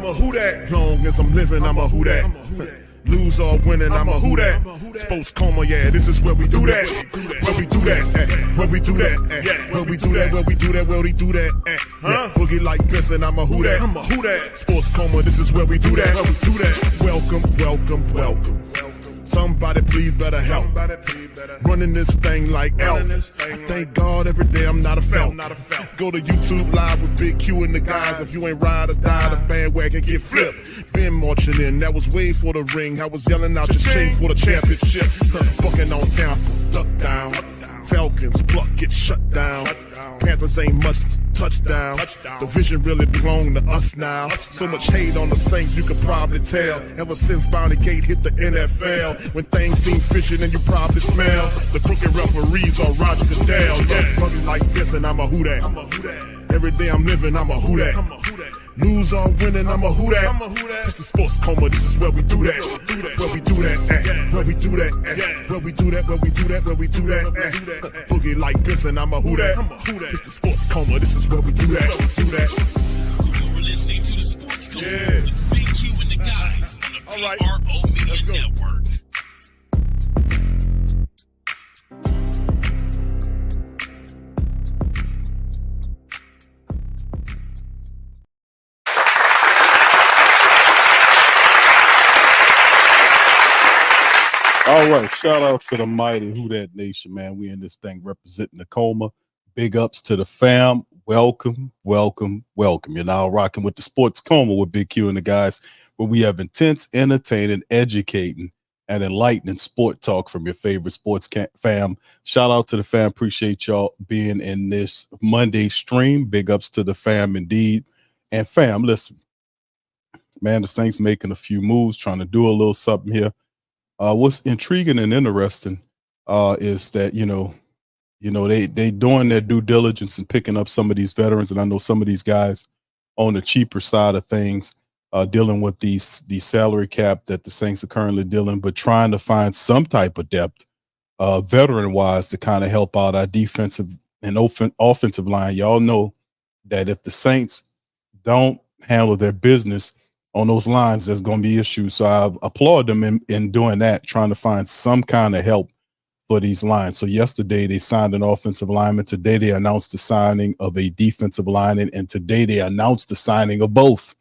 a who that. Long as I'm living, I'm a who that. Lose or winning, I'm a who that. Sports Coma, yeah, this is where we do that. Where we do that, where we do that, where we do that, where we do that, where we do that. Boogie like Vincent, I'm a who that. I'm a who that. Sports Coma, this is where we do that. Where we do that. Welcome, welcome, welcome. Somebody please better help. Running this thing like elf. I thank God every day I'm not a felt. Go to YouTube Live with Big Q and the guys. If you ain't ride or die, the bandwagon get flipped. Been marching in, that was way for the ring. I was yelling out your shame for the championship. Fucking on town, duck down. Falcons, pluck, get shut down. Panthers ain't much touchdown. The vision really belong to us now. So much hate on the Saints, you could probably tell. Ever since Bounty Gate hit the NFL, when things seem fishy, and you probably smell the crooked referees or Roger Goodell. Yeah, fucking like this, and I'm a who that. Every day I'm living, I'm a who that. Lose or winning, I'm a who that. It's the Sports Coma, this is where we do that. Where we do that, where we do that, where we do that, where we do that, where we do that. Boogie like this, and I'm a who that. It's the Sports Coma, this is where we do that. You're listening to the Sports Coma with Big Q and the guys on the PRO Media Network. All right, shout out to the mighty Who That Nation, man. We in this thing representing the Coma. Big ups to the fam. Welcome, welcome, welcome. You're now rocking with the Sports Coma with Big Q and the guys, where we have intense, entertaining, educating, and enlightening sport talk from your favorite sports fam. Shout out to the fam. Appreciate y'all being in this Monday stream. Big ups to the fam indeed. And fam, listen, man, the Saints making a few moves, trying to do a little something here. What's intriguing and interesting is that, they doing their due diligence and picking up some of these veterans. And I know some of these guys on the cheaper side of things, dealing with the salary cap that the Saints are currently dealing, but trying to find some type of depth, veteran wise, to kind of help out our defensive and offensive line. Y'all know that if the Saints don't handle their business on those lines, there's going to be issues. So I applaud them in doing that, trying to find some kind of help for these lines. So yesterday they signed an offensive lineman. Today they announced the signing of a defensive lineman, and today they announced the signing of both.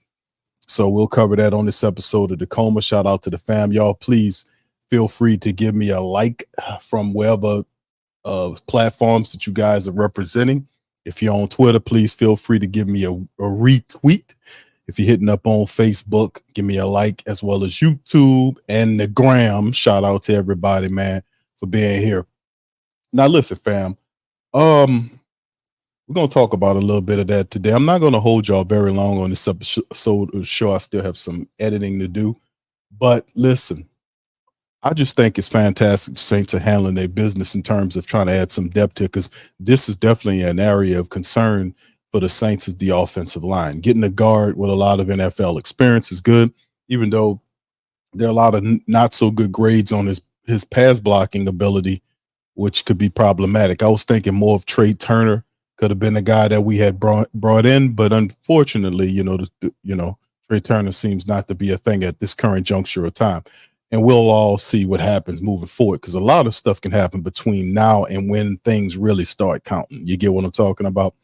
So we'll cover that on this episode of the Coma. Shout out to the fam. Y'all, please feel free to give me a like from wherever platforms that you guys are representing. If you're on Twitter, please feel free to give me a retweet. If you're hitting up on Facebook, give me a like, as well as YouTube and the gram. Shout out to everybody, man, for being here. Now, listen, fam, we're going to talk about a little bit of that today. I'm not going to hold y'all very long on this episode. Sure, I still have some editing to do. But listen, I just think it's fantastic. Saints are handling their business in terms of trying to add some depth here, because this is definitely an area of concern for the Saints is the offensive line. Getting a guard with a lot of NFL experience is good, even though there are a lot of not so good grades on his pass blocking ability, which could be problematic. I was thinking more of Trey Turner could have been a guy that we had brought in, but unfortunately, Trey Turner seems not to be a thing at this current juncture of time. And we'll all see what happens moving forward, because a lot of stuff can happen between now and when things really start counting. You get what I'm talking about?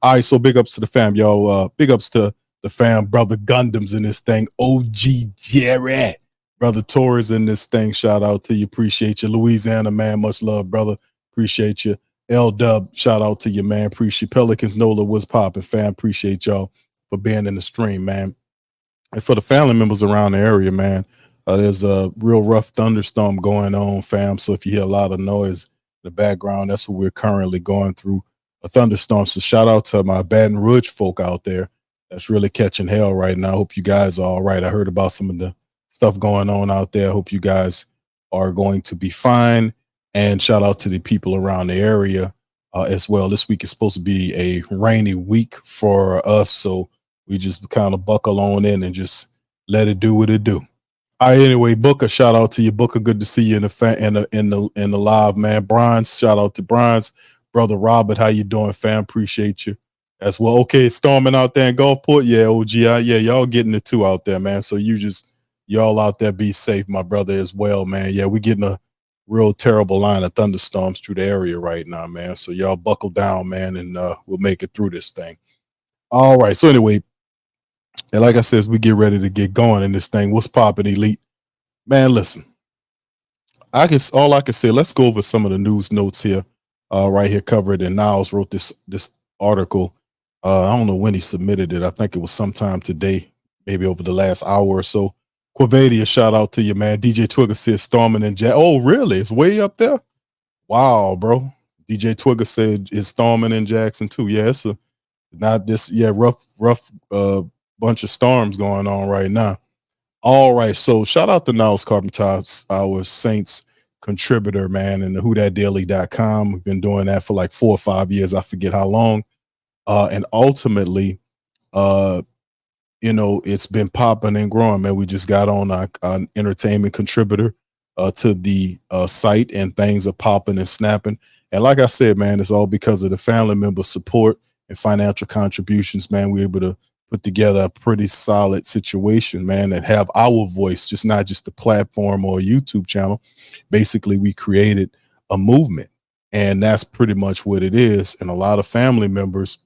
All right, so big ups to the fam, y'all. Big ups to the fam, brother Gundams in this thing. OG Jerry, brother Torres in this thing. Shout out to you. Appreciate you. Louisiana, man. Much love, brother. Appreciate you. L-Dub, shout out to you, man. Appreciate Pelicans. Nola was popping, fam. Appreciate y'all for being in the stream, man. And for the family members around the area, man, there's a real rough thunderstorm going on, fam. So if you hear a lot of noise in the background, that's what we're currently going through. A thunderstorm. So shout out to my Baton Rouge folk out there that's really catching hell right now. I hope you guys are all right. I heard about some of the stuff going on out there. I hope you guys are going to be fine. And shout out to the people around the area as well. This week is supposed to be a rainy week for us, so we just kind of buckle on in and just let it do what it do. All right, anyway, Booker, shout out to you. Booker, good to see you in the live, man. Bronze, shout out to Bronze. Brother Robert, how you doing, fam? Appreciate you. as well. Okay, storming out there in Gulfport. Yeah, OGI. Yeah, y'all getting it too out there, man. So y'all out there be safe, my brother, as well, man. Yeah, we getting a real terrible line of thunderstorms through the area right now, man. So y'all buckle down, man, and we'll make it through this thing. All right. So anyway, and like I said, as we get ready to get going in this thing, what's popping, Elite? Man, listen. All I can say, let's go over some of the news notes here. Right here covered, and Niles wrote this article. I don't know when he submitted it. I think it was sometime today, maybe over the last hour or so. Quavadia, shout out to you, man. DJ Twigger said storming and oh, really? It's way up there? Wow, bro. DJ Twigger said it's storming in Jackson too. Yeah, it's rough bunch of storms going on right now. All right, so shout out to Niles Carpenter, our Saints contributor, man, and the whothatdaily.com. We've been doing that for like 4 or 5 years. I forget how long. And ultimately, it's been popping and growing, man. We just got on an entertainment contributor to the site, and things are popping and snapping. And like I said, man, it's all because of the family member support and financial contributions, man. We're able to put together a pretty solid situation, man, and have our voice, just not just the platform or a YouTube channel. Basically, we created a movement, and that's pretty much what it is. And a lot of family members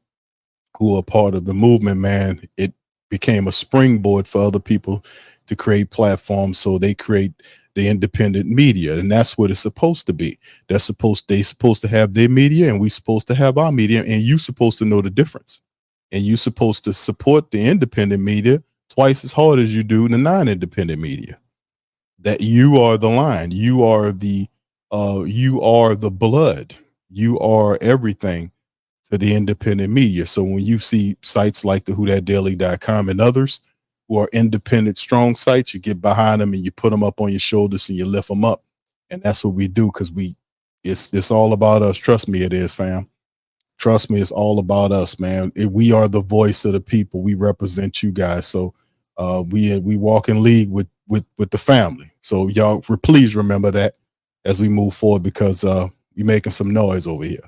who are part of the movement, man, it became a springboard for other people to create platforms. So they create the independent media, and that's what it's supposed to be. They supposed to have their media, and we supposed to have our media, and you supposed to know the difference. And you supposed to support the independent media twice as hard as you do the non-independent media. That you are the line, you are the blood, you are everything to the independent media. So when you see sites like the whothatdaily.com and others who are independent, strong sites, you get behind them and you put them up on your shoulders and you lift them up. And that's what we do, because it's all about us. Trust me, it is, fam. Trust me, it's all about us, man. We are the voice of the people. We represent you guys. So we walk in league with the family. So y'all, please remember that as we move forward, because we're making some noise over here.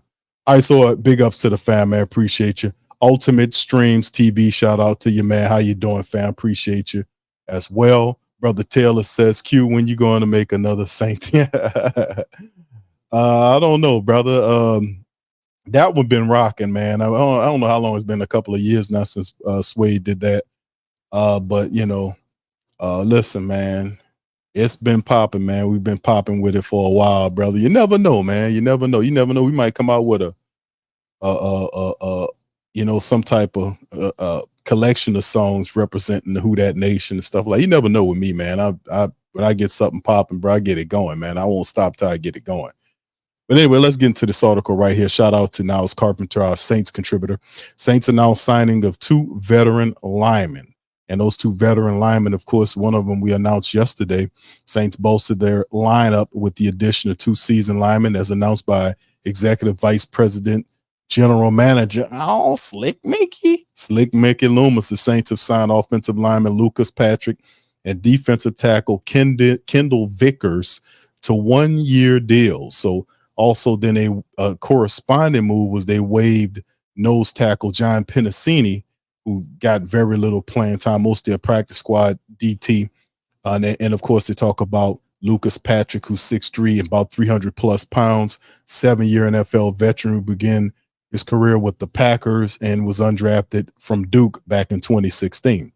All right, so big ups to the fam, man. Appreciate you. Ultimate Streams TV, shout out to you, man. How you doing, fam? Appreciate you as well. Brother Taylor says, Q, when you going to make another Saint? I don't know, brother. That one been rocking, man. I don't know how long it's been, a couple of years now since Sway did that. But listen, man, it's been popping, man. We've been popping with it for a while, brother. You never know, man. You never know. We might come out with some type of collection of songs representing the Who That Nation and stuff like. You never know with me, man. When I get something popping, bro, I get it going, man. I won't stop till I get it going. But anyway, let's get into this article right here. Shout out to Niles Carpenter, our Saints contributor. Saints announced signing of 2 veteran linemen. And those 2 veteran linemen, of course, one of them we announced yesterday. Saints bolstered their lineup with the addition of 2 seasoned linemen, as announced by Executive Vice President, General Manager, Slick Mickey Loomis. The Saints have signed offensive lineman Lucas Patrick and defensive tackle Kendal Vickers to 1-year deals. So also then a corresponding move was they waived nose tackle John Pennicini, who got very little playing time, mostly a practice squad DT. And of course, they talk about Lucas Patrick, who's 6'3", about 300 plus pounds, 7-year NFL veteran who began his career with the Packers and was undrafted from Duke back in 2016.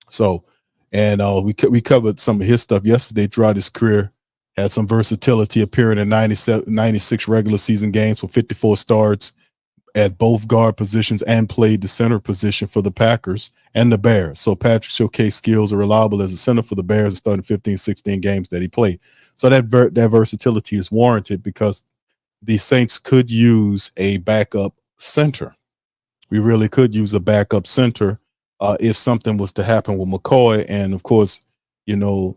So, and we covered some of his stuff yesterday. Throughout his career, had some versatility, appearing in 96 regular season games with 54 starts at both guard positions, and played the center position for the Packers and the Bears. So Patrick showcased skills are reliable as a center for the Bears and starting 15, 16 games that he played. So that versatility is warranted, because the Saints could use a backup center. We really could use a backup center if something was to happen with McCoy. And of course, the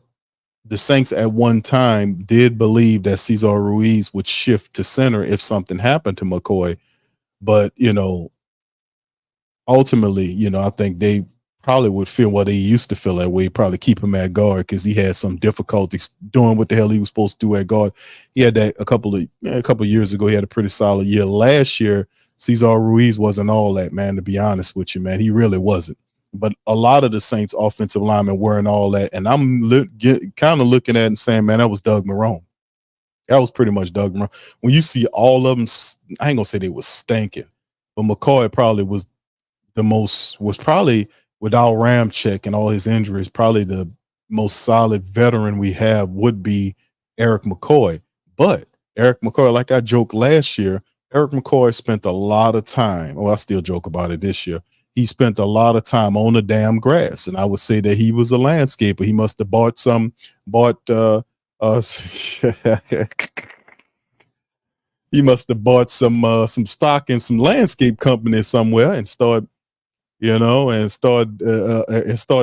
Saints at one time did believe that Cesar Ruiz would shift to center if something happened to McCoy. But, ultimately, I think they probably would feel what they used to feel that way, probably keep him at guard, because he had some difficulties doing what the hell he was supposed to do at guard. He had that a couple of years ago. He had a pretty solid year. Last year, Cesar Ruiz wasn't all that, man, to be honest with you, man. He really wasn't. But a lot of the Saints offensive linemen weren't all that. And I'm kind of looking at it and saying, man, that was Doug Marrone. That was pretty much Doug Marrone. When you see all of them, I ain't gonna say they was stinking, but McCoy probably was probably without Ramczyk and all his injuries, probably the most solid veteran we have would be Eric McCoy. But Eric McCoy, like I joked last year, Eric McCoy spent a lot of time. Oh, I still joke about it this year. He spent a lot of time on the damn grass, and I would say that he was a landscaper. He must have bought he must have bought some stock in some landscape company somewhere and start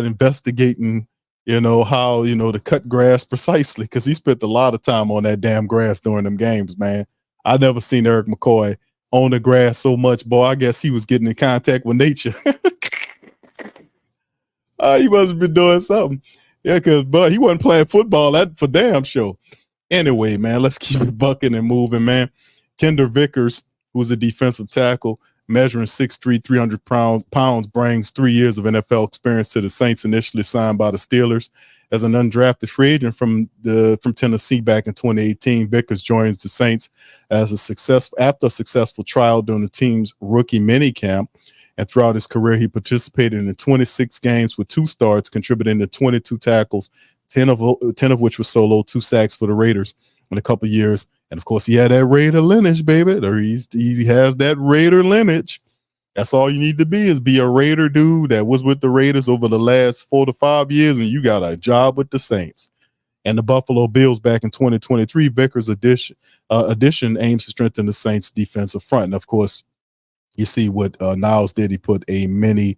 investigating, how, to cut grass precisely, because he spent a lot of time on that damn grass during them games, man. I never seen Eric McCoy on the grass so much, boy. I guess he was getting in contact with nature. He must have been doing something. Yeah, but he wasn't playing football, that for damn sure. Anyway, man, let's keep it bucking and moving, man. Kendal Vickers, who's a defensive tackle, measuring 6'3", 300 pounds, brings 3 years of NFL experience to the Saints, initially signed by the Steelers as an undrafted free agent from Tennessee back in 2018. Vickers joins the Saints after a successful trial during the team's rookie minicamp. And throughout his career, he participated in 26 games with 2 starts, contributing to 22 tackles, 10 of which were solo, 2 sacks for the Raiders in a couple of years. And of course, he had that Raider lineage, baby. He has that Raider lineage. That's all you need to be a Raider dude that was with the Raiders over the last 4 to 5 years, and you got a job with the Saints. And the Buffalo Bills back in 2023, Vickers' addition aims to strengthen the Saints' defensive front. And of course, you see what Niles did. He put a mini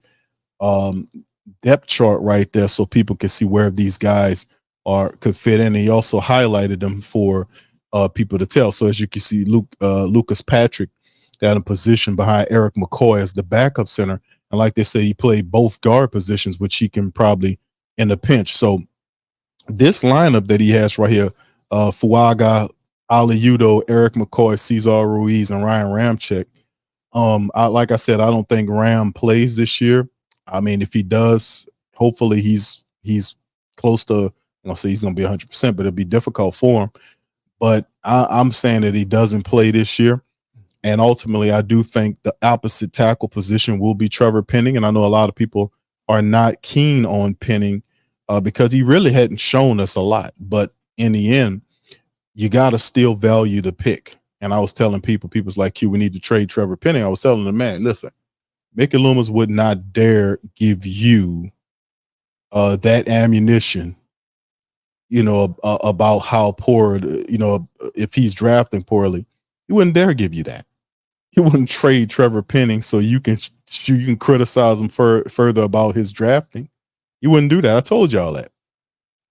depth chart right there so people can see where these guys could fit in. And he also highlighted them for people to tell. So as you can see, Lucas Patrick got a position behind Eric McCoy as the backup center. And like they say, he played both guard positions, which he can probably in the pinch. So this lineup that he has right here, Fuaga, Ali Udo, Eric McCoy, Cesar Ruiz, and Ryan Ramczyk. Like I said, I don't think Ram plays this year. I mean, if he does, hopefully he's close to, say he's going to be 100%, but it'll be difficult for him. But I'm saying that he doesn't play this year. And ultimately, I do think the opposite tackle position will be Trevor Penning. And I know a lot of people are not keen on Penning because he really hadn't shown us a lot. But in the end, you got to still value the pick. And I was telling people's like, Q, we need to trade Trevor Penning. I was telling them, man, listen, Mickey Loomis would not dare give you that ammunition, about how poor, if he's drafting poorly, he wouldn't dare give you that. He wouldn't trade Trevor Penning so you can criticize him further about his drafting. He wouldn't do that. I told y'all that.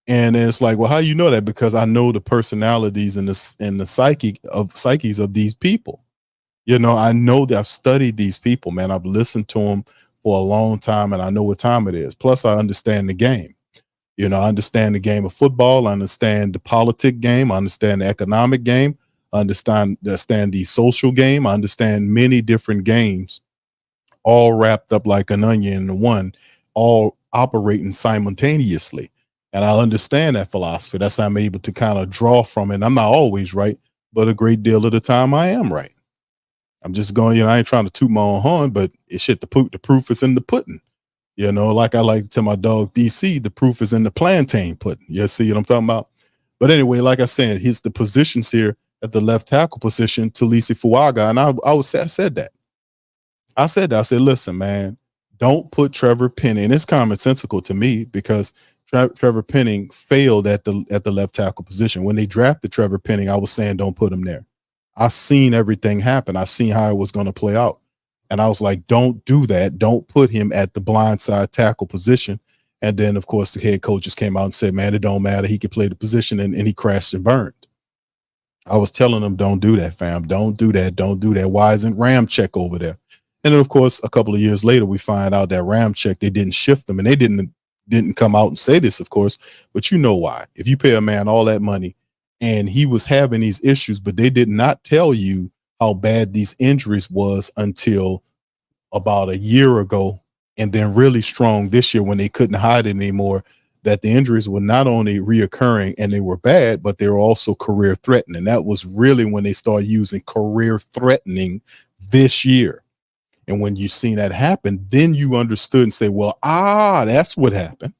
And it's like, well, how you know that? Because I know the personalities and the psyches of these people. I know that I've studied these people, man. I've listened to them for a long time, and I know what time it is. Plus, I understand the game. I understand the game of football. I understand the politic game. I understand the economic game. I understand the social game. I understand many different games, all wrapped up like an onion in one, all operating simultaneously. And I understand that philosophy. That's how I'm able to kind of draw from it. I'm not always right, but a great deal of the time I am right. I'm just going, I ain't trying to toot my own horn, but the proof is in the pudding. Like I like to tell my dog DC, the proof is in the plantain pudding. You see what I'm talking about? But anyway, like I said, here's the positions here at the left tackle position, Talisi Fuaga. And I said that. I said, listen, man, don't put Trevor Penning. And it's commonsensical to me because Trevor Penning failed at the left tackle position. When they drafted Trevor Penning, I was saying don't put him there. I seen everything happen. I seen how it was going to play out. And I was like, don't do that. Don't put him at the blindside tackle position. And then, of course, the head coaches came out and said, man, it don't matter. He can play the position, and he crashed and burned. I was telling them, don't do that, fam. Don't do that. Don't do that. Why isn't Ramczyk over there? And then, of course, a couple of years later, we find out that Ramczyk, they didn't shift him. And they didn't come out and say this, of course, but you know why. If you pay a man all that money and he was having these issues, but they did not tell you how bad these injuries was until about a year ago, and then really strong this year when they couldn't hide it anymore, that the injuries were not only reoccurring and they were bad, but they were also career threatening. That was really when they started using career threatening this year. And when you seen that happen, then you understood and say, well, that's what happened.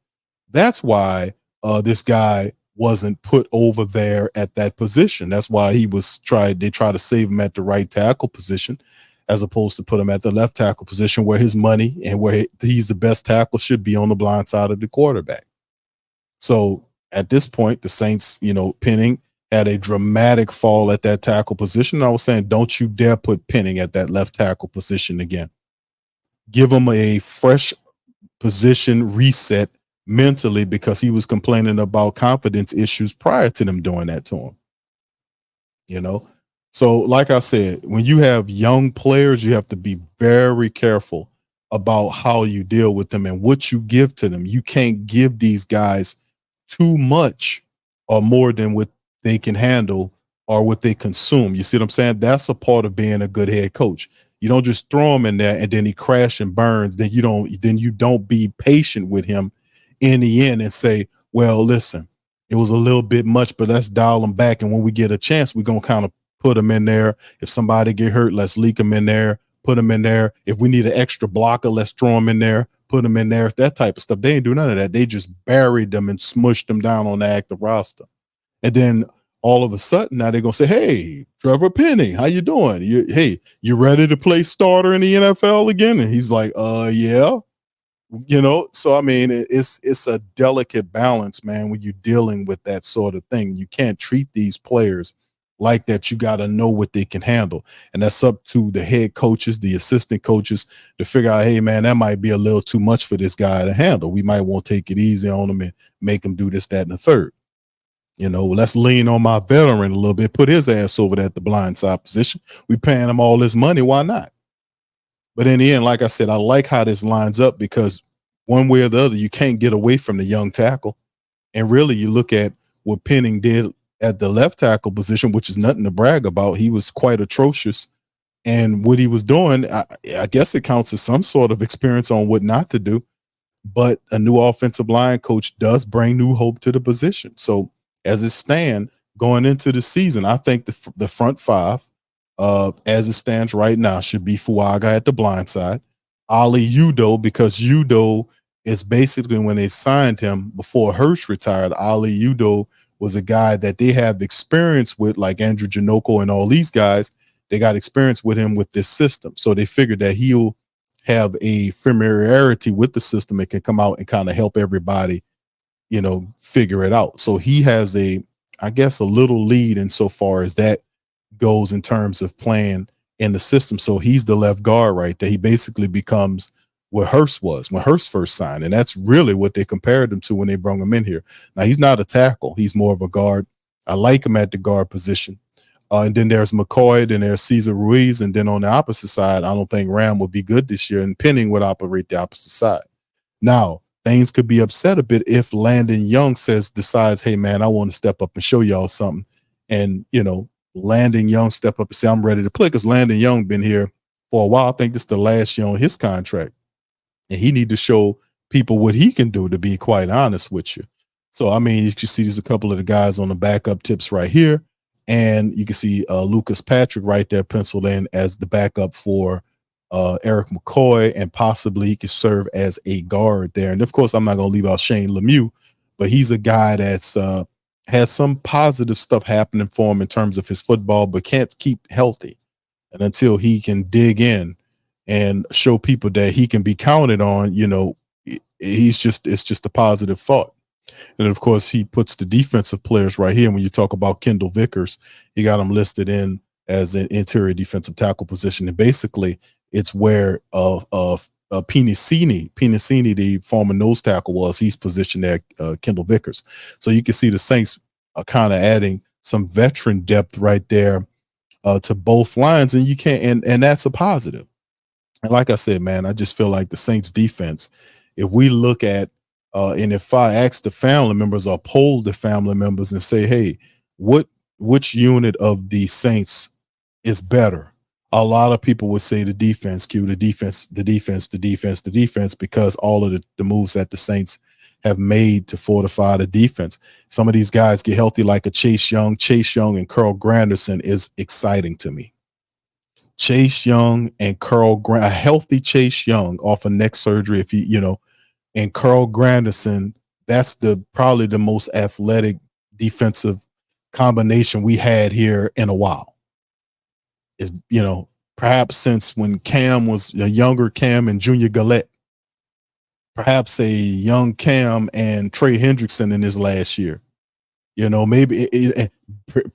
That's why this guy wasn't put over there at that position. That's why they tried to save him at the right tackle position, as opposed to put him at the left tackle position where his money and where he's the best tackle should be, on the blind side of the quarterback. So at this point, the Saints, Penning had a dramatic fall at that tackle position. I was saying, don't you dare put Penning at that left tackle position again. Give him a fresh position reset mentally, because he was complaining about confidence issues prior to them doing that to him. So like I said, when you have young players, you have to be very careful about how you deal with them and what you give to them. You can't give these guys too much or more than what they can handle or what they consume. You see what I'm saying? That's a part of being a good head coach. You don't just throw him in there and then he crash and burns. Then you don't be patient with him in the end and say, well, listen, it was a little bit much, but let's dial him back. And when we get a chance, we're going to kind of put him in there. If somebody get hurt, let's leak him in there, put him in there. If we need an extra blocker, let's throw him in there, put him in there. That type of stuff. They ain't do none of that. They just buried them and smushed them down on the active roster. And then all of a sudden, now they're going to say, hey, Trevor Penning, how you doing? You ready to play starter in the NFL again? And he's like, yeah. So I mean, it's a delicate balance, man, when you're dealing with that sort of thing. You can't treat these players like that. You got to know what they can handle. And that's up to the head coaches, the assistant coaches, to figure out, hey, man, that might be a little too much for this guy to handle. We might want to take it easy on him and make him do this, that, and the third. Let's lean on my veteran a little bit, put his ass over there at the blind side position. We paying him all this money. Why not? But in the end, like I said, I like how this lines up, because one way or the other, you can't get away from the young tackle. And really, you look at what Penning did at the left tackle position, which is nothing to brag about. He was quite atrocious. And what he was doing, I guess it counts as some sort of experience on what not to do. But a new offensive line coach does bring new hope to the position. So as it stands going into the season, I think the front five, as it stands right now, should be Fuaga at the blind side, Ali Udoh, because Udoh is basically, when they signed him before Hurst retired, Ali Udoh was a guy that they have experience with, like Andrew Janoko and all these guys. They got experience with him with this system. So they figured that he'll have a familiarity with the system and can come out and kind of help everybody, figure it out. So he has a little lead insofar as that goes in terms of playing in the system. So he's the left guard right there. He basically becomes what Hurst was when Hurst first signed. And that's really what they compared him to when they brought him in here. Now, he's not a tackle. He's more of a guard. I like him at the guard position. And then there's McCoy, then there's Cesar Ruiz. And then on the opposite side, I don't think Ram would be good this year, and Penning would operate the opposite side. Now, things could be upset a bit if Landon Young decides, hey, man, I want to step up and show y'all something. And, Landon Young step up and say, I'm ready to play, because Landon Young been here for a while. I think this is the last year on his contract. And he need to show people what he can do, to be quite honest with you. So, I mean, you can see there's a couple of the guys on the backup tips right here. And you can see Lucas Patrick right there penciled in as the backup for Eric McCoy, and possibly he could serve as a guard there. And of course, I'm not going to leave out Shane Lemieux, but he's a guy that's has some positive stuff happening for him in terms of his football, but can't keep healthy. And until he can dig in and show people that he can be counted on, it's just a positive thought. And of course, he puts the defensive players right here. When you talk about Kendal Vickers, he got him listed in as an interior defensive tackle position. And basically, it's where Pinicini, the former nose tackle, was. He's positioned there, Kendal Vickers. So you can see the Saints are kind of adding some veteran depth right there to both lines, and you can't, and that's a positive. And like I said, man, I just feel like the Saints defense, if we look at and if I ask the family members or poll the family members and say, hey, which unit of the Saints is better? A lot of people would say the defense, Q, the defense, the defense, the defense, the defense, because all of the moves that the Saints have made to fortify the defense. Some of these guys get healthy, like a Chase Young and Carl Granderson is exciting to me. Chase Young and a healthy Chase Young off of neck surgery, if and Carl Granderson, that's probably the most athletic defensive combination we had here in a while. Is, perhaps since when Cam was a younger Cam and Junior Gillette, perhaps a young Cam and Trey Hendrickson in his last year. Maybe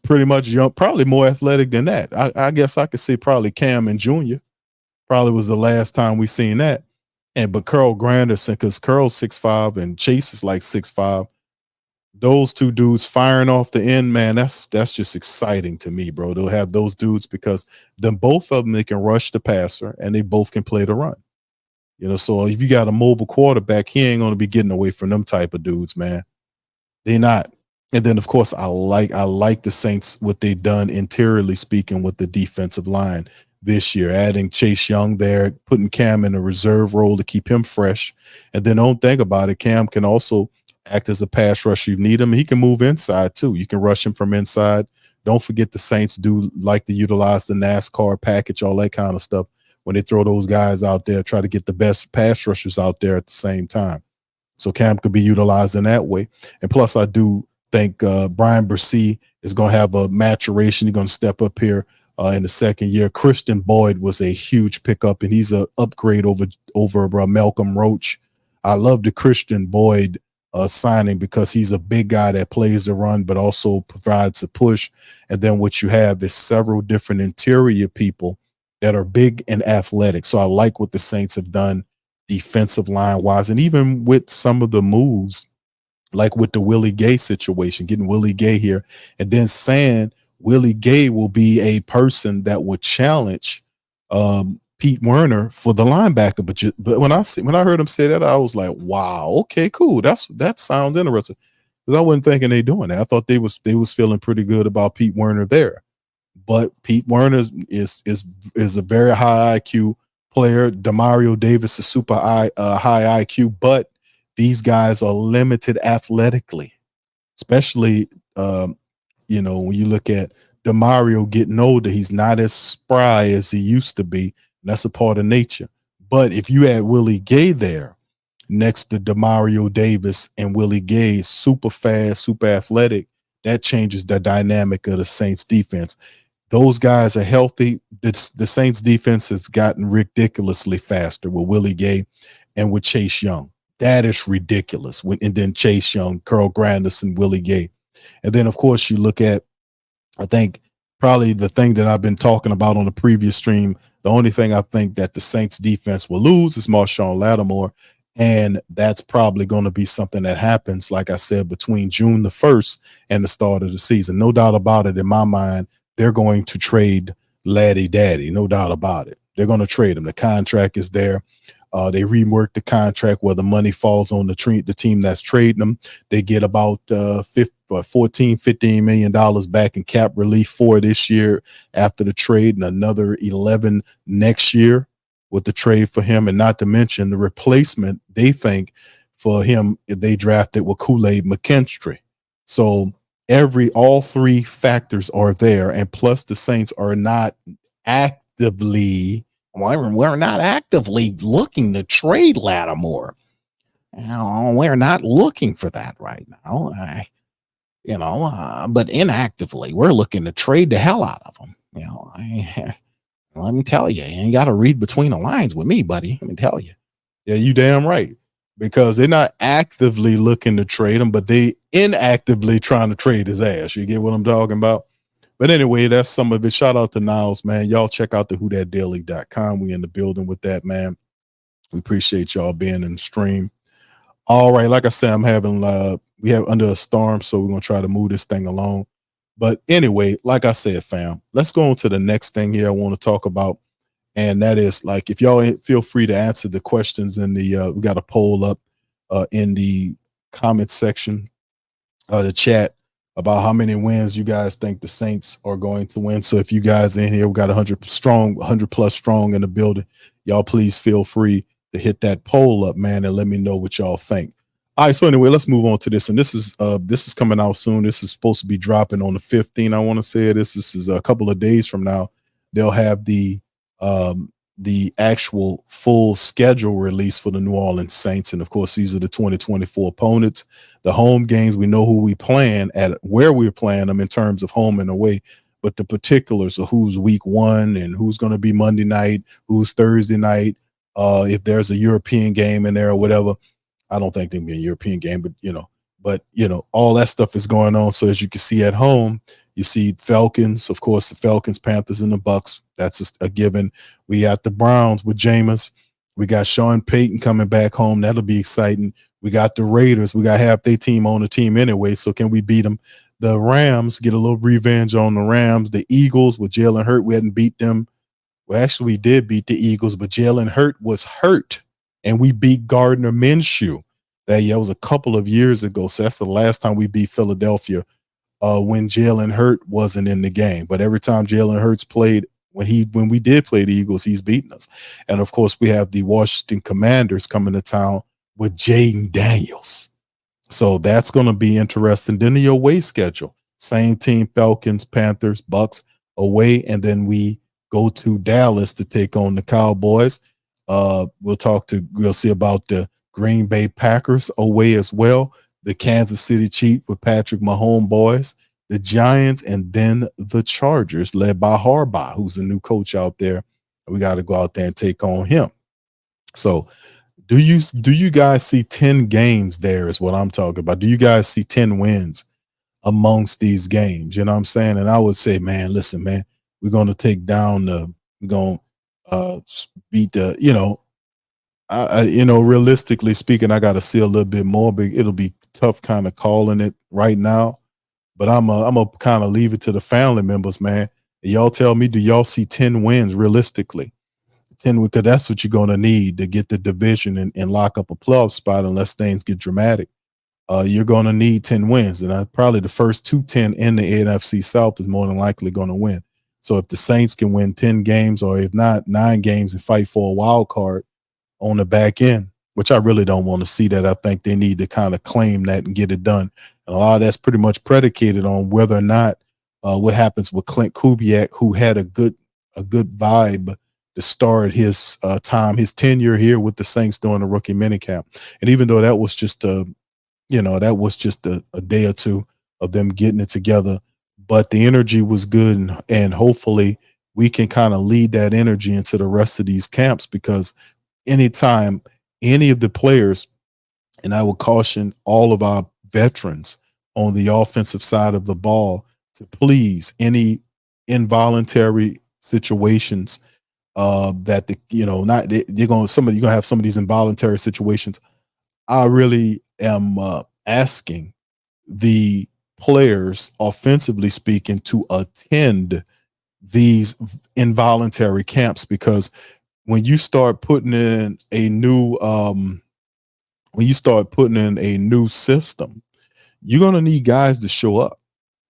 pretty much young, probably more athletic than that. I guess I could say probably Cam and Junior probably was the last time we seen that. But Carl Granderson, because Carl's 6'5" and Chase is like 6'5". Those two dudes firing off the end, man, that's just exciting to me, bro. They'll have those dudes because then both of them, they can rush the passer and they both can play the run. So if you got a mobile quarterback, he ain't going to be getting away from them type of dudes, man. They're not. And then, of course, I like the Saints, what they've done interiorly speaking with the defensive line this year, adding Chase Young there, putting Cam in a reserve role to keep him fresh. And then don't think about it, Cam can also act as a pass rusher. You need him. He can move inside too. You can rush him from inside. Don't forget the Saints do like to utilize the NASCAR package, all that kind of stuff. When they throw those guys out there, try to get the best pass rushers out there at the same time. So Cam could be utilized in that way. And plus, I do think Brian Bresee is going to have a maturation. He's going to step up here in the second year. Christian Boyd was a huge pickup, and he's an upgrade over Malcolm Roach. I love the Christian Boyd signing because he's a big guy that plays the run, but also provides a push. And then what you have is several different interior people that are big and athletic. So I like what the Saints have done defensive line wise, and even with some of the moves, like with the Willie Gay situation, getting Willie Gay here, and then saying Willie Gay will be a person that would challenge Pete Werner for the linebacker. But when I heard him say that, I was like, wow, okay, cool. That sounds interesting. Because I wasn't thinking they doing that. I thought they was feeling pretty good about Pete Werner there. But Pete Werner is a very high IQ player. Demario Davis is super high IQ, but these guys are limited athletically, especially when you look at Demario getting older, he's not as spry as he used to be. And that's a part of nature. But if you add Willie Gay there next to Demario Davis, and Willie Gay is super fast, super athletic, that changes the dynamic of the Saints defense. Those guys are healthy. The Saints defense has gotten ridiculously faster with Willie Gay and with Chase Young. That is ridiculous. And then Chase Young, Carl Granderson, Willie Gay. And then, of course, you look at, I think, probably the thing that I've been talking about on the previous stream, the only thing I think that the Saints defense will lose is Marshawn Lattimore. And that's probably going to be something that happens, like I said, between June the 1st and the start of the season. No doubt about it, in my mind, they're going to trade Laddie Daddy. No doubt about it. They're going to trade him. The contract is there. They rework the contract where the money falls on the team that's trading them. They get about $15 million back in cap relief for this year after the trade, and another 11 next year with the trade for him. And not to mention the replacement they think for him, they drafted with Kool-Aid McKinstry. So all three factors are there, and plus the Saints are not actively. We're not actively looking to trade Lattimore. We're not looking for that right now. But inactively, we're looking to trade the hell out of him. Let me tell you, you ain't got to read between the lines with me, buddy. Let me tell you. Yeah, you damn right. Because they're not actively looking to trade him, but they inactively trying to trade his ass. You get what I'm talking about? But anyway, that's some of it. Shout out to Niles, man. Y'all check out the whothatdaily.com. We in the building with that, man. We appreciate y'all being in the stream. All right. Like I said, we have under a storm, so we're going to try to move this thing along. But anyway, like I said, fam, let's go on to the next thing here I want to talk about. And that is, like, if y'all feel free to answer the questions in the, we got a poll up in the comment section, the chat. about how many wins you guys think the Saints are going to win. So if you guys in here, we got 100 plus strong in the building. Y'all please feel free to hit that poll up, man, and let me know what y'all think. All right, so anyway, let's move on to this. And this is coming out soon. This is supposed to be dropping on the 15th. I want to say this is a couple of days from now. They'll have the actual full schedule release for the New Orleans Saints. And of course, these are the 2024 opponents. The home games, we know who we playing at, where we're playing them in terms of home and away, but the particulars of who's week 1 and who's going to be Monday night, who's Thursday night, if there's a European game in there or whatever. I don't think there'll be a European game, but all that stuff is going on. So as you can see at home, you see Falcons, of course, the Falcons, Panthers, and the Bucks. That's just a given. We got the Browns with Jameis. We got Sean Payton coming back home. That'll be exciting. We got the Raiders. We got half their team on the team anyway, so can we beat them? The Rams, get a little revenge on the Rams. The Eagles with Jalen Hurts, we hadn't beat them. Well, actually, we did beat the Eagles, but Jalen Hurts was hurt, and we beat Gardner Minshew. That was a couple of years ago, so that's the last time we beat Philadelphia when Jalen Hurts wasn't in the game. But every time Jalen Hurts played, when we did play the Eagles, he's beaten us. And of course, we have the Washington Commanders coming to town with Jaden Daniels. So that's going to be interesting. Then the away schedule, same team, Falcons, Panthers, Bucks away. And then we go to Dallas to take on the Cowboys. We'll see about the Green Bay Packers away as well. The Kansas City Chiefs with Patrick Mahomes boys, the Giants, and then the Chargers led by Harbaugh, who's a new coach out there. We got to go out there and take on him. So do you guys see 10 games there is what I'm talking about? Do you guys see 10 wins amongst these games? You know what I'm saying? And I would say, man, listen, man, we're going to take down we're going to beat realistically speaking, I got to see a little bit more, but it'll be tough kind of calling it right now. But I'm gonna kind of leave it to the family members, man. Y'all tell me, do y'all see 10 wins realistically? 10, because that's what you're going to need to get the division and lock up a playoff spot unless things get dramatic. You're going to need 10 wins. And probably the first 10 in the NFC South is more than likely going to win. So if the Saints can win 10 games, or if not 9 games, and fight for a wild card on the back end, which I really don't want to see that. I think they need to kind of claim that and get it done. And a lot of that's pretty much predicated on whether or not what happens with Clint Kubiak, who had a good vibe to start his tenure here with the Saints during the rookie minicamp. And even though that was just a day or two of them getting it together, but the energy was good, and hopefully we can kind of lead that energy into the rest of these camps, because anytime any of the players, and I would caution all of our veterans on the offensive side of the ball to please, any involuntary situations that you're gonna have some of these involuntary situations. I really am asking the players, offensively speaking, to attend these involuntary camps, because when you start putting in a new system, you're going to need guys to show up,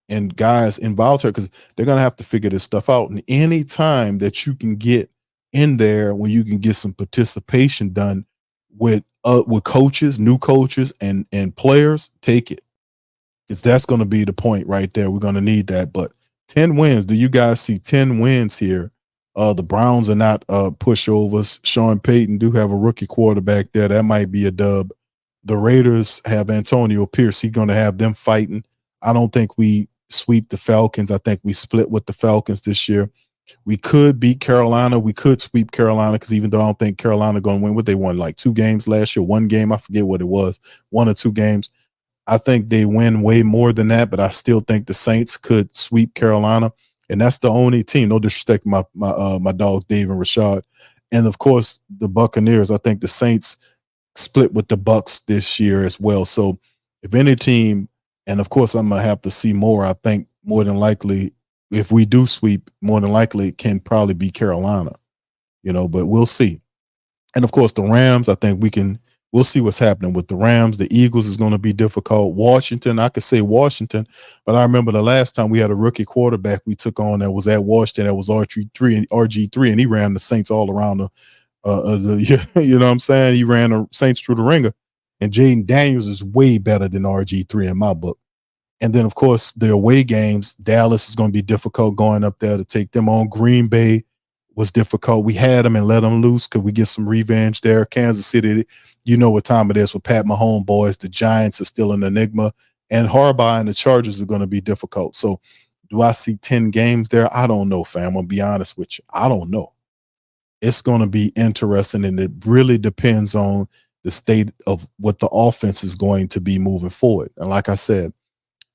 and guys involuntary, because they're going to have to figure this stuff out. And any time that you can get in there, when you can get some participation done with coaches, new coaches, and players, take it, because that's going to be the point right there. We're going to need that. But 10 wins, do you guys see 10 wins here? The Browns are not pushovers. Sean Payton do have a rookie quarterback there. That might be a dub. The Raiders have Antonio Pierce. He's going to have them fighting. I don't think we sweep the Falcons. I think we split with the Falcons this year. We could beat Carolina. We could sweep Carolina, because even though I don't think Carolina going to win, they won like 2 games last year, 1 game, I forget what it was, 1 or 2 games. I think they win way more than that, but I still think the Saints could sweep Carolina. And that's the only team. No disrespect to my dogs, Dave and Rashad. And of course, the Buccaneers. I think the Saints split with the Bucks this year as well. So if any team, and of course I'm gonna have to see more. I think more than likely, if we do sweep, more than likely it can probably be Carolina. But we'll see. And of course the Rams, I think we can we'll see what's happening with the Rams. The Eagles is going to be difficult. Washington, I could say Washington, but I remember the last time we had a rookie quarterback we took on that was at Washington. That was RG3, and he ran the Saints all around you know what I'm saying? He ran the Saints through the ringer, and Jaden Daniels is way better than RG3 in my book. And then, of course, the away games, Dallas is going to be difficult going up there to take them on. Green Bay was difficult. We had them and let them loose. Could we get some revenge there? Kansas City, you know what time it is with Pat Mahomes, boys. The Giants are still an enigma. And Harbaugh and the Chargers are going to be difficult. So do I see 10 games there? I don't know, fam. I'm going to be honest with you. I don't know. It's going to be interesting, and it really depends on the state of what the offense is going to be moving forward. And like I said,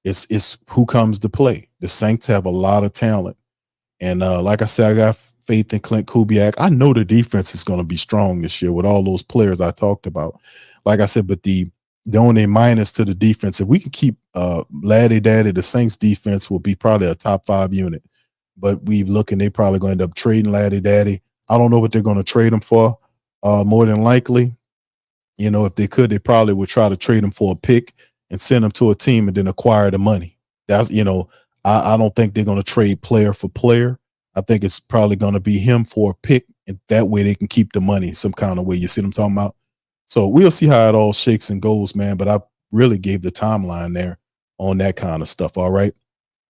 it's who comes to play. The Saints have a lot of talent. And like I said, I got faith in Clint Kubiak. I know the defense is going to be strong this year with all those players I talked about. Like I said, but the only minus to the defense, if we can keep Laddie Daddy, the Saints defense will be probably a top 5 unit. But we looking, they probably going to end up trading Laddie Daddy. I don't know what they're going to trade him for. More than likely, you know, if they could, they probably would try to trade him for a pick and send him to a team and then acquire the money. That's, you know, I don't think they're going to trade player for player. I think it's probably going to be him for a pick, and that way they can keep the money some kind of way. You see what I'm talking about? So we'll see how it all shakes and goes, man. But I really gave the timeline there on that kind of stuff. All right.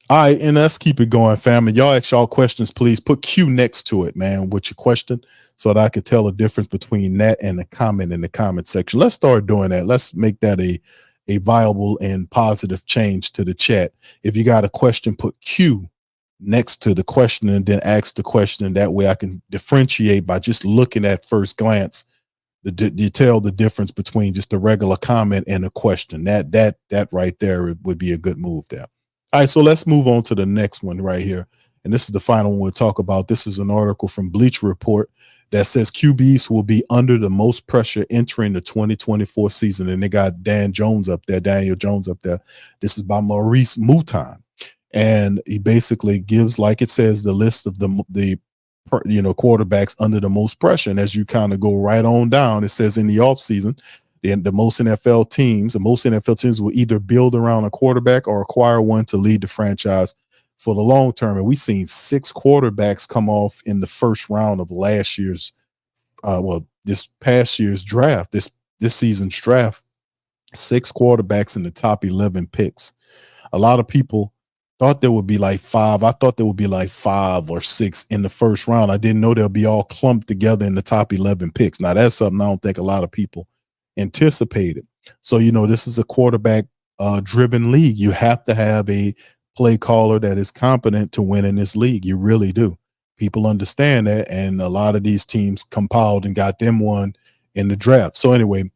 All right, and let's keep it going, family. Y'all ask y'all questions, please. Put Q next to it, man, with your question so that I could tell the difference between that and the comment in the comment section. Let's start doing that. Let's make that a viable and positive change to the chat. If you got a question, put Q next to the question and then ask the question. That way I can differentiate by just looking at first glance. You tell the difference between just a regular comment and a question. That right there would be a good move there. All right, so let's move on to the next one right here. And this is the final one we'll talk about. This is an article from Bleacher Report that says QBs will be under the most pressure entering the 2024 season. And they got Daniel Jones up there. This is by Maurice Mouton. And he basically gives, like it says, the list of the quarterbacks under the most pressure. And as you kind of go right on down, it says in the offseason, the most NFL teams will either build around a quarterback or acquire one to lead the franchise for the long term. And we've seen 6 quarterbacks come off in the first round of last year's, this past year's draft, this season's draft, 6 quarterbacks in the top 11 picks. A lot of people thought there would be like 5. I thought there would be like 5 or 6 in the first round. I didn't know they'll be all clumped together in the top 11 picks. Now, that's something I don't think a lot of people anticipated. So, this is a quarterback driven league. You have to have a play caller that is competent to win in this league. You really do. People understand that. And a lot of these teams compiled and got them one in the draft. So anyway,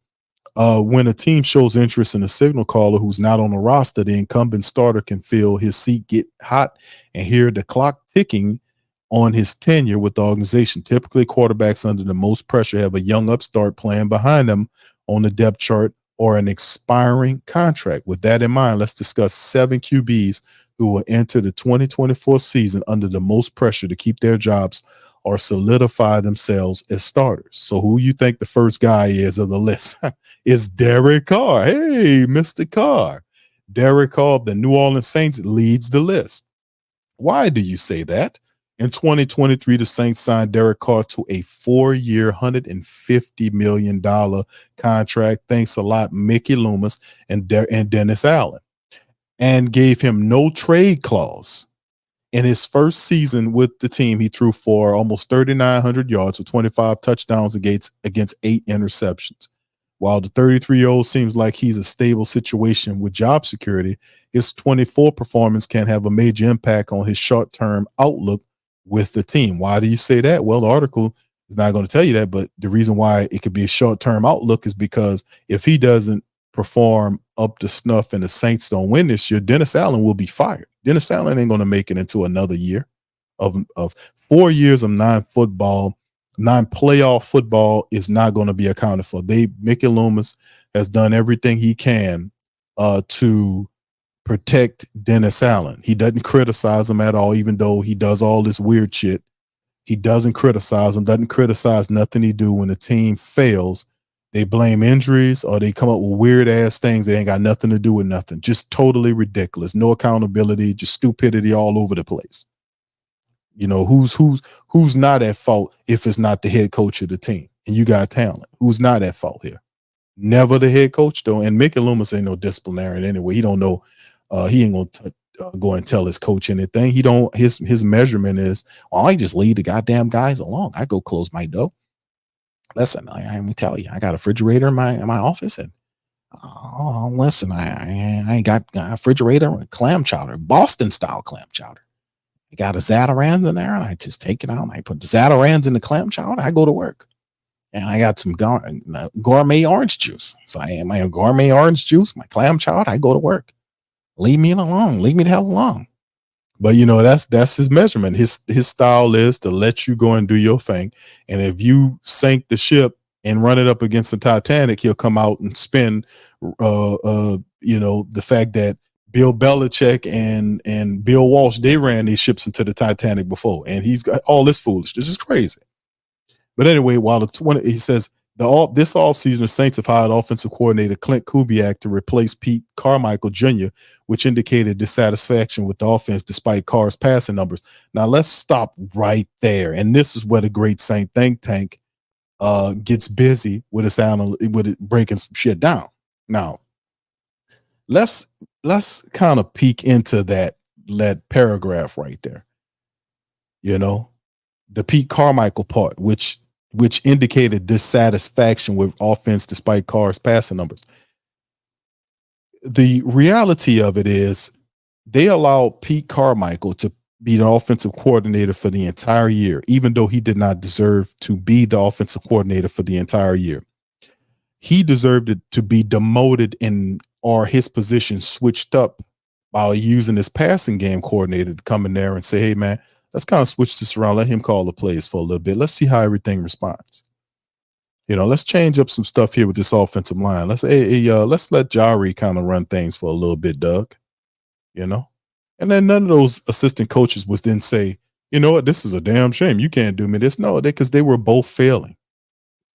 when a team shows interest in a signal caller who's not on the roster, the incumbent starter can feel his seat get hot and hear the clock ticking on his tenure with the organization. Typically, quarterbacks under the most pressure have a young upstart playing behind them on the depth chart or an expiring contract. With that in mind, let's discuss 7 QBs who will enter the 2024 season under the most pressure to keep their jobs or solidify themselves as starters. So who you think the first guy is of the list? It's Derek Carr. Hey, Mr. Carr. Derek Carr of the New Orleans Saints leads the list. Why do you say that? In 2023, the Saints signed Derek Carr to a 4-year, $150 million contract. Thanks a lot, Mickey Loomis and Dennis Allen, and gave him no trade clause. In his first season with the team, he threw for almost 3,900 yards with 25 touchdowns against 8 interceptions. While the 33-year-old seems like he's a stable situation with job security, his 24 performance can have a major impact on his short-term outlook with the team. Why do you say that? Well, the article is not going to tell you that, but the reason why it could be a short-term outlook is because if he doesn't perform up to snuff and the Saints don't win this year, Dennis Allen will be fired. Dennis Allen ain't going to make it into another year of 4 years of non-playoff football is not going to be accounted for. Mickey Loomis has done everything he can to protect Dennis Allen. He doesn't criticize him at all, even though he does all this weird shit. He doesn't criticize him, doesn't criticize nothing he do. When the team fails, They blame injuries or they come up with weird ass things that ain't got nothing to do with nothing. Just totally ridiculous. No accountability, just stupidity all over the place. You know, who's not at fault if it's not the head coach of the team and you got talent? Who's not at fault here? Never the head coach though. And Mickey Loomis ain't no disciplinarian anyway. He don't know. He ain't gonna go and tell his coach anything. He don't. His measurement is, well, I just leave the goddamn guys alone. I go close my door. Listen, I'm gonna tell you, I got a refrigerator in my office, and listen, I ain't got a refrigerator with clam chowder, Boston style clam chowder. I got a Zatarans in there, and I just take it out and I put the Zatarans in the clam chowder. I go to work. And I got some gourmet orange juice. So I am my gourmet orange juice, my clam chowder. I go to work. Leave me alone. Leave me the hell alone. But you know, that's his measurement. His style is to let you go and do your thing. And if you sink the ship and run it up against the Titanic, he'll come out and spin you know, the fact that Bill Belichick and Bill Walsh, they ran these ships into the Titanic before. And he's got all this foolishness. This is crazy. But anyway, while he says this offseason, the Saints have hired offensive coordinator Clint Kubiak to replace Pete Carmichael Jr., which indicated dissatisfaction with the offense despite Carr's passing numbers. Now let's stop right there, and this is where the great Saint think tank gets busy with it breaking some shit down. Now let's kind of peek into that paragraph right there. You know, the Pete Carmichael part, which indicated dissatisfaction with offense despite Carr's passing numbers. The reality of it is they allowed Pete Carmichael to be the offensive coordinator for the entire year, even though he did not deserve to be the offensive coordinator for the entire year. He deserved it to be demoted or his position switched up by using his passing game coordinator to come in there and say, hey, man, let's kind of switch this around. Let him call the plays for a little bit. Let's see how everything responds. You know, let's change up some stuff here with this offensive line. Let's let Jari kind of run things for a little bit, Doug. You know, and then none of those assistant coaches was then say, you know what, this is a damn shame. You can't do me this. No, because they were both failing.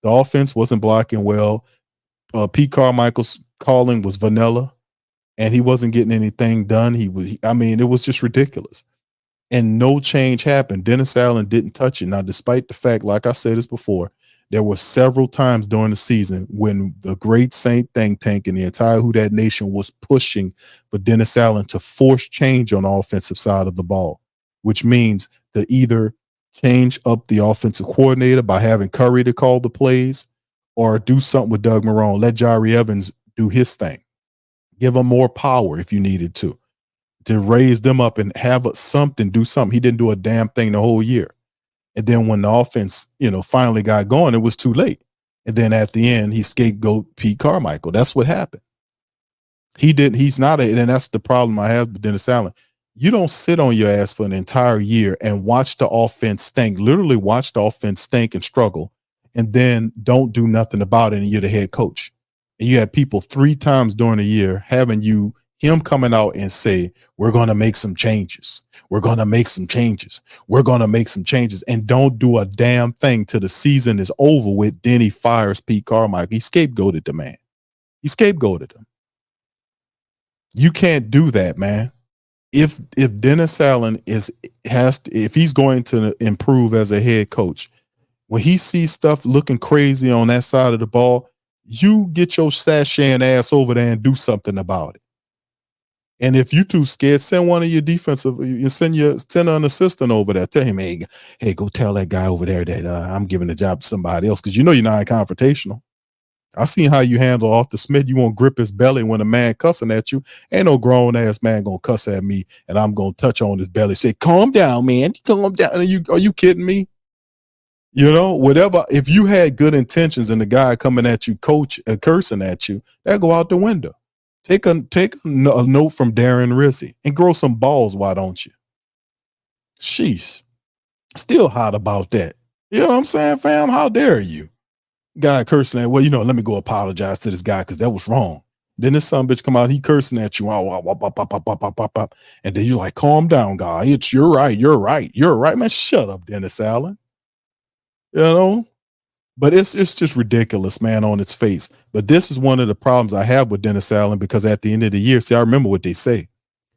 The offense wasn't blocking well. Pete Carmichael's calling was vanilla, and he wasn't getting anything done. It was just ridiculous. And no change happened. Dennis Allen didn't touch it. Now, despite the fact, like I said this before, there were several times during the season when the great Saint think tank and the entire Who Dat Nation was pushing for Dennis Allen to force change on the offensive side of the ball, which means to either change up the offensive coordinator by having Curry to call the plays or do something with Doug Marrone. Let Jari Evans do his thing. Give him more power if you needed to raise them up and have something, do something. He didn't do a damn thing the whole year. And then when the offense, you know, finally got going, it was too late. And then at the end, he scapegoat Pete Carmichael. That's what happened. And that's the problem I have with Dennis Allen. You don't sit on your ass for an entire year and watch the offense stink, literally watch the offense stink and struggle, and then don't do nothing about it, and you're the head coach. And you had people 3 times during the year having him coming out and say, we're going to make some changes. We're going to make some changes. We're going to make some changes, and don't do a damn thing till the season is over with. Then he fires Pete Carmichael. He scapegoated the man. He scapegoated him. You can't do that, man. If Dennis Allen if he's going to improve as a head coach, when he sees stuff looking crazy on that side of the ball, you get your sashaying ass over there and do something about it. And if you too scared, send one of your defensive, send an assistant over there. Tell him, hey, go tell that guy over there that I'm giving the job to somebody else, because you know you're not confrontational. I seen how you handle Arthur Smith. You won't grip his belly when a man cussing at you. Ain't no grown ass man gonna cuss at me and I'm gonna touch on his belly. Say, calm down, man. Calm down. Are you kidding me? You know, whatever. If you had good intentions and the guy coming at you, cursing at you, that go out the window. Take a note from Darren Rizzi and grow some balls. Why don't you? Sheesh. Still hot about that. You know what I'm saying, fam? How dare you? Guy cursing at, well, you know, let me go apologize to this guy because that was wrong. Then this son bitch come out, he cursing at you, and then you're like, calm down, guy. You're right, man. Shut up, Dennis Allen. You know, But it's just ridiculous, man, on its face. But this is one of the problems I have with Dennis Allen, because at the end of the year, see, I remember what they say.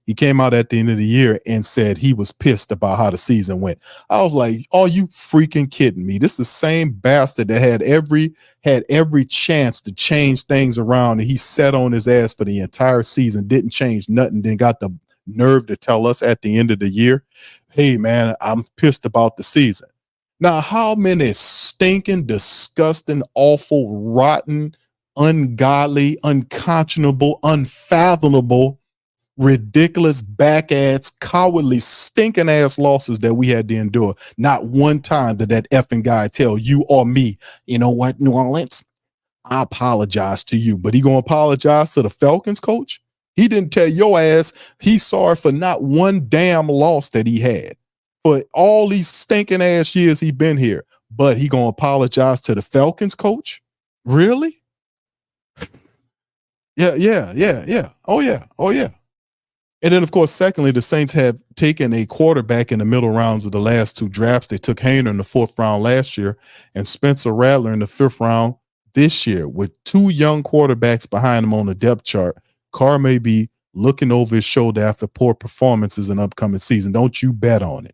He came out at the end of the year and said he was pissed about how the season went. I was like, "Are you freaking kidding me? This is the same bastard that had every chance to change things around, and he sat on his ass for the entire season, didn't change nothing, then got the nerve to tell us at the end of the year, hey man, I'm pissed about the season." Now, how many stinking, disgusting, awful, rotten, ungodly, unconscionable, unfathomable, ridiculous, back ass, cowardly, stinking ass losses that we had to endure? Not one time did that effing guy tell you or me, "You know what, New Orleans, I apologize to you." But he gonna apologize to the Falcons coach? He didn't tell your ass he's sorry for not one damn loss that he had for all these stinking ass years he been here. But he gonna apologize to the Falcons coach? Really? Yeah. Oh yeah. Oh yeah. And then, of course, secondly, the Saints have taken a quarterback in the middle rounds of the last two drafts. They took Hayner in the 4th round last year and Spencer Rattler in the 5th round this year. With two young quarterbacks behind him on the depth chart, Carr may be looking over his shoulder after poor performances in upcoming season. Don't you bet on it.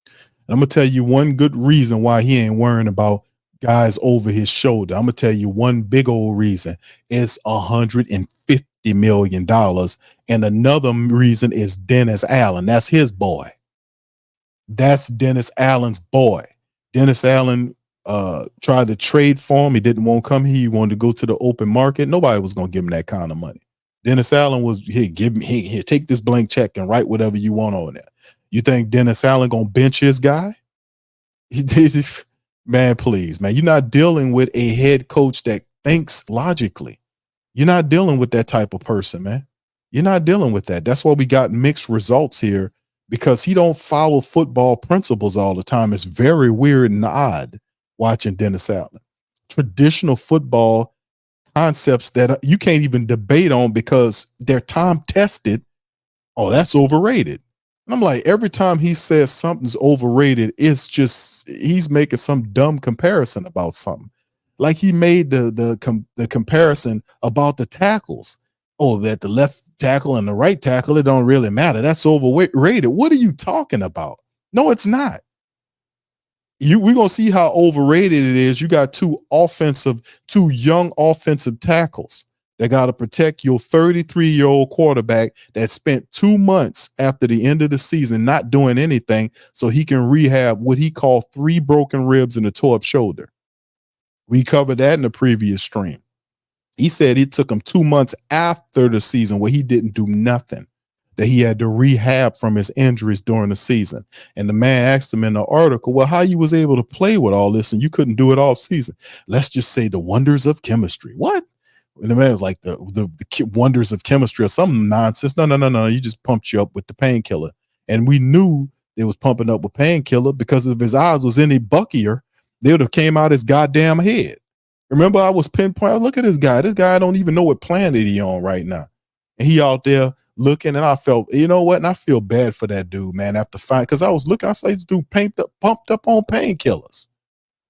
And I'm going to tell you one good reason why he ain't worrying about guys over his shoulder. I'm going to tell you one big old reason. It's $150 million. And another reason is Dennis Allen. That's his boy. That's Dennis Allen's boy. Dennis Allen tried to trade for him. He didn't want to come here. He wanted to go to the open market. Nobody was going to give him that kind of money. Dennis Allen was, here, take this blank check and write whatever you want on there. You think Dennis Allen going to bench his guy? Man, please, man. You're not dealing with a head coach that thinks logically. You're not dealing with that type of person, man. You're not dealing with that. That's why we got mixed results here, because he don't follow football principles all the time. It's very weird and odd watching Dennis Allen. Traditional football concepts that you can't even debate on because they're time tested. Oh, that's overrated. And I'm like, every time he says something's overrated, it's just he's making some dumb comparison about something. Like he made the comparison about the tackles. Oh, that the left tackle and the right tackle, it don't really matter. That's overrated. What are you talking about? No, it's not. We're gonna see how overrated it is. You got two young offensive tackles that got to protect your 33-year-old quarterback that spent 2 months after the end of the season not doing anything so he can rehab what he called 3 broken ribs and a tore up shoulder. We covered that in the previous stream. He said it took him 2 months after the season where he didn't do nothing, that he had to rehab from his injuries during the season. And the man asked him in the article, well, how you was able to play with all this and you couldn't do it all season? Let's just say the wonders of chemistry. What? And the man's like the wonders of chemistry or some nonsense. No. You just pumped you up with the painkiller. And we knew they was pumping up with painkiller because if his eyes was any buckier, they would have came out his goddamn head. Remember, I was pinpointing, look at this guy. This guy don't even know what planet he on right now. And he out there looking, and I felt, you know what? And I feel bad for that dude, man, after fight. Because I was looking, I saw this dude pumped up on painkillers.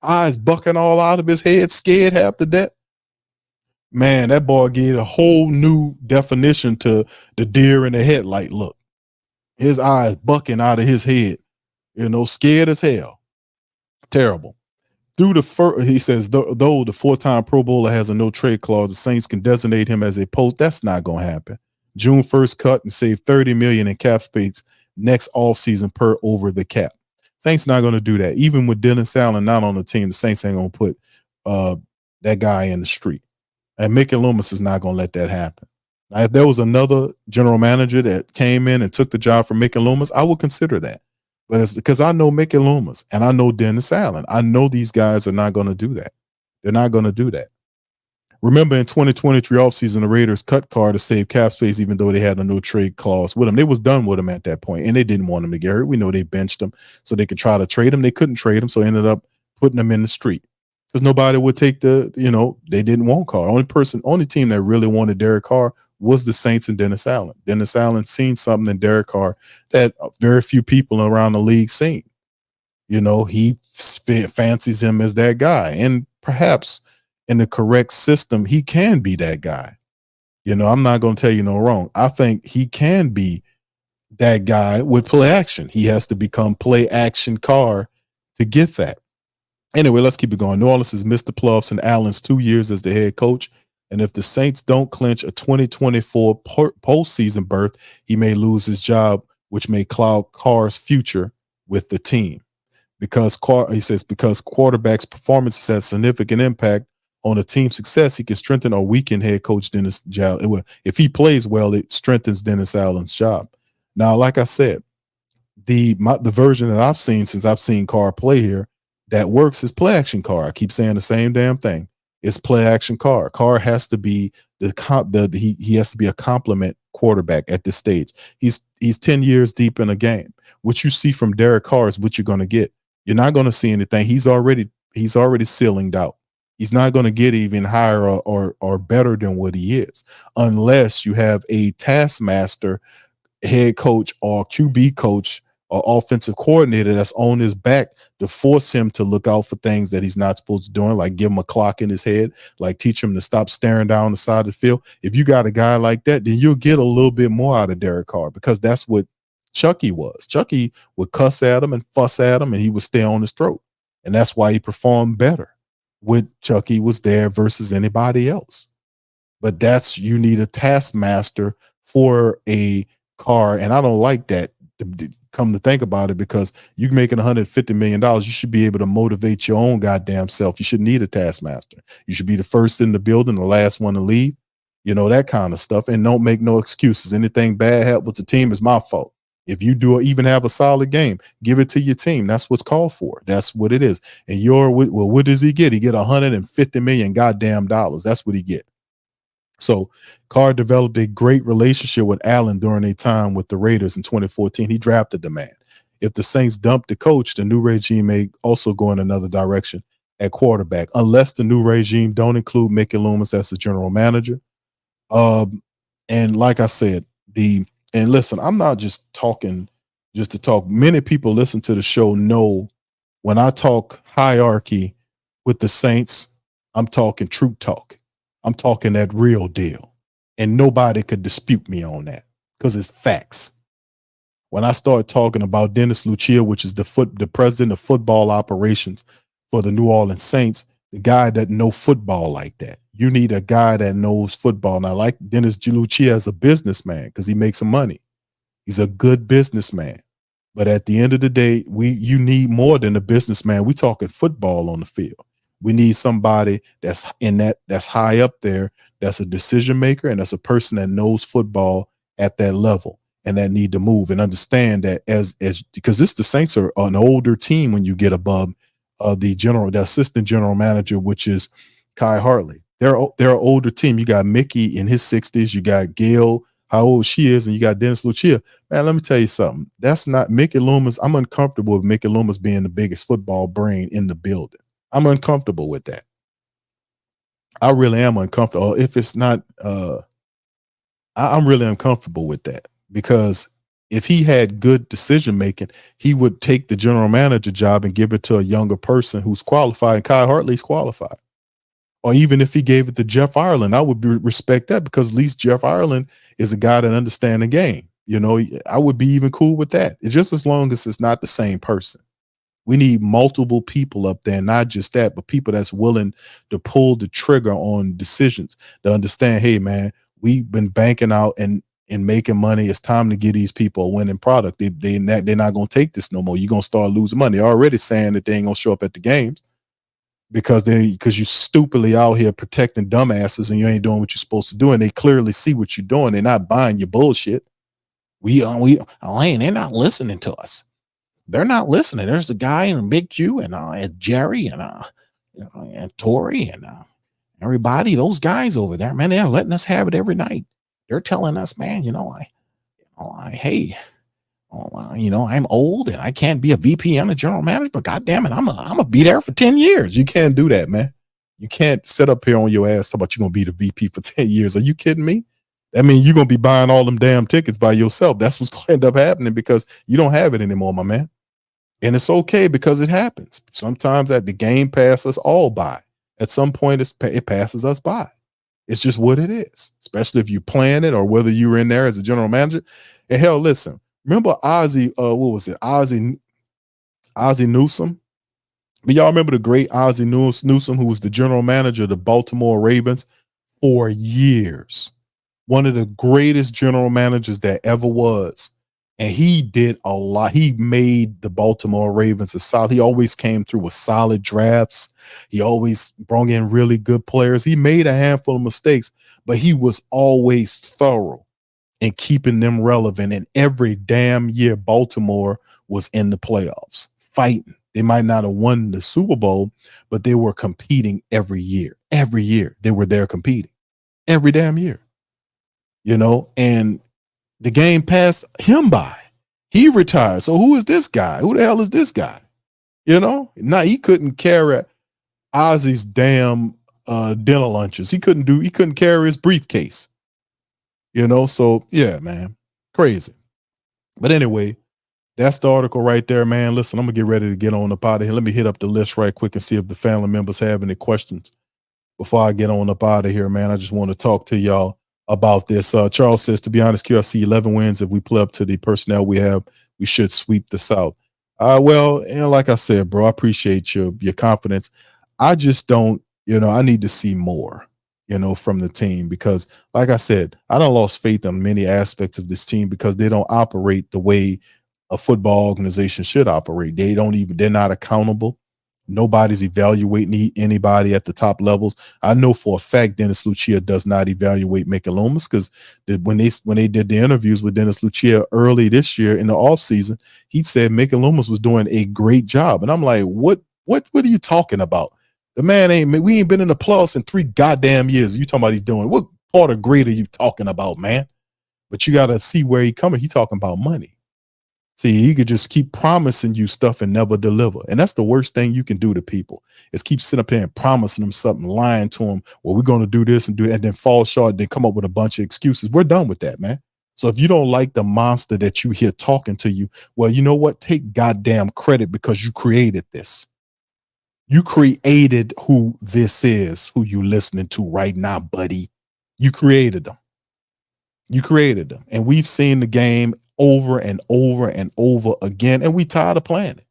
Eyes bucking all out of his head, scared half to death. Man, that boy gave a whole new definition to the deer in the headlight look. His eyes bucking out of his head, scared as hell. Terrible. He says, though the 4-time Pro Bowler has a no trade clause, the Saints can designate him as a post. That's not going to happen. June 1st cut and save $30 million in cap space next offseason per over the cap. Saints not going to do that. Even with Dennis Allen not on the team, the Saints ain't going to put that guy in the street. And Mickey Loomis is not going to let that happen. Now, if there was another general manager that came in and took the job from Mickey Loomis, I would consider that. But it's because I know Mickey Loomis and I know Dennis Allen. I know these guys are not going to do that. They're not going to do that. Remember in 2023 offseason, the Raiders cut Carr to save cap space, even though they had a no trade clause with him. They was done with him at that point, and they didn't want him to get hurt. We know they benched him so they could try to trade him. They couldn't trade him, so ended up putting him in the street because nobody would take they didn't want Carr. Only team that really wanted Derek Carr was the Saints and Dennis Allen. Dennis Allen seen something in Derek Carr that very few people around the league seen. He fancies him as that guy, and perhaps in the correct system, he can be that guy. I'm not going to tell you no wrong. I think he can be that guy with play action. He has to become play action Carr to get that. Anyway, let's keep it going. New Orleans has missed the playoffs in Allen's 2 years as the head coach. And if the Saints don't clinch a 2024 postseason berth, he may lose his job, which may cloud Carr's future with the team. Because quarterback's performances has significant impact on a team's success, he can strengthen or weaken head coach Dennis Allen. Well, if he plays well, it strengthens Dennis Allen's job. Now, like I said, the version that I've seen since I've seen Carr play here that works is play action Carr. I keep saying the same damn thing. It's play action Carr. Carr has to be he has to be a complement quarterback at this stage. He's 10 years deep in a game. What you see from Derek Carr is what you're going to get. You're not going to see anything. He's already ceilinged out. He's not going to get even higher or better than what he is unless you have a taskmaster head coach or QB coach or offensive coordinator that's on his back to force him to look out for things that he's not supposed to do, like give him a clock in his head, like teach him to stop staring down the side of the field. If you got a guy like that, then you'll get a little bit more out of Derek Carr, because that's what Chucky was. Chucky would cuss at him and fuss at him, and he would stay on his throat. And that's why he performed better when Chucky was there versus anybody else. But you need a taskmaster for a Carr, and I don't like that, come to think about it, because you're making $150 million. You should be able to motivate your own goddamn self. You should need a taskmaster. You should be the first in the building, the last one to leave, that kind of stuff. And don't make no excuses. Anything bad happens with the team is my fault. If you do even have a solid game, give it to your team. That's what's called for. That's what it is. And what does he get? He get $150 million goddamn dollars. That's what he get. So Carr developed a great relationship with Allen during a time with the Raiders in 2014. He drafted the man. If the Saints dump the coach, the new regime may also go in another direction at quarterback, unless the new regime don't include Mickey Loomis as the general manager. And like I said, and listen, I'm not just talking just to talk. Many people listen to the show know when I talk hierarchy with the Saints, I'm talking truth talk. I'm talking that real deal. And nobody could dispute me on that because it's facts. When I start talking about Dennis Lucia, which is the president of football operations for the New Orleans Saints, the guy that know football like that. You need a guy that knows football. And I like Dennis Lucia as a businessman because he makes some money. He's a good businessman. But at the end of the day, you need more than a businessman. We're talking football on the field. We need somebody that's high up there, that's a decision maker, and that's a person that knows football at that level and that need to move and understand that because the Saints are an older team when you get above the assistant general manager, which is Kai Hartley. They're an older team. You got Mickey in his 60s. You got Gail, how old she is, and you got Dennis Lucia. Man, let me tell you something. That's not Mickey Loomis. I'm uncomfortable with Mickey Loomis being the biggest football brain in the building. I'm uncomfortable with that. I really am uncomfortable. If it's not, I'm really uncomfortable with that, because if he had good decision making, he would take the general manager job and give it to a younger person who's qualified. And Kai Hartley's qualified. Or even if he gave it to Jeff Ireland, I would respect that, because at least Jeff Ireland is a guy that understands the game. I would be even cool with that. It's just as long as it's not the same person. We need multiple people up there, not just that, but people that's willing to pull the trigger on decisions, to understand, hey, man, we've been banking out and making money. It's time to give these people a winning product. They're not going to take this no more. You're going to start losing money. They're already saying that they ain't going to show up at the games because you stupidly out here protecting dumbasses and you ain't doing what you're supposed to do. And they clearly see what you're doing. They're not buying your bullshit. They're not listening to us. They're not listening. There's a guy and Big Q and Jerry and Tori and everybody, those guys over there, man, they're letting us have it every night. They're telling us, man, I'm old and I can't be a VP and a general manager, but goddamn it, I'm gonna be there for 10 years. You can't do that, man. You can't sit up here on your ass talking about you're gonna be the VP for 10 years. Are you kidding me? That means you're gonna be buying all them damn tickets by yourself. That's what's gonna end up happening, because you don't have it anymore, my man. And it's okay because it happens. Sometimes at the game passes us all by. At some point, it passes us by. It's just what it is, especially if you plan it or whether you were in there as a general manager. And hell, listen, remember Ozzie, what was it? Ozzie Newsome? But y'all remember the great Ozzie Newsome, who was the general manager of the Baltimore Ravens for years. One of the greatest general managers that ever was. And he did a lot. He made the Baltimore Ravens a solid. He always came through with solid drafts. He always brought in really good players. He made a handful of mistakes, but he was always thorough in keeping them relevant. And every damn year, Baltimore was in the playoffs, fighting. They might not have won the Super Bowl, but they were competing every year. Every year, they were there competing. Every damn year. And the game passed him by. He retired. So who is this guy? Who the hell is this guy? Now he couldn't carry Ozzie's damn dinner lunches. He couldn't carry his briefcase. So yeah, man. Crazy. But anyway, that's the article right there, man. Listen, I'm gonna get ready to get on up out of here. Let me hit up the list right quick and see if the family members have any questions before I get on up out of here, man. I just want to talk to y'all about this. Charles says, to be honest, QLC 11 wins. If we play up to the personnel we have, we should sweep the South. Well, like I said, bro, I appreciate your confidence. I just don't, I need to see more, from the team because, like I said, I don't lost faith in many aspects of this team because they don't operate the way a football organization should operate. They're not accountable. Nobody's evaluating anybody at the top levels. I know for a fact Dennis Lucia does not evaluate Mickey Loomis because when they did the interviews with Dennis Lucia early this year in the offseason, he said Mickey Loomis was doing a great job. And I'm like, what are you talking about? The man we ain't been in the playoffs in 3 goddamn years. You talking about he's doing what part of great are you talking about, man? But you got to see where he coming. He talking about money. See, he could just keep promising you stuff and never deliver. And that's the worst thing you can do to people is keep sitting up here and promising them something, lying to them, well, we're going to do this and do that, and then fall short, then come up with a bunch of excuses. We're done with that, man. So if you don't like the monster that you hear talking to you, well, you know what? Take goddamn credit because you created this. You created who this is, who you listening to right now, buddy. You created them. You created them. And we've seen the game over and over and over again. And we tired of playing it.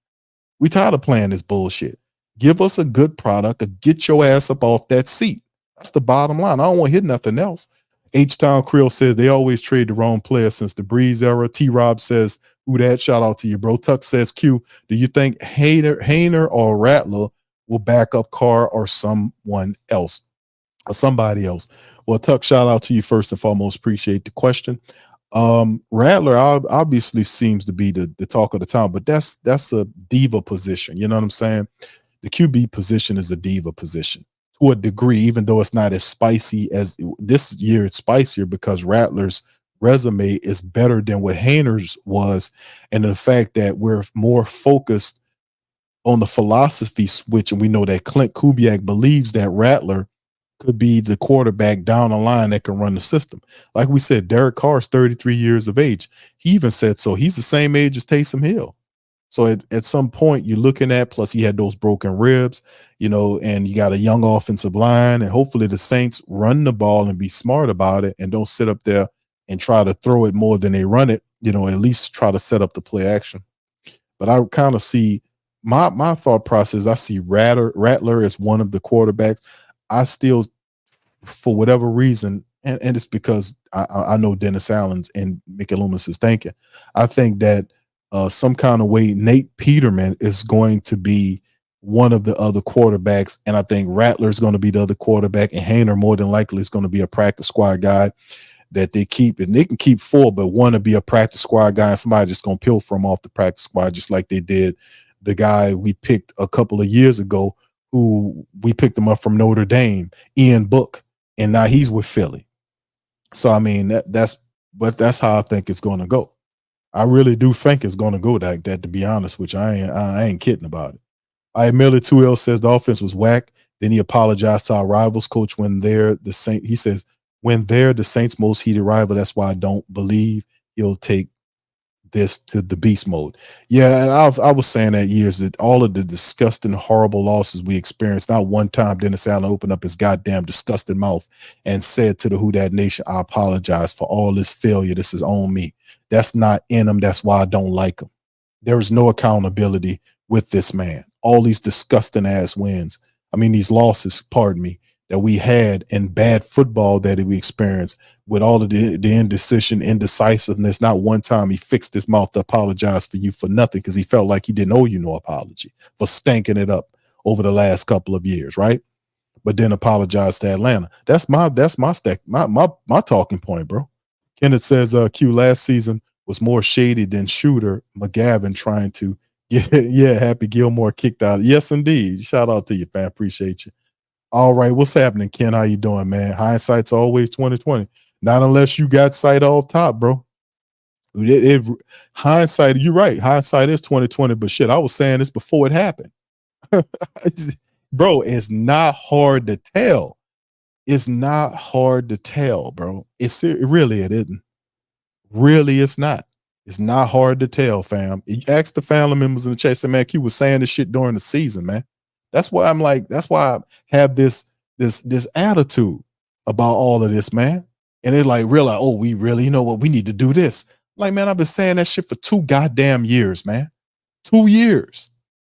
We tired of playing this bullshit. Give us a good product or get your ass up off that seat. That's the bottom line. I don't want to hear nothing else. H-Town Creole says they always trade the wrong player since the Breeze era. T-Rob says, who that? Shout out to you, bro. Tuck says, Q, do you think Hayner or Rattler will back up Carr or someone else or somebody else? Well, Tuck, shout out to you first and foremost. Appreciate the question. Rattler obviously seems to be the talk of the town, but that's a diva position. You know what I'm saying? The QB position is a diva position to a degree, even though it's not as spicy as this year. It's spicier because Rattler's resume is better than what Hayner's was, and the fact that we're more focused on the philosophy switch, and we know that Clint Kubiak believes that Rattler could be the quarterback down the line that can run the system. Like we said, Derek Carr is 33 years of age. He even said so. He's the same age as Taysom Hill. So at some point you're looking at, plus he had those broken ribs, and you got a young offensive line, and hopefully the Saints run the ball and be smart about it and don't sit up there and try to throw it more than they run it, at least try to set up the play action. But I kind of see my thought process. I see Rattler as one of the quarterbacks. I still, for whatever reason, and it's because I know Dennis Allen's and Mickey Loomis is thinking, I think that some kind of way Nate Peterman is going to be one of the other quarterbacks, and I think Rattler is going to be the other quarterback, and Hayner more than likely is going to be a practice squad guy that they keep, and they can keep 4, but one to be a practice squad guy, and somebody just going to pilfer him off the practice squad, just like they did the guy we picked a couple of years ago, who we picked him up from Notre Dame, Ian Book, and now he's with Philly. So I mean that's how I think it's going to go. I really do think it's going to go like that. To be honest with you, I ain't kidding about it. I Miller 2L says the offense was whack. Then he apologized to our rivals coach when they're the Saints. He says when they're the Saints' most heated rival. That's why I don't believe he'll take this to the beast mode. Yeah, and I was saying that years that all of the disgusting, horrible losses we experienced, not one time Dennis Allen opened up his goddamn disgusting mouth and said to the Who Dat Nation, I apologize for all this failure. This is on me. That's not in him. That's why I don't like him. There is no accountability with this man. All these disgusting ass wins. I mean, these losses, pardon me, that we had and bad football that we experienced with all of the indecisiveness. Not one time he fixed his mouth to apologize for you for nothing because he felt like he didn't owe you no apology for stanking it up over the last couple of years, right? But then apologize to Atlanta. That's my talking point, bro. Kenneth says Q last season was more shady than Shooter McGavin trying to get Happy Gilmore kicked out. Yes, indeed. Shout out to you, man. Appreciate you. All right, what's happening, Ken? How you doing, man? Hindsight's always 2020. Not unless you got sight off top, bro. Hindsight, you're right. Hindsight is 2020, but shit, I was saying this before it happened. Bro, it's not hard to tell. It's not hard to tell, bro. It isn't. Really, it's not. It's not hard to tell, fam. You ask the family members in the chat, say, man, Q was saying this shit during the season, man. That's why that's why I have this attitude about all of this, man. And they're like, realize, oh, we really, you know what, we need to do this. Like, man, I've been saying that shit for 2 goddamn years, man. 2 years.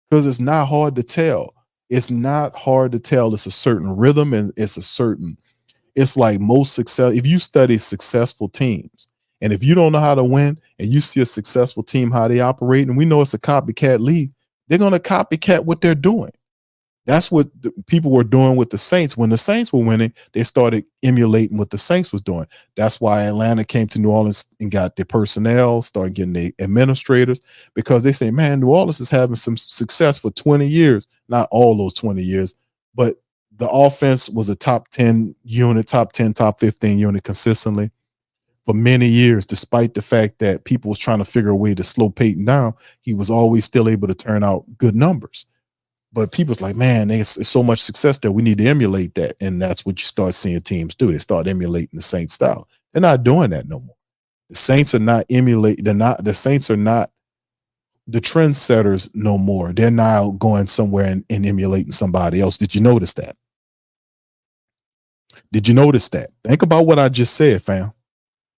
Because it's not hard to tell. It's not hard to tell. It's a certain rhythm and it's like most success. If you study successful teams, and if you don't know how to win and you see a successful team, how they operate, and we know it's a copycat league, they're going to copycat what they're doing. That's what the people were doing with the Saints. When the Saints were winning, they started emulating what the Saints was doing. That's why Atlanta came to New Orleans and got their personnel, started getting the administrators, because they say, man, New Orleans is having some success for 20 years. Not all those 20 years, but the offense was a top 10 unit, top 10, top 15 unit consistently for many years, despite the fact that people was trying to figure a way to slow Peyton down. He was always still able to turn out good numbers. But people's like, man, there's so much success there. We need to emulate that. And that's what you start seeing teams do. They start emulating the Saints style. They're not doing that no more. The Saints are not emulating. The Saints are not the trendsetters no more. They're now going somewhere and emulating somebody else. Did you notice that? Did you notice that? Think about what I just said, fam.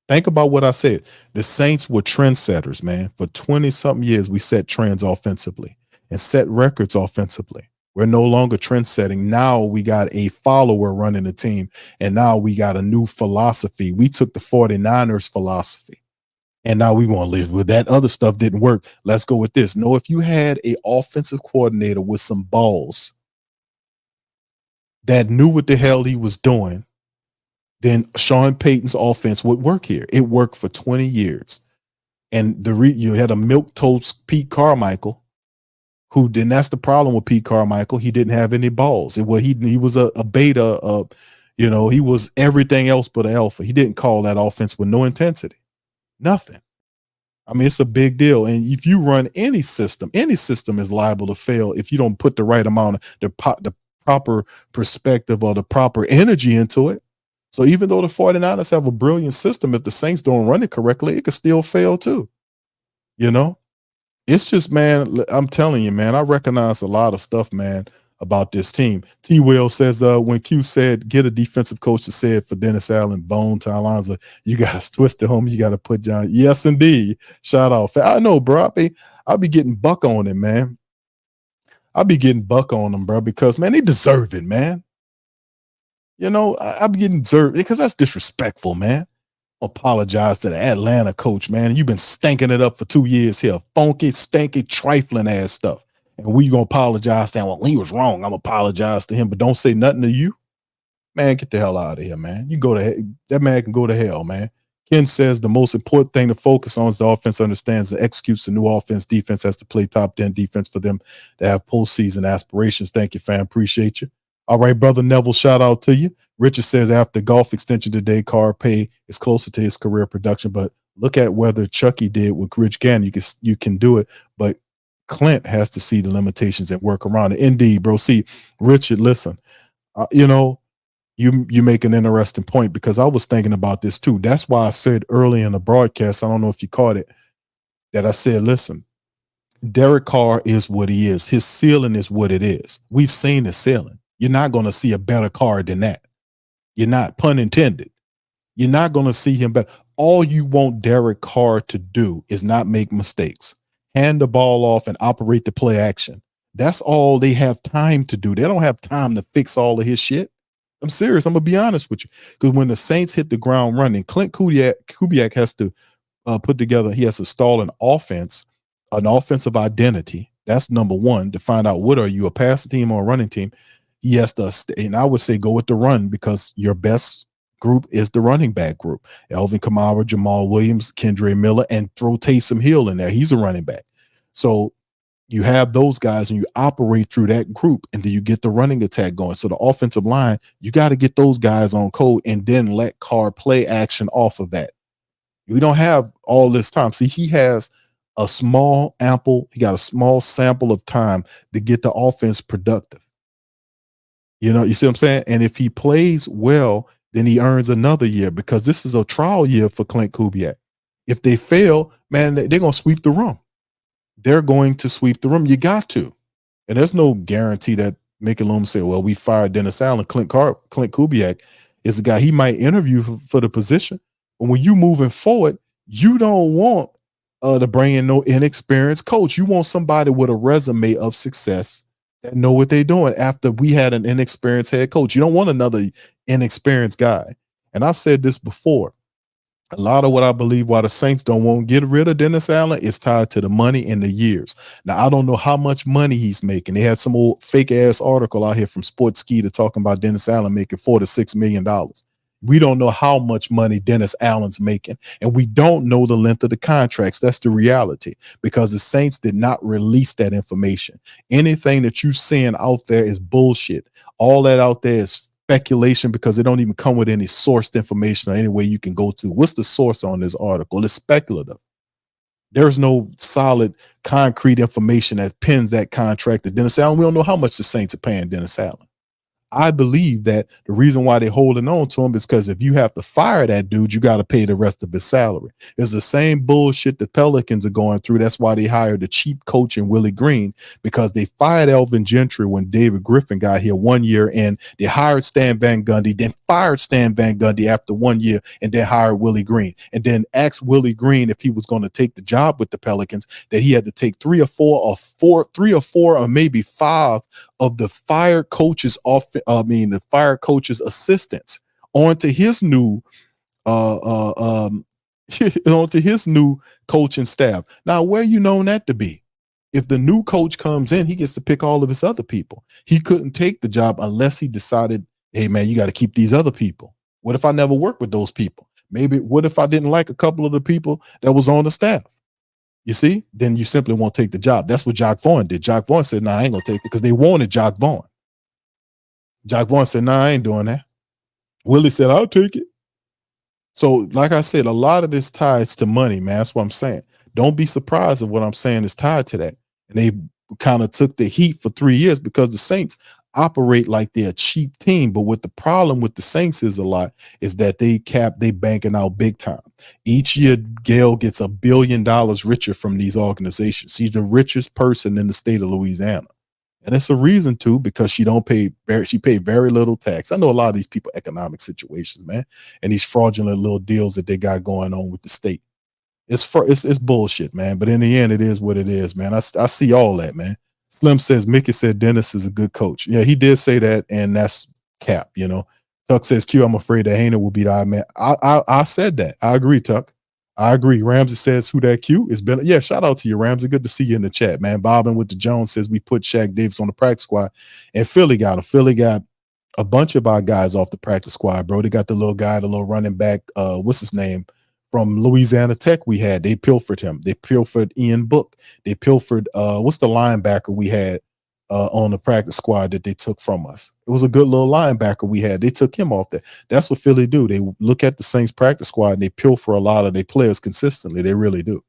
Think about what I said. The Saints were trendsetters, man. For 20 something years, we set trends offensively and set records offensively. We're no longer trend setting. Now we got a follower running the team, and now we got a new philosophy. We took the 49ers philosophy, and now we want to live with that. Other stuff didn't work. Let's go with this. No, if you had an offensive coordinator with some balls that knew what the hell he was doing, then Sean Payton's offense would work here. It worked for 20 years. And you had a milquetoast Pete Carmichael, who then that's the problem with Pete Carmichael. He didn't have any balls. He was a beta. He was everything else but an alpha. He didn't call that offense with no intensity, nothing. I mean, it's a big deal. And if you run any system is liable to fail if you don't put the right amount of the proper perspective or the proper energy into it. So even though the 49ers have a brilliant system, if the Saints don't run it correctly, it could still fail too. It's just, man, I'm telling you, man, I recognize a lot of stuff, man, about this team. T. Will says, when Q said, get a defensive coach to say it for Dennis Allen, bone to Alonzo, you guys twist it home. You got to put John. Yes, indeed. Shout out. I know, bro. I'll be getting buck on him, man. I'll be getting buck on them, bro, because, man, they deserve it, man. I'll be getting deserved because that's disrespectful, man. Apologize to the Atlanta coach, man. You've been stinking it up for 2 years here. Funky, stanky, trifling ass stuff. And we gonna apologize to him. Well, he was wrong. I'm apologize to him, but don't say nothing to you. Man, get the hell out of here, man. That man can go to hell, man. Ken says the most important thing to focus on is the offense understands and executes the new offense. Defense has to play top 10 defense for them to have postseason aspirations. Thank you, fam. Appreciate you. All right, brother Neville, shout out to you. Richard says after golf extension today, Carr pay is closer to his career production, but look at whether Chucky did with Rich Gannon. You can do it, but Clint has to see the limitations and work around it. Indeed, bro. See, Richard, listen, you make an interesting point because I was thinking about this too. That's why I said early in the broadcast, I don't know if you caught it, that I said, listen, Derek Carr is what he is. His ceiling is what it is. We've seen the ceiling. You're not going to see a better Carr than that. You're not, pun intended. You're not going to see him better. All you want Derek Carr to do is not make mistakes, hand the ball off and operate the play action. That's all they have time to do. They don't have time to fix all of his shit. I'm serious. I'm going to be honest with you. Because when the Saints hit the ground running, Clint Kubiak has to put together, he has to stall an offensive identity. That's number one, to find out what are you, a passing team or a running team. He has to, and I would say go with the run, because your best group is the running back group. Alvin Kamara, Jamal Williams, Kendre Miller, and throw Taysom Hill in there. He's a running back. So you have those guys and you operate through that group, and then you get the running attack going. So the offensive line, you got to get those guys on code and then let Carr play action off of that. We don't have all this time. See, he has he got a small sample of time to get the offense productive. You see what I'm saying? And if he plays well, then he earns another year, because this is a trial year for Clint Kubiak. If they fail, man, they're going to sweep the room. They're going to sweep the room. You got to. And there's no guarantee that Mickey Loomis say, well, we fired Dennis Allen. Clint Kubiak is a guy, he might interview for the position. But when you moving forward, you don't want to bring in no inexperienced coach. You want somebody with a resume of success that know what they're doing after we had an inexperienced head coach. You don't want another inexperienced guy. And I said this before. A lot of what I believe why the Saints don't want to get rid of Dennis Allen is tied to the money and the years. Now, I don't know how much money he's making. They had some old fake ass article out here from Sports Ski talking about Dennis Allen making $4 to $6 million. We don't know how much money Dennis Allen's making, and we don't know the length of the contracts. That's the reality, because the Saints did not release that information. Anything that you're seeing out there is bullshit. All that out there is speculation, because they don't even come with any sourced information or any way you can go to. What's the source on this article? It's speculative. There's no solid, concrete information that pins that contract to Dennis Allen. We don't know how much the Saints are paying Dennis Allen. I believe that the reason why they're holding on to him is because if you have to fire that dude, you got to pay the rest of his salary. It's the same bullshit the Pelicans are going through. That's why they hired a cheap coach in Willie Green, because they fired Elvin Gentry when David Griffin got here 1 year, and they hired Stan Van Gundy, then fired Stan Van Gundy after 1 year, and then hired Willie Green, and then asked Willie Green if he was going to take the job with the Pelicans, that he had to take three or four or maybe five of the fired coaches the fire coach's assistants onto his new onto his new coaching staff. Now, where you known that to be? If the new coach comes in, he gets to pick all of his other people. He couldn't take the job unless he decided, hey man, you got to keep these other people. What if I never work with those people? Maybe what if I didn't like a couple of the people that was on the staff? You see, then you simply won't take the job. That's what Jock Vaughn did. Jock Vaughn said, nah, I ain't gonna take it, because they wanted Jock Vaughn. Jock Vaughn said, nah, I ain't doing that. Willie said, I'll take it. So, like I said, a lot of this ties to money, man. That's what I'm saying. Don't be surprised if what I'm saying is tied to that. And they kind of took the heat for 3 years, because the Saints operate like they're a cheap team. But what the problem with the Saints is that they banking out big time. Each year, Gail gets $1 billion richer from these organizations. She's the richest person in the state of Louisiana. And it's a reason to, because she paid very little tax. I know a lot of these people, economic situations, man, and these fraudulent little deals that they got going on with the state. It's bullshit, man. But in the end, it is what it is, man. I see all that, man. Slim says, Mickey said Dennis is a good coach. Yeah, he did say that, and that's cap, you know. Tuck says, Q, I'm afraid that Hayner will be the man. I said that. I agree, Tuck. I agree. Ramsey says, who that Q? It's been, yeah, shout out to you, Ramsey. Good to see you in the chat, man. Bobbing with the Jones says we put Shaq Davis on the practice squad, and Philly got him. Philly got a bunch of our guys off the practice squad, bro. They got the little guy, the little running back, what's his name? From Louisiana Tech we had. They pilfered him. They pilfered Ian Book. They pilfered, what's the linebacker we had on the practice squad that they took from us? It was a good little linebacker we had. They took him off there. That's what Philly do. They look at the Saints practice squad and they pilfer a lot of their players consistently. They really do.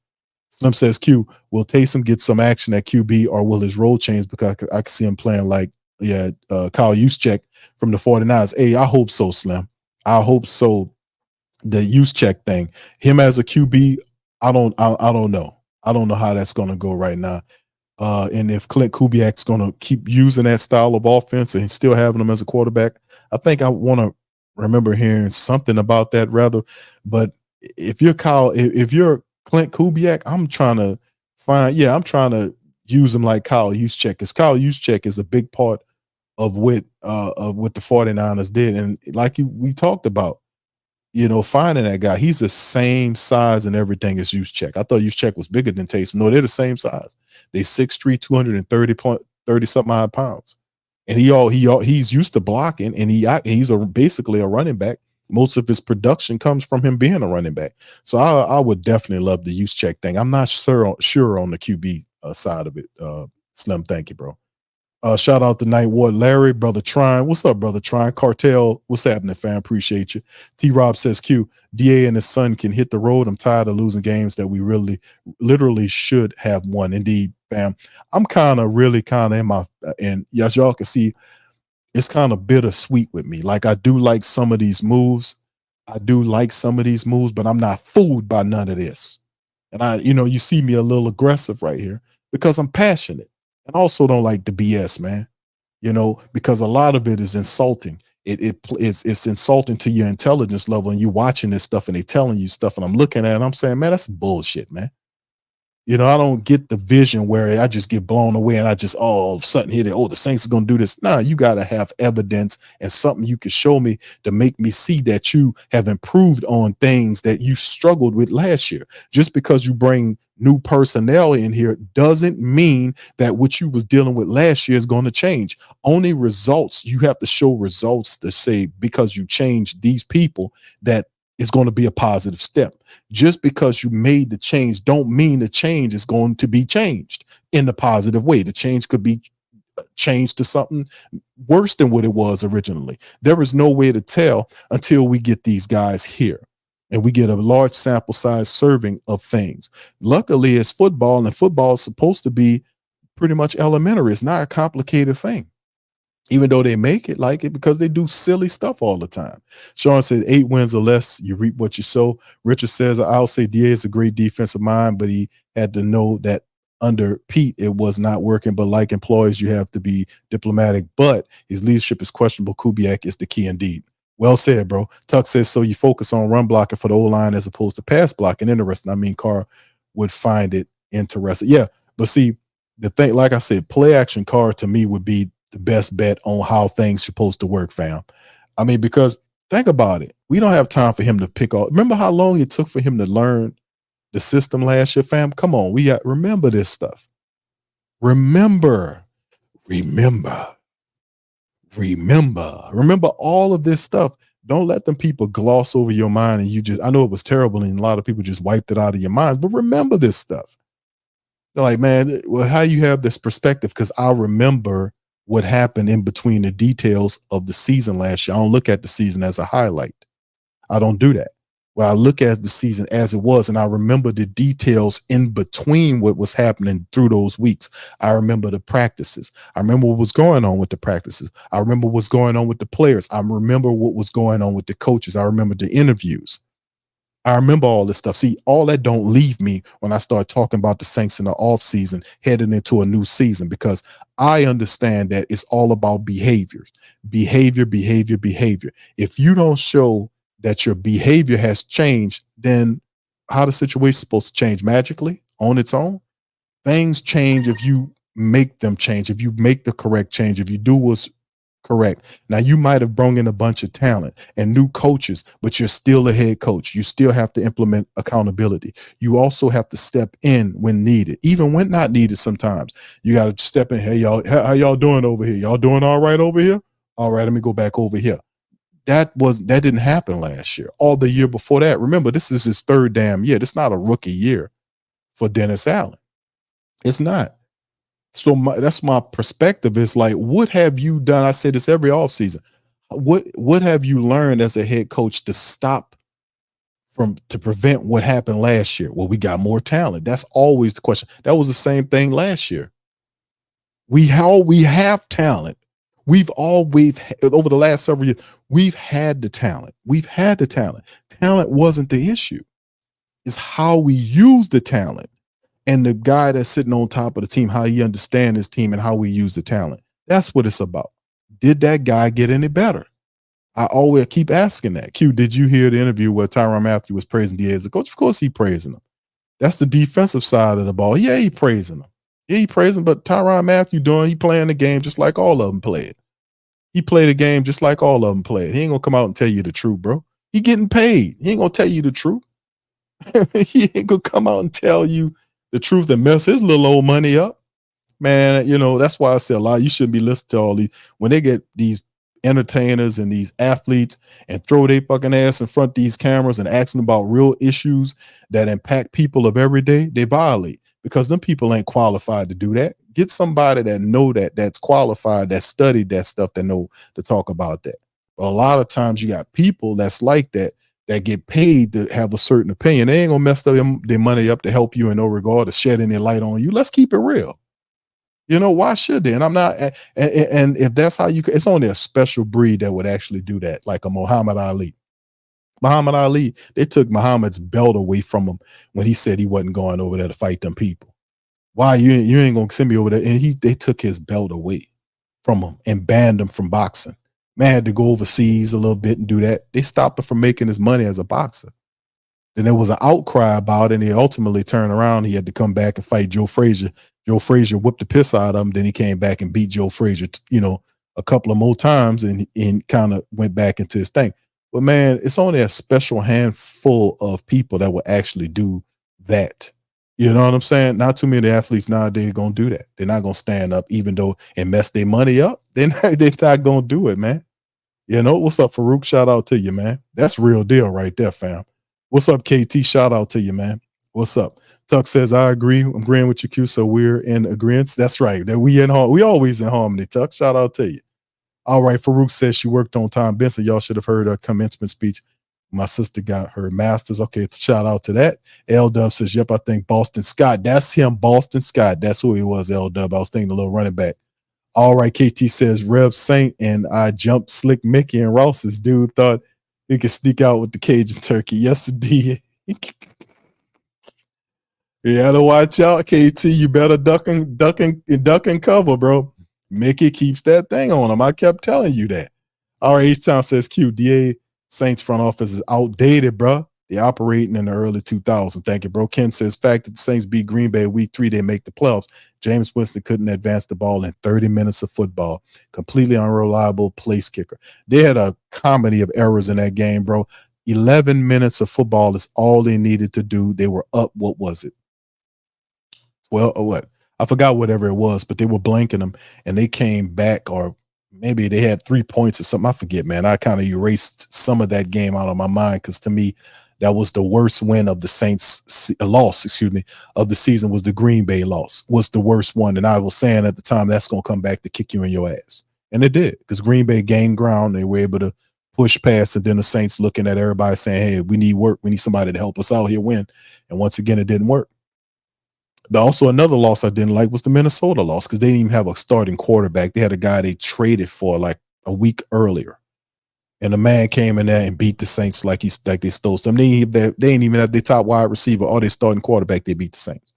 Slim says, Q, will Taysom get some action at QB, or will his role change? Because I can see him playing like, Kyle Juszczyk from the 49ers. Hey, I hope so, Slim. I hope so. The Juszczyk thing, him as a QB, I don't know. I don't know how that's going to go right now. And if Clint Kubiak's going to keep using that style of offense and still having him as a quarterback, I think I want to remember hearing something about that rather. But if you're if you're Clint Kubiak, I'm trying to I'm trying to use him like Kyle Juszczyk, because Kyle Juszczyk is a big part of what the 49ers did. And like we talked about, finding that guy, he's the same size and everything as Juszczyk. I thought Juszczyk was bigger than Taysom. No, they're the same size. They 6'3", 230 something odd pounds. And he's used to blocking, and he's basically a running back. Most of his production comes from him being a running back. So I would definitely love the Juszczyk thing. I'm not sure on the QB side of it. Slim, thank you, bro. Shout out to Night Ward Larry, Brother Trine. What's up, Brother Trine? Cartel, what's happening, fam? Appreciate you. T-Rob says, Q, DA and his son can hit the road. I'm tired of losing games that we literally should have won. Indeed, fam. I'm really in my, and as y'all can see, it's kind of bittersweet with me. Like, I do like some of these moves. but I'm not fooled by none of this. And you see me a little aggressive right here because I'm passionate. And also don't like the BS, man, because a lot of it is insulting. It's insulting to your intelligence level, and you're watching this stuff and they telling you stuff, and I'm looking at it and I'm saying, man, that's bullshit, man. I don't get the vision where I just get blown away and I just all of a sudden hear that, the Saints are going to do this. Nah, you got to have evidence and something you can show me to make me see that you have improved on things that you struggled with last year. Just because you bring new personnel in here doesn't mean that what you was dealing with last year is going to change. Only results, you have to show results to say, because you changed these people, that is going to be a positive step. Just because you made the change don't mean the change is going to be changed in the positive way. The change could be changed to something worse than what it was originally. There is no way to tell until we get these guys here and we get a large sample size serving of things. Luckily, it's football, and football is supposed to be pretty much elementary. It's not a complicated thing, even though they make it like it, because they do silly stuff all the time. Sean says 8 wins or less, you reap what you sow. Richard says, I'll say DA is a great defensive mind, but he had to know that under Pete, it was not working. But like employees, you have to be diplomatic, but his leadership is questionable. Kubiak is the key indeed. Well said, bro. Tuck says, so you focus on run blocking for the O-line as opposed to pass blocking. Interesting. I mean, Carr would find it interesting. Yeah, but see, the thing, like I said, play action Carr to me would be the best bet on how things supposed to work, fam. I mean, because think about it. We don't have time for him to pick off. Remember how long it took for him to learn the system last year, fam? Come on. Remember this stuff. Remember all of this stuff. Don't let them people gloss over your mind. And I know it was terrible and a lot of people just wiped it out of your minds, but remember this stuff. They're like, man, well, how you have this perspective? Because I remember what happened in between the details of the season last year. I don't look at the season as a highlight. I don't do that. Well, I look at the season as it was, and I remember the details in between what was happening through those weeks. I remember the practices. I remember what was going on with the practices. I remember what's going on with the players. I remember what was going on with the coaches. I remember the interviews. I remember all this stuff. See, all that don't leave me when I start talking about the Saints in the offseason heading into a new season, because I understand that it's all about behavior. If you don't show that your behavior has changed, then how the situation supposed to change magically on its own? Things change if you make them change, if you make the correct change, if you do what's correct. Now, you might have brought in a bunch of talent and new coaches, but you're still a head coach. You still have to implement accountability. You also have to step in when needed, even when not needed. Sometimes you got to step in. Hey, y'all, how y'all doing over here? Y'all doing all right over here? All right, let me go back over here. That didn't happen last year or the year before that. Remember, this is his third damn year. This is not a rookie year for Dennis Allen. It's not. So that's my perspective. It's like, what have you done? I say this every offseason. What have you learned as a head coach to prevent what happened last year? Well, we got more talent. That's always the question. That was the same thing last year. We have talent. We've always, over the last several years, we've had the talent. Talent wasn't the issue. It's how we use the talent. and the guy that's sitting on top of the team, how he understands his team and how we use the talent. That's what it's about. Did that guy get any better? I always keep asking that. Q, did you hear the interview where Tyrann Mathieu was praising DA as a coach? Of course he praising him. That's the defensive side of the ball. Yeah, he praising him. Yeah, he praising, but Tyrann Mathieu he playing the game just like all of them played. He played the game just like all of them played. He ain't gonna come out and tell you the truth, bro. He getting paid. He ain't gonna tell you the truth. He ain't gonna come out and tell you the truth and mess his little old money up. Man, that's why I say a lot. You shouldn't be listening to all these when they get these entertainers and these athletes and throw their fucking ass in front of these cameras and asking about real issues that impact people of every day. They violate because them people ain't qualified to do that. Get somebody that know that's qualified, that studied that stuff, that know to talk about that. But a lot of times you got people that's like that get paid to have a certain opinion. They ain't gonna mess up their money up to help you in no regard, to shed any light on you. Let's keep it real. Why should they? And I'm not, and if that's how it's only a special breed that would actually do that, like a Muhammad Ali. Muhammad Ali, they took Muhammad's belt away from him when he said he wasn't going over there to fight them people. Why you ain't gonna send me over there? And they took his belt away from him and banned him from boxing. Man had to go overseas a little bit and do that. They stopped him from making his money as a boxer. Then there was an outcry about it, and he ultimately turned around. He had to come back and fight Joe Frazier. Joe Frazier whipped the piss out of him. Then he came back and beat Joe Frazier, a couple of more times, and kind of went back into his thing. But man, it's only a special handful of people that will actually do that. You know what I'm saying? Not too many athletes nowadays are gonna do that. They're not gonna stand up, even though and mess their money up. They're not gonna do it, man. What's up, Farouk? Shout out to you, man. That's real deal right there, fam. What's up, KT? Shout out to you, man. What's up? Tuck says, I agree. I'm agreeing with you, Q. So we're in agreement. That's right. That we always in harmony, Tuck. Shout out to you. All right. Farouk says she worked on Tom Benson. Y'all should have heard her commencement speech. My sister got her master's. Okay. Shout out to that. L Dub says, yep, I think Boston Scott. That's him, Boston Scott. That's who he was, L Dub. I was thinking a little running back. All right. KT says, Rev Saint and I jumped Slick Mickey and Ross's. Dude thought he could sneak out with the Cajun turkey. Yes, indeed. You gotta watch out, KT. You better duck and cover, bro. Mickey keeps that thing on him. I kept telling you that. All right, H-Town says Q. DA Saints front office is outdated, bro. They operating in the early 2000s. Thank you, bro. Ken says, fact that the Saints beat Green Bay week 3, they make the playoffs. James Winston couldn't advance the ball in 30 minutes of football. Completely unreliable place kicker. They had a comedy of errors in that game, bro. 11 minutes of football is all they needed to do. They were up, what was it? Well, or what? I forgot whatever it was, but they were blanking them, and they came back, or maybe they had 3 points or something. I forget, man. I kind of erased some of that game out of my mind because to me, that was the worst win of the Saints loss, of the season. Was the Green Bay loss, was the worst one. And I was saying at the time, that's going to come back to kick you in your ass. And it did, because Green Bay gained ground. They were able to push past, and then the Saints looking at everybody saying, hey, we need work. We need somebody to help us out here win. And once again, it didn't work. Also, another loss I didn't like was the Minnesota loss, because they didn't even have a starting quarterback. They had a guy they traded for like a week earlier. And the man came in there and beat the Saints like they stole something. They ain't even have their top wide receiver or their starting quarterback. They beat the Saints.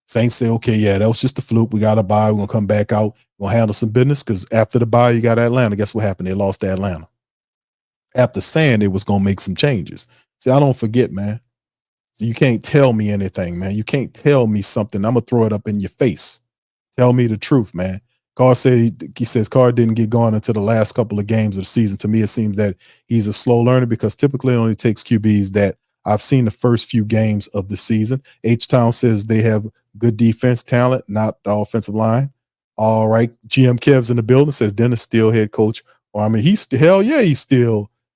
Saints say, okay, yeah, that was just a fluke. We got a bye. We're going to come back out. We're going to handle some business, because after the bye, you got Atlanta. Guess what happened? They lost to Atlanta. After saying they was going to make some changes. See, I don't forget, man. So you can't tell me anything, man. You can't tell me something. I'm going to throw it up in your face. Tell me the truth, man. Carr said, he says Carr didn't get going until the last couple of games of the season. To me, it seems that he's a slow learner, because typically it only takes QBs that I've seen the first few games of the season. H-Town says they have good defense talent, not the offensive line. All right. GM Kev's in the building, says Dennis still head coach. Or I mean, he's still,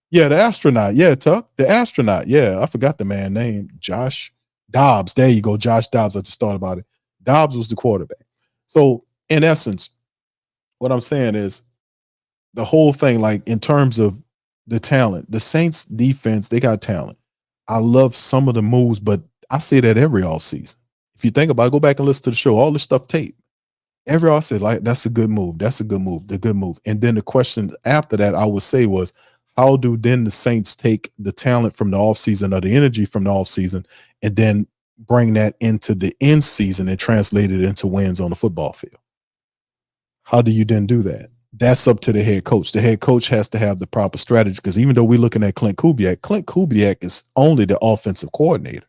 the astronaut. Yeah, Tuck, the astronaut. Yeah, I forgot the man's name. Josh Dobbs. There you go. Josh Dobbs. I just thought about it. Dobbs was the quarterback. So in essence, what I'm saying is the whole thing, like in terms of the talent, the Saints defense, they got talent. I love some of the moves, but I say that every offseason. If you think about it, go back and listen to the show, all this stuff tape. Every offseason, said, like, that's a good move. That's a good move. The good move. And then the question after that, I would say was, how do then the Saints take the talent from the offseason or the energy from the offseason and then bring that into the end season and translate it into wins on the football field? How do you then do that? That's up to the head coach. The head coach has to have the proper strategy, because even though we're looking at Clint Kubiak is only the offensive coordinator.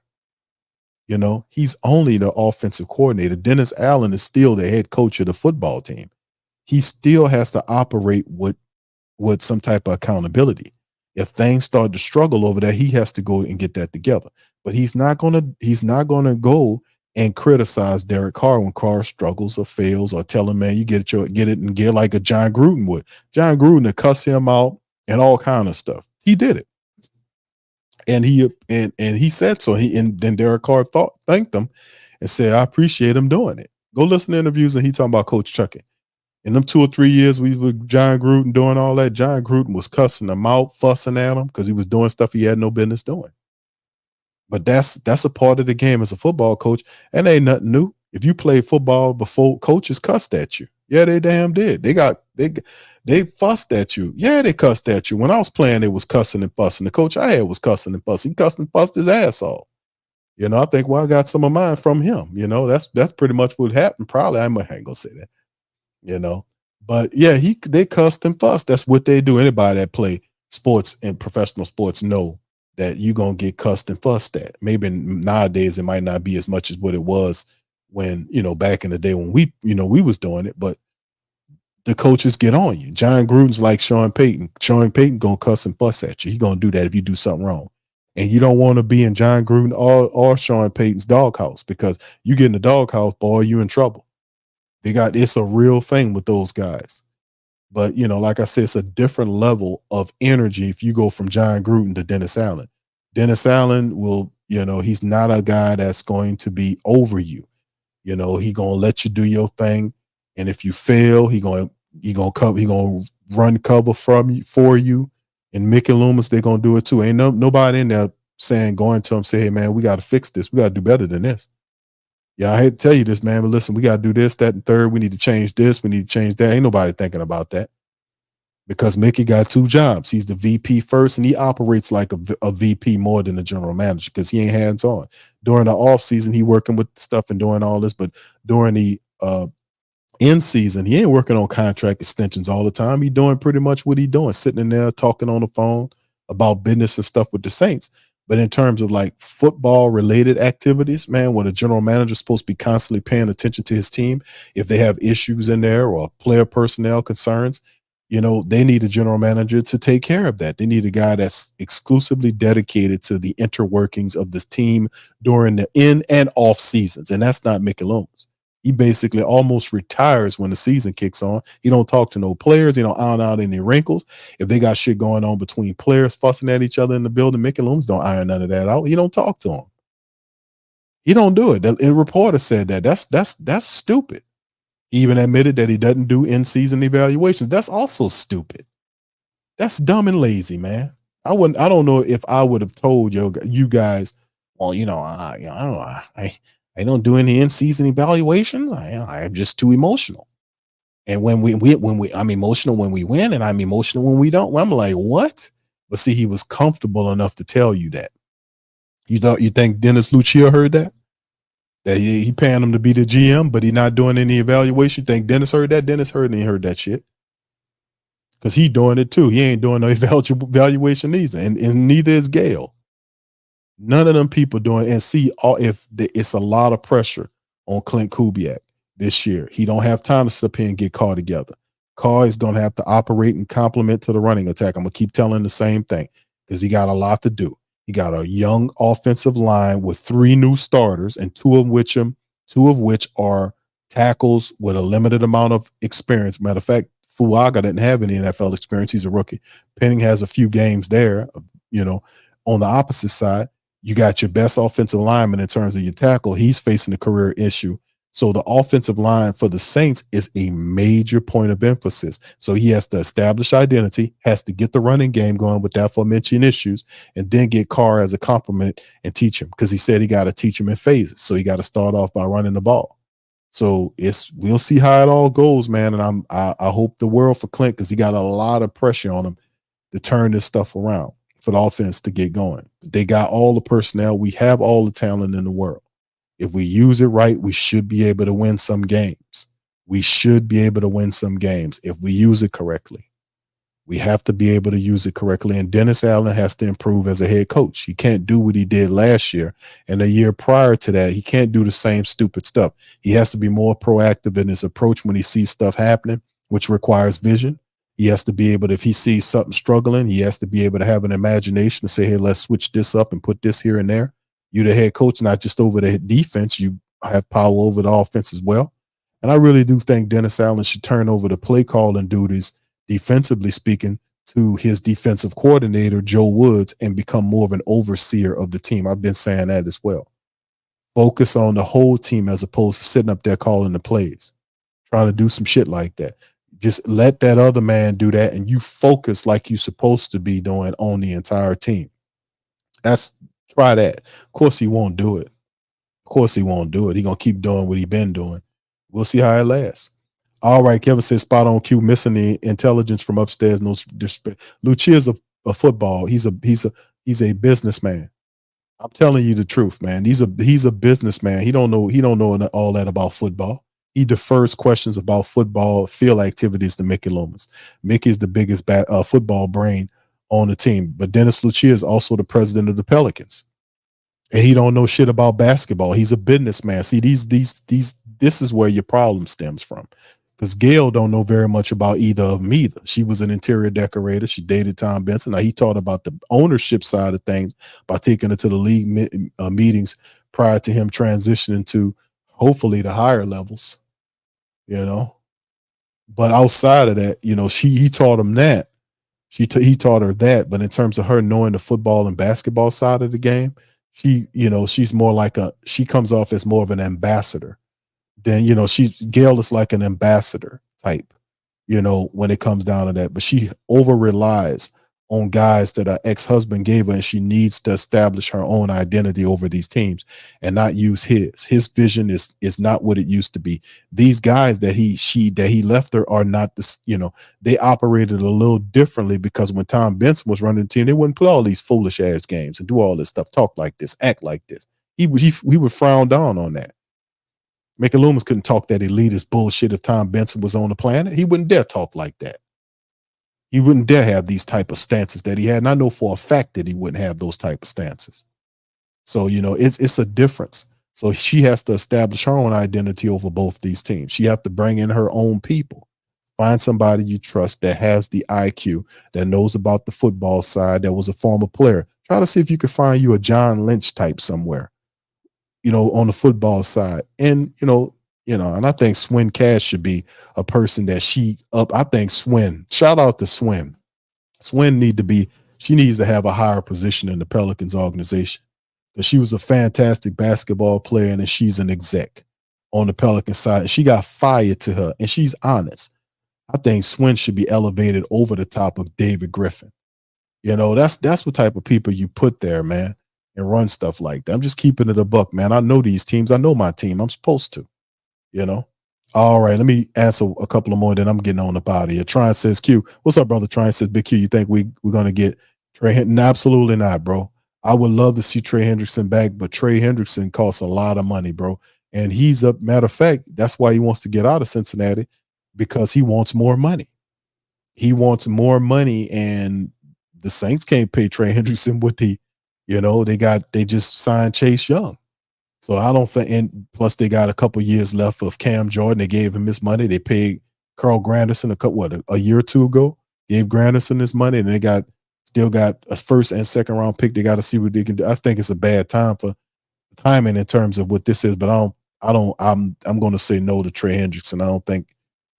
You know, he's only the offensive coordinator. Dennis Allen is still the head coach of the football team. He still has to operate with some type of accountability. If things start to struggle over there, he has to go and get that together. But he's not gonna go and criticize Derek Carr when Carr struggles or fails, or tell him, man, you get it and get, like a John Gruden would. John Gruden to cuss him out and all kind of stuff. He did it. And he said so. Then Derek Carr thanked him and said, I appreciate him doing it. Go listen to interviews, and he talking about Coach Chucky. In them 2 or 3 years we with John Gruden doing all that, John Gruden was cussing him out, fussing at him because he was doing stuff he had no business doing. But that's a part of the game as a football coach, and ain't nothing new. If you played football before, coaches cussed at you. Yeah, they damn did. They fussed at you. Yeah, they cussed at you. When I was playing, they was cussing and fussing. The coach I had was cussing and fussing. He cussed and fussed his ass off. You know, I think, well, I got some of mine from him. You know, that's pretty much what happened. Probably, I ain't gonna say that. You know, but yeah, they cussed and fussed. That's what they do. Anybody that play sports and professional sports know that you're gonna get cussed and fussed at. Maybe nowadays it might not be as much as what it was when, you know, back in the day when we was doing it, but the coaches get on you. John Gruden's like Sean Payton. Sean Payton gonna cuss and fuss at you. He gonna do that if you do something wrong. And you don't want to be in John Gruden or Sean Payton's doghouse, because you get in the doghouse, boy, you in trouble. It's a real thing with those guys. But, you know, like I said, it's a different level of energy if you go from John Gruden to Dennis Allen. Dennis Allen will, you know, he's not a guy that's going to be over you. You know, he gonna let you do your thing, and if you fail, he gonna run cover for you. And Mickey Loomis, they're gonna do it too. Ain't nobody in there going to him, say, hey man, we got to fix this. We got to do better than this. Yeah, I hate to tell you this, man, but listen, we got to do this, that, and third. We need to change this. We need to change that. Ain't nobody thinking about that, because Mickey got 2 jobs. He's the VP first, and he operates like a VP more than a general manager, because he ain't hands-on. During the off season, he working with stuff and doing all this, but during the in season, he ain't working on contract extensions all the time. He doing pretty much what he doing, sitting in there talking on the phone about business and stuff with the Saints. But in terms of like football related activities, man, when a general manager is supposed to be constantly paying attention to his team, if they have issues in there or player personnel concerns, you know, they need a general manager to take care of that. They need a guy that's exclusively dedicated to the interworkings of this team during the in and off seasons. And that's not Mickey Loomis. He basically almost retires when the season kicks on. He don't talk to no players. He don't iron out any wrinkles. If they got shit going on between players fussing at each other in the building, Mickey Loomis don't iron none of that out. He don't talk to them. He don't do it. The reporter said that. That's stupid. He even admitted that he doesn't do in-season evaluations. That's also stupid. That's dumb and lazy, man. I don't know if I would have told you guys, well, I don't do any in-season evaluations. I'm just too emotional. And when I'm emotional when we win, and I'm emotional when we don't. I'm like, what? But see, he was comfortable enough to tell you that. You think Dennis Lucia heard that? That he paying him to be the GM, but he not doing any evaluation. You think Dennis heard that? Dennis heard, and he heard that shit. Because he doing it too. He ain't doing no evaluation either. And neither is Gail. None of them people doing, and see, it's a lot of pressure on Clint Kubiak this year. He don't have time to sit here and get Carr together. Carr is going to have to operate and complement to the running attack. I'm going to keep telling the same thing, because he got a lot to do. He got a young offensive line with 3 new starters, and two of which are tackles with a limited amount of experience. Matter of fact, Fuaga didn't have any NFL experience. He's a rookie. Penning has a few games there. You know, on the opposite side, you got your best offensive lineman in terms of your tackle. He's facing a career issue. So the offensive line for the Saints is a major point of emphasis. So he has to establish identity, has to get the running game going with the aforementioned issues, and then get Carr as a compliment and teach him, because he said he got to teach him in phases. So he got to start off by running the ball. So we'll see how it all goes, man. And I hope the world for Clint, because he got a lot of pressure on him to turn this stuff around for the offense to get going. They got all the personnel. We have all the talent in the world. If we use it right, we should be able to win some games. We should be able to win some games if we use it correctly. We have to be able to use it correctly. And Dennis Allen has to improve as a head coach. He can't do what he did last year. And the year prior to that, he can't do the same stupid stuff. He has to be more proactive in his approach when he sees stuff happening, which requires vision. He has to be able to, if he sees something struggling, he has to be able to have an imagination to say, hey, let's switch this up and put this here and there. You're the head coach, not just over the defense. You have power over the offense as well. And I really do think Dennis Allen should turn over the play calling duties, defensively speaking, to his defensive coordinator, Joe Woods, and become more of an overseer of the team. I've been saying that as well. Focus on the whole team as opposed to sitting up there calling the plays, trying to do some shit like that. Just let that other man do that, and you focus like you're supposed to be doing on the entire team. Try that. Of course, he won't do it. Of course, he won't do it. He's going to keep doing what he's been doing. We'll see how it lasts. All right, Kevin says spot on cue, missing the intelligence from upstairs. No disrespect. Lucia's a football. He's a businessman. I'm telling you the truth, man. He's a businessman. He don't know all that about football. He defers questions about football field activities to Mickey Loomis. Mickey's the biggest football brain on the team, but Dennis Lucia is also the president of the Pelicans, and he don't know shit about basketball. He's a businessman. See, this is where your problem stems from, because Gail don't know very much about either of them either. She was an interior decorator. She dated Tom Benson. Now, he taught about the ownership side of things by taking her to the league meetings prior to him transitioning to hopefully the higher levels, But outside of that, he taught him that. He taught her that. But in terms of her knowing the football and basketball side of the game, she's more like she comes off as more of an ambassador. Then, Gail is like an ambassador type, when it comes down to that. But she over relies on guys that her ex-husband gave her, and she needs to establish her own identity over these teams and not use his. His vision is not what it used to be. These guys that he left her are not this, they operated a little differently, because when Tom Benson was running the team, they wouldn't play all these foolish ass games and do all this stuff, talk like this, act like this. He would frown down on that. Mickey Loomis couldn't talk that elitist bullshit if Tom Benson was on the planet. He wouldn't dare talk like that. He wouldn't dare have these type of stances that he had. And I know for a fact that he wouldn't have those type of stances. So, it's a difference. So she has to establish her own identity over both these teams. She have to bring in her own people. Find somebody you trust that has the IQ, that knows about the football side, that was a former player. Try to see if you can find you a John Lynch type somewhere, on the football side. And, and I think Swin Cash should be a person that I think Swin, shout out to Swin. Swin she needs to have a higher position in the Pelicans organization, because she was a fantastic basketball player, and she's an exec on the Pelican side. She got fired to her, and she's honest. I think Swin should be elevated over the top of David Griffin. That's what type of people you put there, man, and run stuff like that. I'm just keeping it a buck, man. I know these teams. I know my team. I'm supposed to, All right, let me answer a couple of more, then I'm getting on the body here. Trine says, Q, what's up, brother? Trine says, Big Q, you think we're going to get Trey Hendrickson? Absolutely not, bro. I would love to see Trey Hendrickson back, but Trey Hendrickson costs a lot of money, bro. And matter of fact, that's why he wants to get out of Cincinnati, because he wants more money. He wants more money, and the Saints can't pay Trey Hendrickson with they just signed Chase Young. So I don't think, and plus they got a couple years left of Cam Jordan. They gave him his money. They paid Carl Granderson a year or two ago, gave Granderson his money, and they still got a first and second round pick. They got to see what they can do. I think it's a bad time for timing in terms of what this is, but I'm going to say no to Trey Hendrickson. I don't think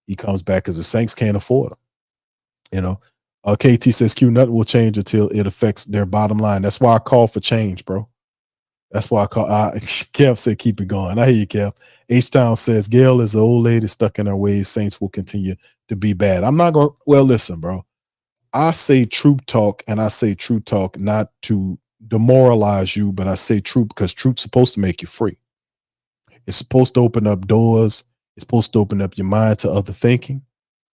he comes back, because the Saints can't afford him. KT says, Q, nothing will change until it affects their bottom line. That's why I call for change, bro. That's why Kev said, keep it going. I hear you, Kev. H-Town says, Gail is an old lady stuck in her ways. Saints will continue to be bad. I'm not going to, well, listen, bro. I say truth talk, and I say truth talk not to demoralize you, but I say truth because truth's supposed to make you free. It's supposed to open up doors. It's supposed to open up your mind to other thinking.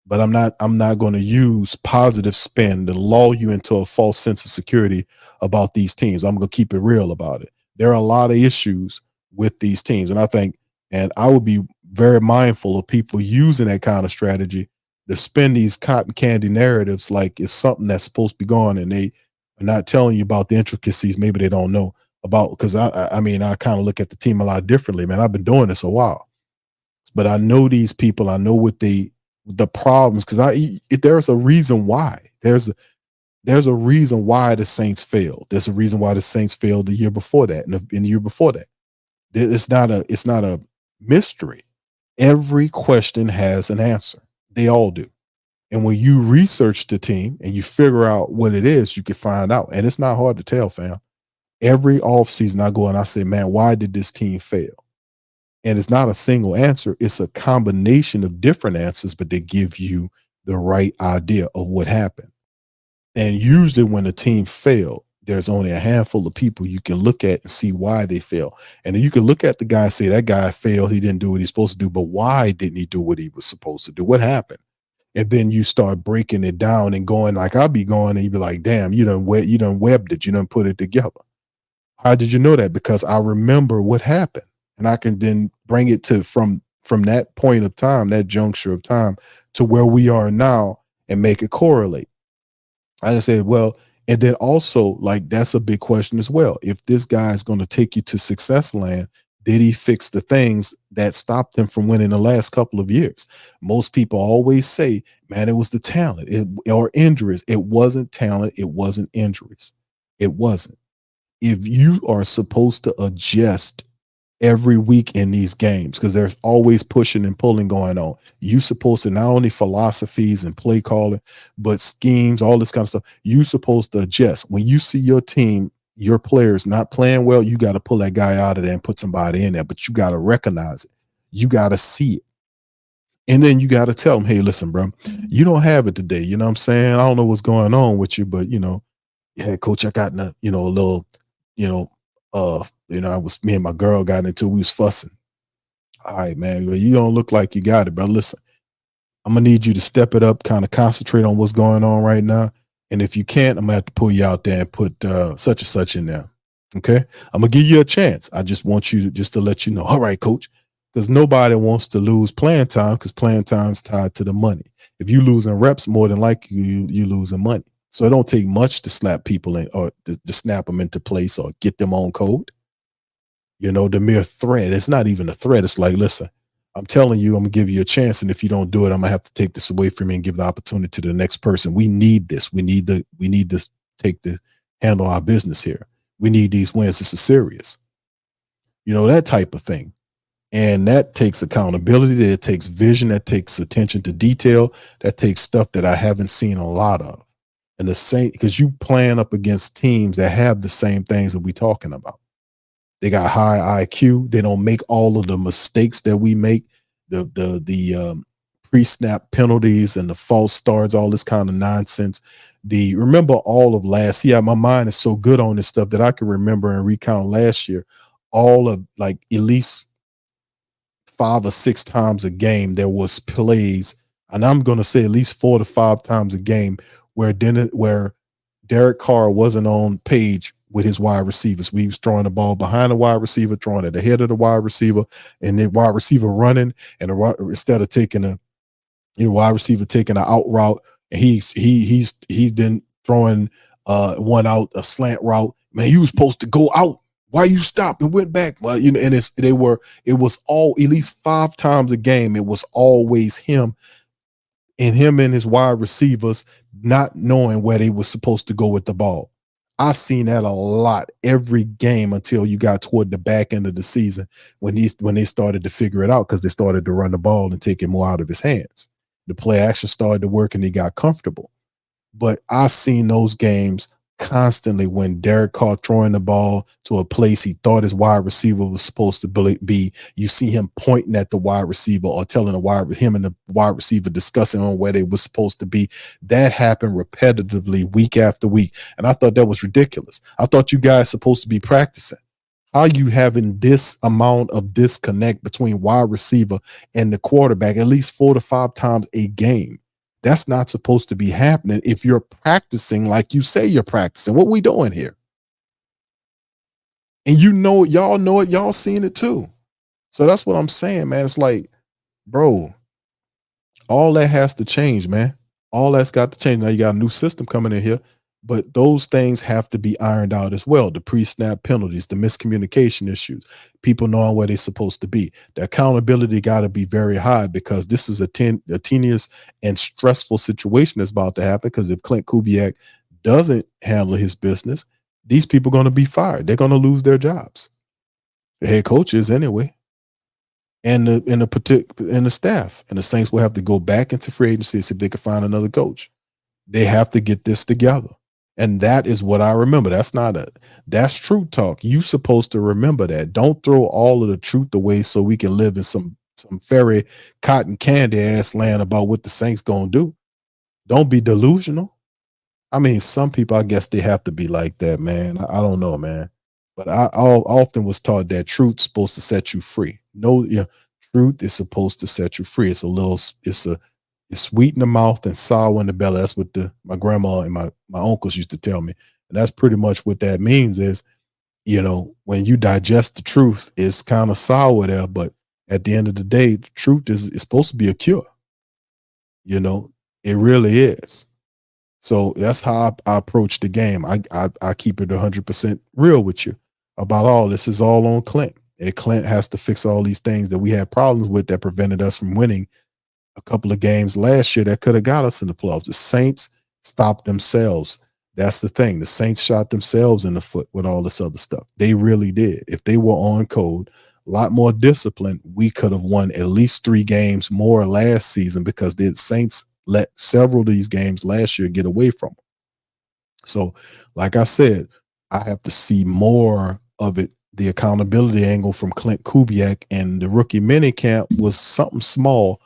But I'm not going to use positive spin to lull you into a false sense of security about these teams. I'm going to keep it real about it. There are a lot of issues with these teams. And I would be very mindful of people using that kind of strategy to spin these cotton candy narratives like it's something that's supposed to be gone, and they are not telling you about the intricacies. Maybe they don't know about, because I mean, I kind of look at the team a lot differently, man. I've been doing this a while, but I know these people. I know what the problems, because there's a reason why. There's a reason why the Saints failed. There's a reason why the Saints failed the year before that, and the year before that. It's not a mystery. Every question has an answer. They all do. And when you research the team and you figure out what it is, you can find out. And it's not hard to tell, fam. Every offseason I go and I say, man, why did this team fail? And it's not a single answer. It's a combination of different answers, but they give you the right idea of what happened. And usually when a team failed, there's only a handful of people you can look at and see why they fail. And then you can look at the guy and say, that guy failed. He didn't do what he's supposed to do. But why didn't he do what he was supposed to do? What happened? And then you start breaking it down and going, like I'll be going, and you'd be like, damn, you done webbed it. You done put it together. How did you know that? Because I remember what happened. And I can then bring it to from that point of time, that juncture of time, to where we are now and make it correlate. I just said, well, and then also, like, that's a big question as well. If this guy is going to take you to success land, did he fix the things that stopped him from winning the last couple of years? Most people always say, man, it was the talent or injuries. It wasn't talent. It wasn't injuries. It wasn't. If you are supposed to adjust every week in these games, because there's always pushing and pulling going on, you supposed to not only philosophies and play calling, but schemes, all this kind of stuff. You supposed to adjust. When you see your team, your players not playing well, you got to pull that guy out of there and put somebody in there, but you got to recognize it. You got to see it. And then you got to tell them, hey, listen, bro, you don't have it today. You know what I'm saying? I don't know what's going on with you, but yeah, coach, I got in a little, I was, me and my girl got into, we was fussing. All right, man, well, you don't look like you got it, but listen, I'm gonna need you to step it up, kind of concentrate on what's going on right now. And if you can't, I'm gonna have to pull you out there and put such and such in there. Okay. I'm gonna give you a chance. I just want you to let you know. All right, coach. Because nobody wants to lose playing time, because playing time's tied to the money. If you losing reps, more than likely you losing money. So it don't take much to slap people in, or to snap them into place or get them on code. The mere threat, it's not even a threat. It's like, listen, I'm telling you, I'm gonna give you a chance. And if you don't do it, I'm gonna have to take this away from you and give the opportunity to the next person. We need this. We need to handle our business here. We need these wins. This is serious. That type of thing. And that takes accountability. That takes vision. That takes attention to detail. That takes stuff that I haven't seen a lot of. And the same, because you playing up against teams that have the same things that we're talking about. They got high IQ. They don't make all of the mistakes that we make, the pre-snap penalties and the false starts, all this kind of nonsense. Remember all of last year, my mind is so good on this stuff that I can remember and recount last year, all of, like, at least 5 or 6 times a game there was plays, and I'm going to say at least 4 to 5 times a game where Derek Carr wasn't on page with his wide receivers. We was throwing the ball behind the wide receiver, throwing it ahead of the wide receiver, and the wide receiver running, and instead of taking wide receiver taking an out route, and he's then throwing one out, a slant route. Man, you was supposed to go out. Why you stopped and went back? Well, and it was all, at least 5 times a game, it was always him and his wide receivers not knowing where they were supposed to go with the ball. I seen that a lot every game until you got toward the back end of the season when they started to figure it out, because they started to run the ball and take it more out of his hands. The play action started to work and he got comfortable. But I seen those games constantly when Derek Carr throwing the ball to a place he thought his wide receiver was supposed to be. You see him pointing at the wide receiver or telling him and the wide receiver discussing on where they were supposed to be. That happened repetitively week after week. And I thought that was ridiculous. I thought you guys supposed to be practicing. How are you having this amount of disconnect between wide receiver and the quarterback at least 4 to 5 times a game? That's not supposed to be happening if you're practicing like you say you're practicing. What we doing here? And y'all know it, y'all seen it too. So that's what I'm saying, man. It's like, bro, all that has to change, man. All that's got to change. Now you got a new system coming in here, but those things have to be ironed out as well. The pre-snap penalties, the miscommunication issues, people knowing where they're supposed to be. The accountability got to be very high because this is a tenuous and stressful situation that's about to happen. Because if Clint Kubiak doesn't handle his business, these people are going to be fired. They're going to lose their jobs. The head coaches anyway. And the staff, and the Saints will have to go back into free agency and see if they can find another coach. They have to get this together, and that is what I remember. That's truth talk. You supposed to remember that. Don't throw all of the truth away so we can live in some fairy cotton candy ass land about what the Saints gonna do. Don't be delusional. I mean, some people, I guess they have to be like that, man. I don't know, man. But I often was taught that truth's supposed to set you free. No, truth is supposed to set you free. It's sweet in the mouth and sour in the belly. That's what my grandma and my uncles used to tell me. And that's pretty much what that means is, when you digest the truth, it's kind of sour there, but at the end of the day, the truth is supposed to be a cure. It really is. So that's how I approach the game. I keep it 100% real with you about all this. Is all on Clint. And Clint has to fix all these things that we had problems with that prevented us from winning a couple of games last year that could have got us in the playoffs. The Saints stopped themselves. That's the thing. The Saints shot themselves in the foot with all this other stuff. They really did. If they were on code, a lot more discipline, we could have won at least 3 games more last season because the Saints let several of these games last year get away from them. So, like I said, I have to see more of it. The accountability angle from Clint Kubiak and the rookie mini camp was something small.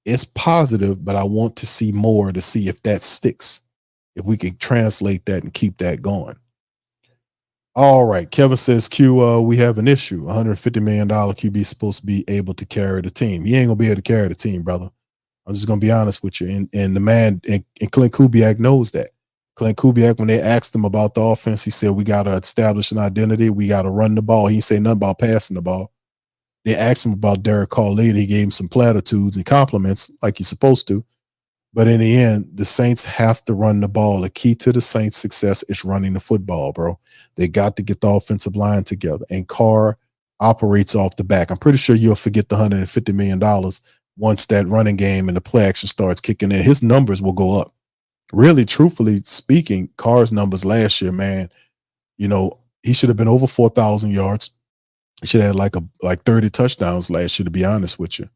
It's positive, but I want to see more to see if that sticks, if we can translate that and keep that going. All right. Kevin says, Q, we have an issue. $150 million QB is supposed to be able to carry the team. He ain't going to be able to carry the team, brother. I'm just going to be honest with you. And the man, and Clint Kubiak knows that. Clint Kubiak, when they asked him about the offense, he said, we got to establish an identity. We got to run the ball. He didn't say nothing about passing the ball. They asked him about Derek Carr later. He gave him some platitudes and compliments like he's supposed to. But in the end, the Saints have to run the ball. The key to the Saints' success is running the football, bro. They got to get the offensive line together. And Carr operates off the back. I'm pretty sure you'll forget the $150 million once that running game and the play action starts kicking in. His numbers will go up. Really, truthfully speaking, Carr's numbers last year, man, he should have been over 4,000 yards. He should have had like 30 touchdowns last year, to be honest with you.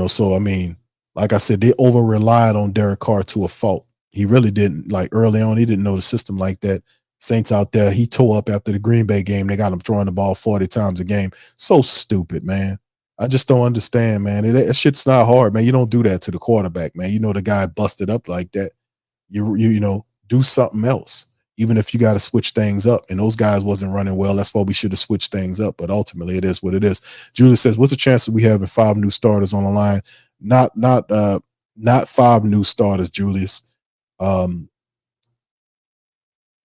So I mean, like I said, they over relied on Derek Carr to a fault. He really didn't. Like early on, he didn't know the system like that. Saints out there, he tore up after the Green Bay game. They got him throwing the ball 40 times a game. So stupid, man. I just don't understand, man. That shit's not hard, man. You don't do that to the quarterback, man. The guy busted up like that. You do something else, even if you got to switch things up. And those guys wasn't running well. That's why we should have switched things up. But ultimately, it is what it is. Julie says, what's the chance that we having 5 new starters on the line? Not 5 new starters, Julius.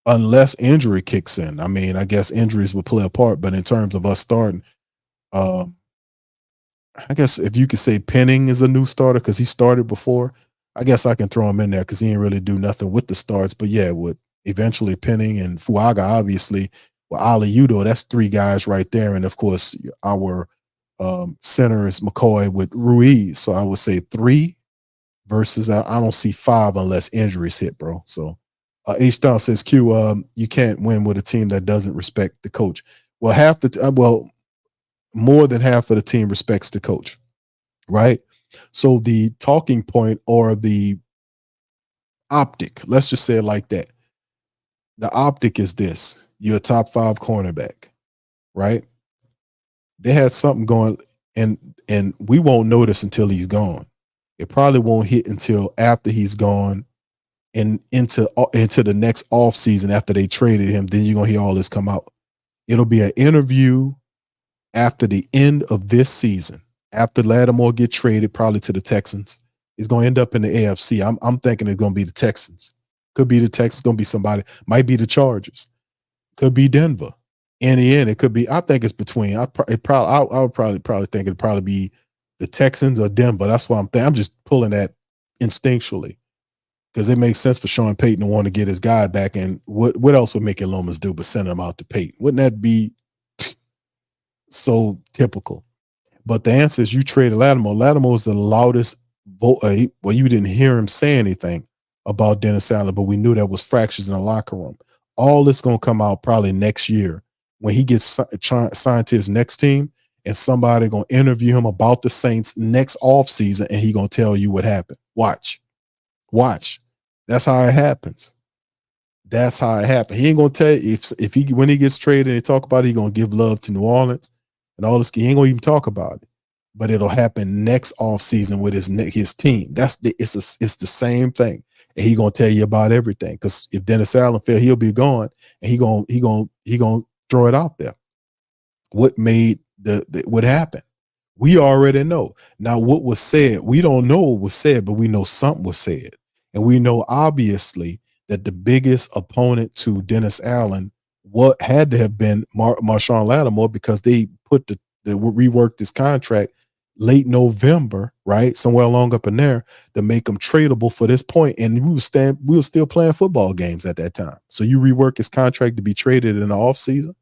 Unless injury kicks in. I mean, I guess injuries will play a part, but in terms of us starting, I guess if you could say Penning is a new starter because he started before, I guess I can throw him in there because he didn't really do nothing with the starts. But yeah, with eventually Penning and Fuaga, obviously, with Ali Udo, that's 3 guys right there. And of course, our center is McCoy with Ruiz. So I would say 3 versus I don't see 5 unless injuries hit, bro. So H-Down says, Q, you can't win with a team that doesn't respect the coach. Well, more than half of the team respects the coach, right? So the talking point or the optic, let's just say it like that. The optic is this: you're a top 5 cornerback, right? They had something going, and we won't notice until he's gone. It probably won't hit until after he's gone and into the next off season after they traded him. Then you're gonna hear all this come out. It'll be an interview after the end of this season, after Lattimore get traded probably to the Texans. It's going to end up in the AFC. I'm thinking it's going to be the Texans. Could be the Texans, going to be somebody. Might be the Chargers. Could be Denver. In the end, it could be. I think it's between. I would probably think it'd probably be the Texans or Denver. That's why I'm just pulling that instinctually because it makes sense for Sean Payton to want to get his guy back. And what else would Mickey Loomis do but send him out to Payton? Wouldn't that be so typical? But the answer is you traded Lattimore. Lattimore is the loudest vote. Well, you didn't hear him say anything about Dennis Allen, but we knew there was fractures in the locker room. All this going to come out probably next year when he gets signed to his next team, and somebody going to interview him about the Saints next offseason, and he going to tell you what happened. Watch. That's how it happens. That's how it happened. He ain't going to tell you if he when he gets traded and they talk about it, he going to give love to New Orleans and all this. He ain't going to even talk about it. But it'll happen next offseason with his team. It's the same thing. And he gonna tell you about everything. Because if Dennis Allen fail, he'll be gone, and he gonna throw it out there. What made what happened? We already know. Now, what was said, we don't know what was said, but we know something was said. And we know obviously that the biggest opponent to Dennis Allen what had to have been Marshawn Lattimore, because they put the reworked his contract late November, right? Somewhere along up in there to make him tradable for this point. And we were still playing football games at that time. So you rework his contract to be traded in the offseason.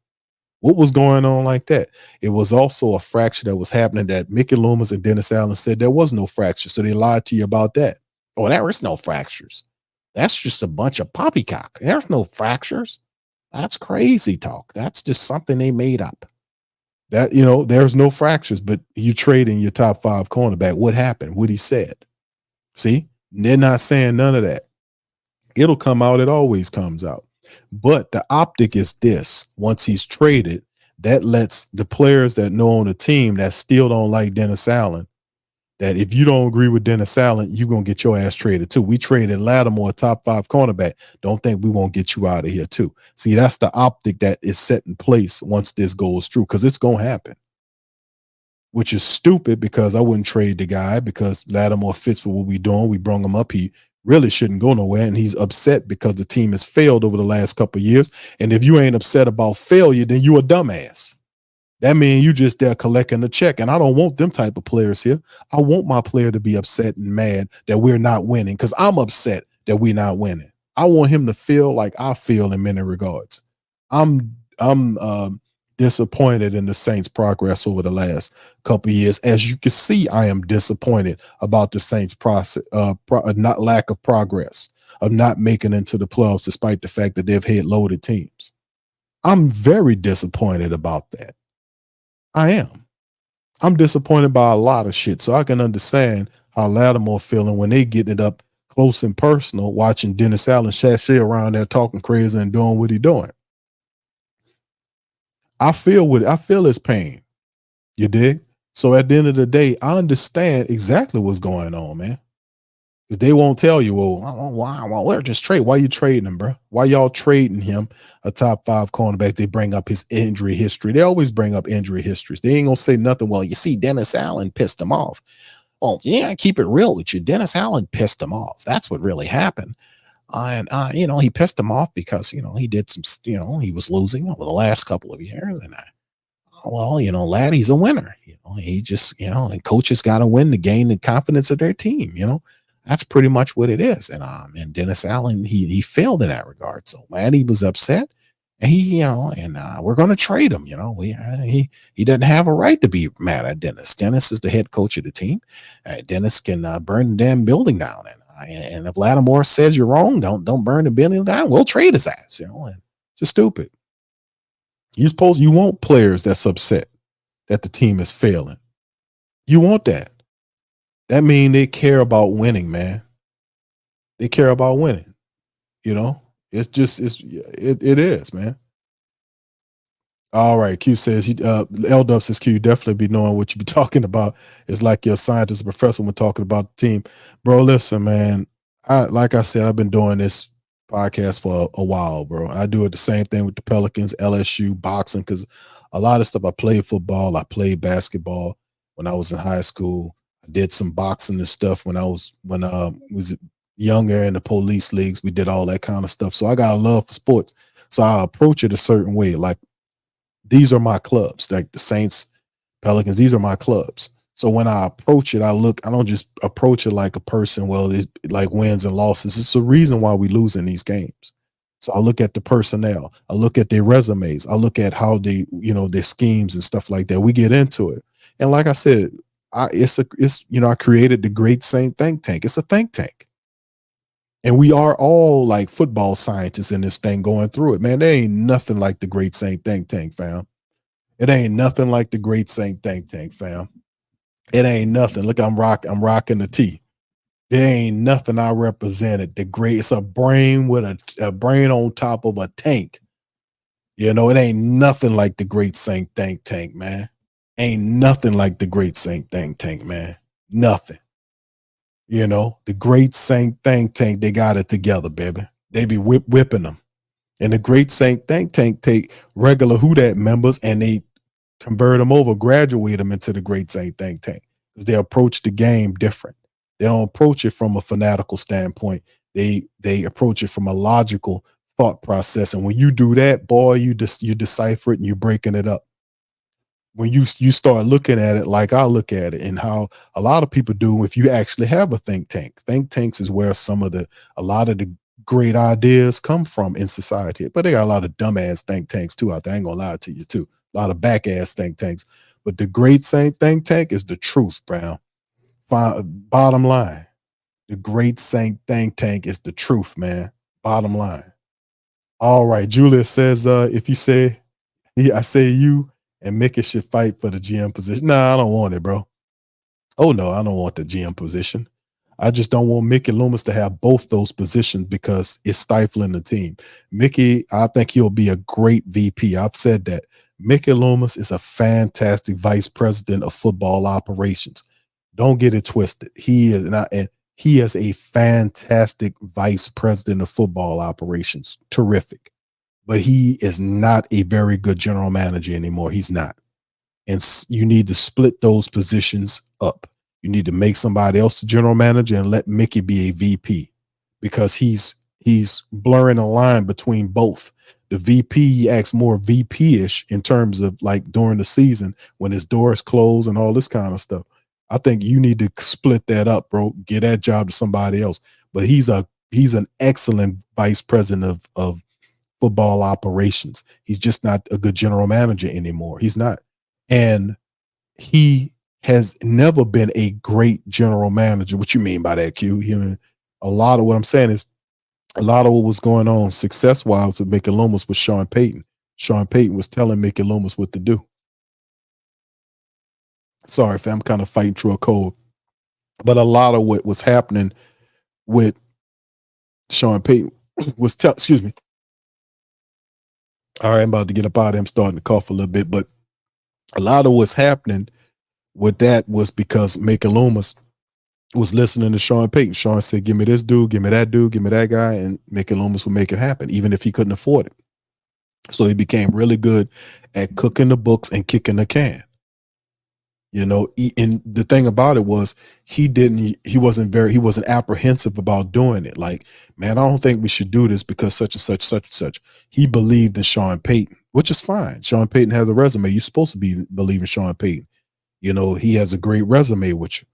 What was going on like that? It was also a fracture that was happening that Mickey Loomis and Dennis Allen said there was no fracture. So they lied to you about that. Oh, there is no fractures. That's just a bunch of poppycock. There's no fractures. That's crazy talk. That's just something they made up. That, there's no fractures, but you trading your top 5 cornerback. What happened? What he said. See, they're not saying none of that. It'll come out. It always comes out. But the optic is this. Once he's traded, that lets the players that know on the team that still don't like Dennis Allen, that if you don't agree with Dennis Allen, you're going to get your ass traded too. We traded Lattimore, top 5 cornerback. Don't think we won't get you out of here too. See, that's the optic that is set in place once this goes through, because it's going to happen, which is stupid because I wouldn't trade the guy because Lattimore fits for what we're doing. We brung him up. He really shouldn't go nowhere, and he's upset because the team has failed over the last couple of years. And if you ain't upset about failure, then you a dumbass. That means you just there collecting a check, and I don't want them type of players here. I want my player to be upset and mad that we're not winning because I'm upset that we're not winning. I want him to feel like I feel in many regards. I'm disappointed in the Saints' progress over the last couple of years. As you can see, I am disappointed about the Saints' process, not lack of progress, of not making it into the playoffs, despite the fact that they've had loaded teams. I'm very disappointed about that. I am. I'm disappointed by a lot of shit. So I can understand how Lattimore feeling when they getting it up close and personal, watching Dennis Allen sashay around there talking crazy and doing what he doing. I feel his pain. You dig? So at the end of the day, I understand exactly what's going on, man. Because they won't tell you, well, we're just trading. Why you trading him, bro? Why y'all trading him a top 5 cornerback? They bring up his injury history. They always bring up injury histories. They ain't going to say nothing. Well, you see, Dennis Allen pissed him off. Well, yeah, keep it real with you. Dennis Allen pissed him off. That's what really happened. And he pissed him off because, he did some, he was losing over the last couple of years. And Laddie's a winner. He just, and coaches got to win to gain the confidence of their team, That's pretty much what it is. And Dennis Allen, he failed in that regard. So Laddie was upset, and we're going to trade him. He doesn't have a right to be mad at Dennis. Dennis is the head coach of the team. Dennis can burn the damn building down. And if Lattimore says you're wrong, don't burn the building down. We'll trade his ass. And it's just stupid. You want players that's upset that the team is failing. You want that. That means they care about winning, man. They care about winning. It is, man. All right. Q says, L-Dub says, Q, you definitely be knowing what you be talking about. It's like your scientist professor when talking about the team. Bro, listen, man. Like I said, I've been doing this podcast for a while, bro. I do it the same thing with the Pelicans, LSU, boxing, because a lot of stuff. I played football. I played basketball when I was in high school. I did some boxing and stuff when I was younger in the police leagues. We did all that kind of stuff. So I got a love for sports. So I approach it a certain way. Like these are my clubs, like the Saints, Pelicans. These are my clubs. So when I approach it, I don't just approach it like a person, well, it's like wins and losses. It's the reason why we lose in these games. So I look at the personnel, I look at their resumes, I look at how they, their schemes and stuff like that. We get into it. And like I said, I created the Great Saint Think Tank. It's a think tank. And we are all like football scientists in this thing going through it, man. There ain't nothing like the Great Saint Think Tank, fam. It ain't nothing like the Great Saint Think Tank, fam. It ain't nothing. Look, I'm rocking the T. There ain't nothing I represented. It's a brain with a brain on top of a tank. It ain't nothing like the Great Saint Think Tank, man. Ain't nothing like the Great Saint Think Tank, man. Nothing. The Great Saint Think Tank, they got it together, baby. They be whipping them. And the Great Saint Think Tank take regular Who Dat members and they convert them over, graduate them into the Great Saint Think Tank, because they approach the game different. They don't approach it from a fanatical standpoint. They approach it from a logical thought process. And when you do that, boy, you decipher it and you're breaking it up. When you start looking at it like I look at it, and how a lot of people do, if you actually have a think tank. Think tanks is where a lot of the great ideas come from in society. But they got a lot of dumbass think tanks too out there. I ain't gonna lie to you too. A lot of back ass think tanks. But the Great Saint Think Tank is the truth, bro. Bottom line, the Great Saint Think Tank is the truth, man. Bottom line. All right, Julius says, if you say, I say you and Mickey should fight for the GM position. Nah, I don't want it, bro. Oh no, I don't want the GM position. I just don't want Mickey Loomis to have both those positions because it's stifling the team. Mickey, I think he'll be a great VP. I've said that. Mickey Loomis is a fantastic vice president of football operations. Don't get it twisted. He is a fantastic vice president of football operations. Terrific. But he is not a very good general manager anymore. He's not. And you need to split those positions up. You need to make somebody else the general manager and let Mickey be a VP, because he's blurring a line between both. The VP, he acts more VP-ish in terms of like during the season when his doors close and all this kind of stuff. I think you need to split that up, bro. Get that job to somebody else. But he's an excellent vice president of football operations. He's just not a good general manager anymore. He's not. And he has never been a great general manager. What you mean by that, Q? A lot of what I'm saying is a lot of what was going on success-wise with Mickey Loomis was Sean Payton. Sean Payton was telling Mickey Loomis what to do. Sorry, fam, I'm kind of fighting through a cold. But a lot of what was happening with Sean Payton was excuse me. All right, I'm about to get up out of here. I'm starting to cough a little bit, but a lot of what's happening with that was because Mickey Loomis was listening to Sean Payton. Sean said, give me this dude, give me that dude, give me that guy, and Mickey Loomis would make it happen, even if he couldn't afford it. So he became really good at cooking the books and kicking the can. And the thing about it was he wasn't apprehensive about doing it. Like, man, I don't think we should do this because such and such, such and such. He believed in Sean Payton, which is fine. Sean Payton has a resume. You're supposed to believe in Sean Payton. He has a great resume with you.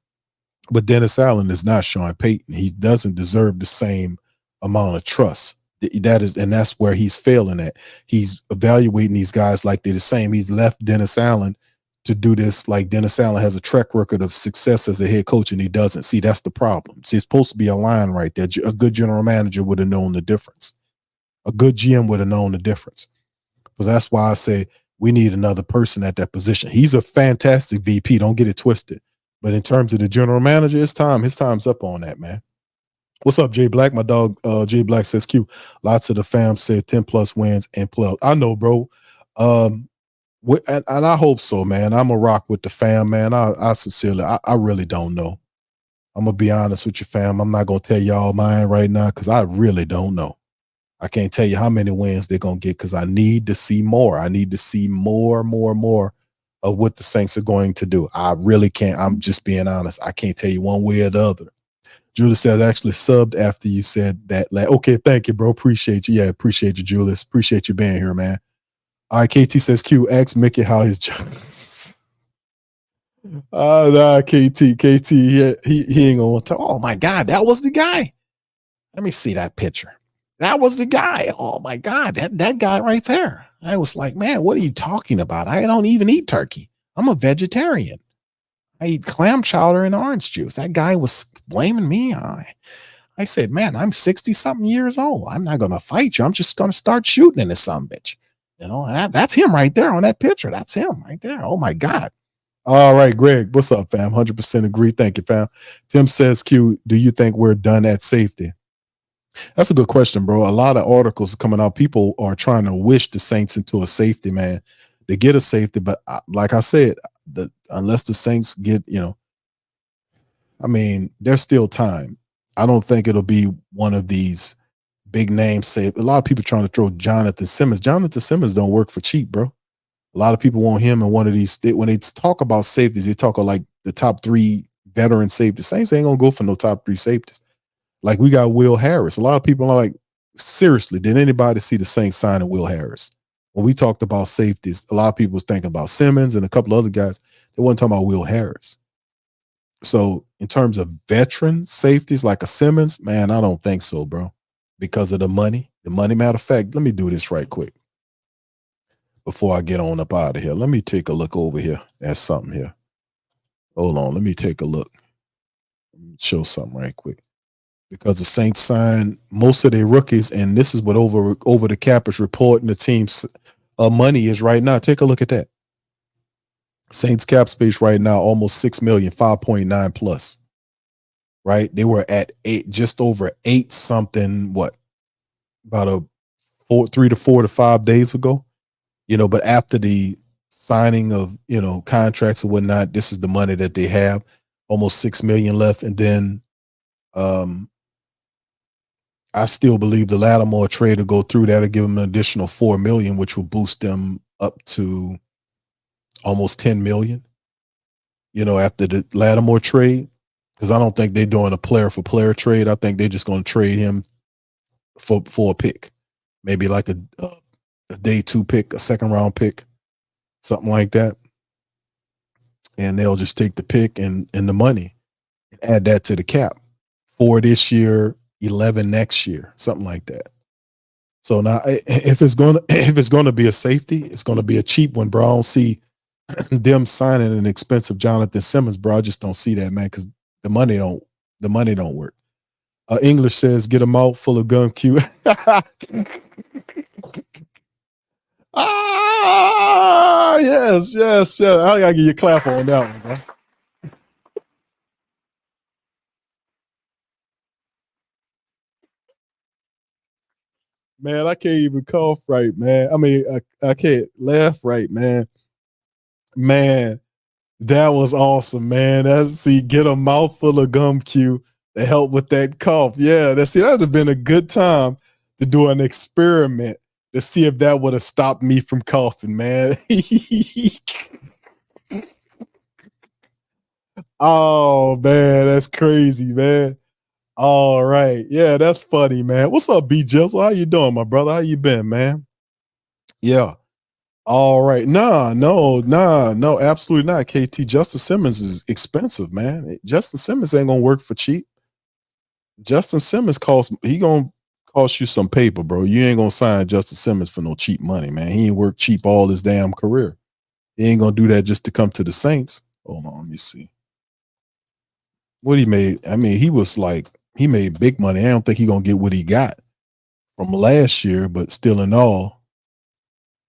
But Dennis Allen is not Sean Payton. He doesn't deserve the same amount of trust. That's where he's failing at. He's evaluating these guys like they're the same. He's left Dennis Allen to do this. Like Dennis Allen has a track record of success as a head coach, and he doesn't. See, that's the problem. See, it's supposed to be a line right there. A good general manager would have known the difference. A good GM would have known the difference. Because that's why I say we need another person at that position. He's a fantastic VP. Don't get it twisted. But in terms of the general manager, his time's up on that, man. What's up, Jay Black? My dog, Jay Black says, Q, lots of the fam said 10 plus wins and playoffs. I know, bro. And I hope so, man. I'm a rock with the fam, man. I sincerely, I really don't know. I'm going to be honest with you, fam. I'm not going to tell y'all mine right now because I really don't know. I can't tell you how many wins they're going to get because I need to see more. I need to see more of what the Saints are going to do. I really can't. I'm just being honest. I can't tell you one way or the other. Julius says, actually subbed after you said that. Okay, thank you, bro. Appreciate you. Yeah, appreciate you, Julius. Appreciate you being here, man. All right, KT says Q, ask Mickey how his job is. Nah, KT, he ain't gonna talk. Oh my God, that was the guy. Let me see that picture. That was the guy. Oh my God, that guy right there. I was like, man, what are you talking about? I don't even eat turkey. I'm a vegetarian. I eat clam chowder and orange juice. That guy was blaming me. I said, man, I'm 60 something years old. I'm not going to fight you. I'm just going to start shooting in this son bitch. You know, that's him right there on that picture. That's him right there. Oh my God. All right, Greg, what's up, fam? 100% agree. Thank you, fam. Tim says, Q, do you think we're done at safety? That's a good question, bro. A lot of articles coming out. People are trying to wish the Saints into a safety, man, to get a safety. But like I said, unless the Saints get, I mean, there's still time. I don't think it'll be one of these big names. Say a lot of people trying to throw Jonathan Simmons. Jonathan Simmons don't work for cheap, bro. A lot of people want him in one of these. When they talk about safeties, they talk about like the top 3 veteran safeties. Saints ain't gonna go for no top 3 safeties. Like we got Will Harris. A lot of people are like, seriously, did anybody see the Saints signing Will Harris? When we talked about safeties, a lot of people was thinking about Simmons and a couple of other guys. They weren't talking about Will Harris. So in terms of veteran safeties like a Simmons, man, I don't think so, bro. Because of the money. The money, matter of fact, let me do this right quick before I get on up out of here. Let me take a look over here at something here. Hold on. Let me take a look. Let me show something right quick. Because the Saints signed most of their rookies, and this is what over the cap is reporting the team's money is right now. Take a look at that. Saints cap space right now, almost 6 million, 5.9 plus. Right? They were at just over 8 something, about 3 to 4 to 5 days ago. But after the signing of, contracts and whatnot, this is the money that they have, almost 6 million left. And then I still believe the Lattimore trade will go through. That'll give them an additional 4 million, which will boost them up to almost 10 million, after the Lattimore trade. Because I don't think they're doing a player for player trade. I think they're just going to trade him for a pick, maybe like a day 2 pick, a second round pick, something like that. And they'll just take the pick and the money and add that to the cap. 4 this year, 11 next year, something like that. So now, if it's gonna be a safety, it's gonna be a cheap one, bro. I don't see them signing an expensive Jonathan Simmons, bro. I just don't see that, man, because the money don't work. English says, get a mouth full of gum Q. Yes. I gotta give you a clap on that one, bro. Man, I can't even cough right, man. I mean, I can't laugh right, man. Man, that was awesome, man. Get a mouthful of gum Q to help with that cough. Yeah, that'd have been a good time to do an experiment to see if that would have stopped me from coughing, man. Oh, man, that's crazy, man. All right. Yeah, that's funny, man. What's up, B Jizzle? How you doing, my brother? How you been, man? Yeah. All right. No, absolutely not. KT, Justin Simmons is expensive, man. Justin Simmons ain't gonna work for cheap. Justin Simmons gonna cost you some paper, bro. You ain't gonna sign Justin Simmons for no cheap money, man. He ain't worked cheap all his damn career. He ain't gonna do that just to come to the Saints. Hold on, let me see. What he made, I mean, he made big money. I don't think he gonna get what he got from last year, but still in all,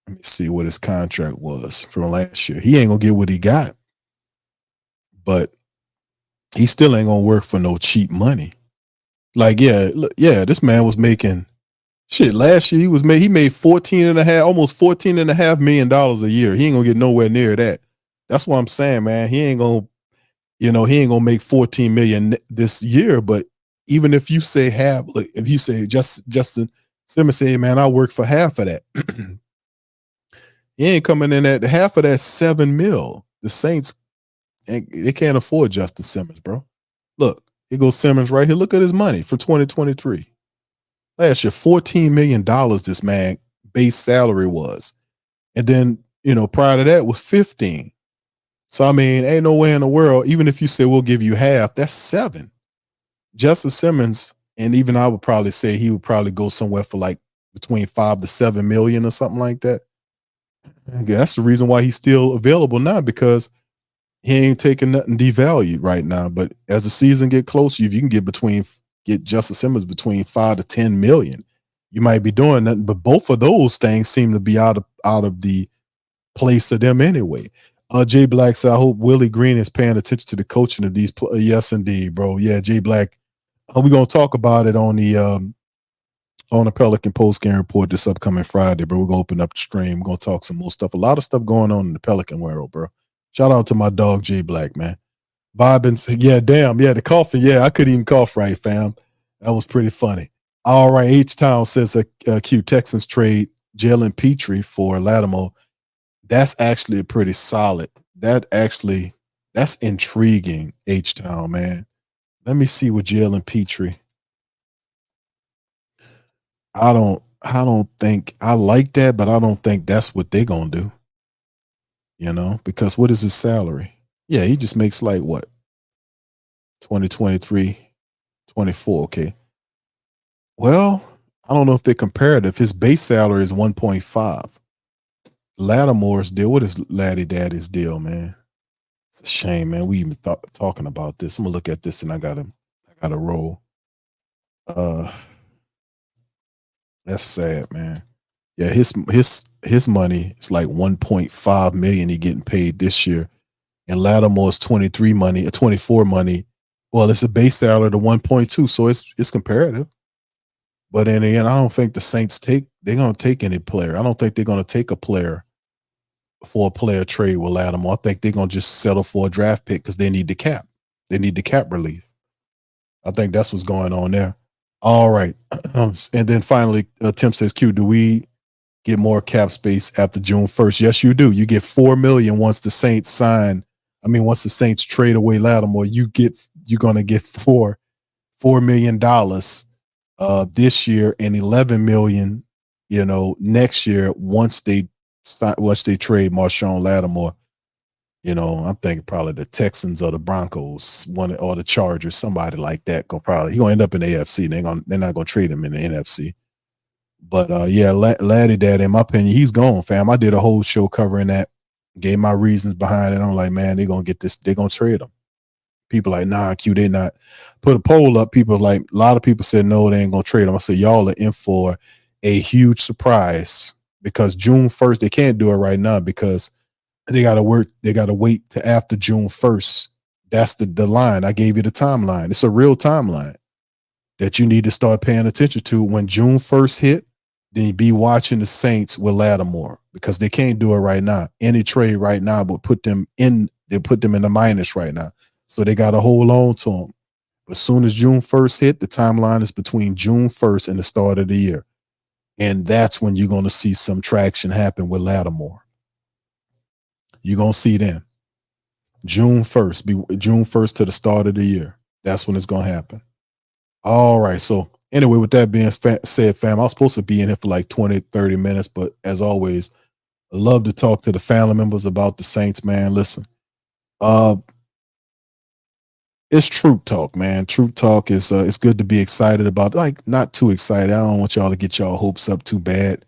let me see what his contract was from last year. He ain't gonna get what he got, but he still ain't gonna work for no cheap money. Like, this man was making shit last year. He made 14 and a half, almost $14.5 million a year. He ain't gonna get nowhere near that. That's what I'm saying, man. He ain't gonna make 14 million this year, but even if you say half, like if you say Justin Simmons say, man, I work for half of that. He ain't coming in at half of that 7 mil. The Saints, they can't afford Justin Simmons, bro. Look, here goes Simmons right here. Look at his money for 2023. Last year, $14 million this man base salary was. And then, prior to that was 15. So, I mean, ain't no way in the world, even if you say we'll give you half, that's 7. Justice Simmons, and even I would probably say he would probably go somewhere for like between 5 to 7 million or something like that. Yeah, that's the reason why he's still available now, because he ain't taking nothing devalued right now. But as the season get closer, if you can get Justice Simmons between 5 to 10 million, you might be doing nothing. But both of those things seem to be out of the place of them anyway. Jay Black said, I hope Willie Green is paying attention to the coaching of these players. Yes, indeed, bro. Yeah, Jay Black. We're gonna talk about it on the Pelican post game report this upcoming Friday, bro. We're gonna open up the stream. We're gonna talk some more stuff. A lot of stuff going on in the Pelican world, bro. Shout out to my dog Jay Black, man. Vibing, yeah, damn, yeah, the coughing, yeah, I couldn't even cough right, fam. That was pretty funny. All right, H-Town says Q Texans trade Jalen Petrie for Lattimore. That's actually a pretty solid. That's intriguing, H-Town, man. Let me see what Jalen Petrie. I don't think I like that, but I don't think that's what they're gonna do. Because what is his salary? Yeah, he just makes like what? 2023, 24. Okay. Well, I don't know if they're comparative. His base salary is 1.5. Lattimore's deal. What is Laddie Daddy's deal, man? It's a shame, man. We even talking about this. I'm gonna look at this and I gotta roll. That's sad, man. Yeah, his money is like 1.5 million he getting paid this year. And Lattimore's 24 money. Well, it's a base salary to 1.2, so it's comparative. But in the end, I don't think the Saints they're gonna take any player. I don't think they're gonna take a player for a player trade with Lattimore. I think they're gonna just settle for a draft pick because they need the cap. They need the cap relief. I think that's what's going on there. All right. And then finally, Tim says, Q, do we get more cap space after June 1st? Yes, you do. You get $4 million once the Saints once the Saints trade away Lattimore, you're gonna get $4 million this year and $11 million, next year once they trade Marshawn Lattimore. I'm thinking probably the Texans or the Broncos, or the Chargers, somebody like that. He gonna end up in the AFC. They're not gonna trade him in the NFC. But yeah, Laddie Dad, in my opinion, he's gone, fam. I did a whole show covering that, gave my reasons behind it. I'm like, man, they're gonna get this. They're gonna trade him. People like, nah, Q, they not. Put a poll up. People like, a lot of people said no, they ain't gonna trade him. I said, y'all are in for a huge surprise, because June 1st they can't do it right now because they got to work. They got to wait to after June 1st. That's the line. I gave you the timeline. It's a real timeline that you need to start paying attention to. When June 1st hit, then be watching the Saints with Lattimore, because they can't do it right now. Any trade right now would put them in the minus right now. So they got to hold on to them. As soon as June 1st hit, the timeline is between June 1st and the start of the year. And that's when you're going to see some traction happen with Lattimore. You're going to see then. June 1st to the start of the year. That's when it's going to happen. All right. So anyway, with that being said, fam, I was supposed to be in here for like 20, 30 minutes. But as always, I love to talk to the family members about the Saints, man. Listen, it's truth talk, man. Truth talk is it's good to be excited about. Like, not too excited. I don't want y'all to get y'all hopes up too bad.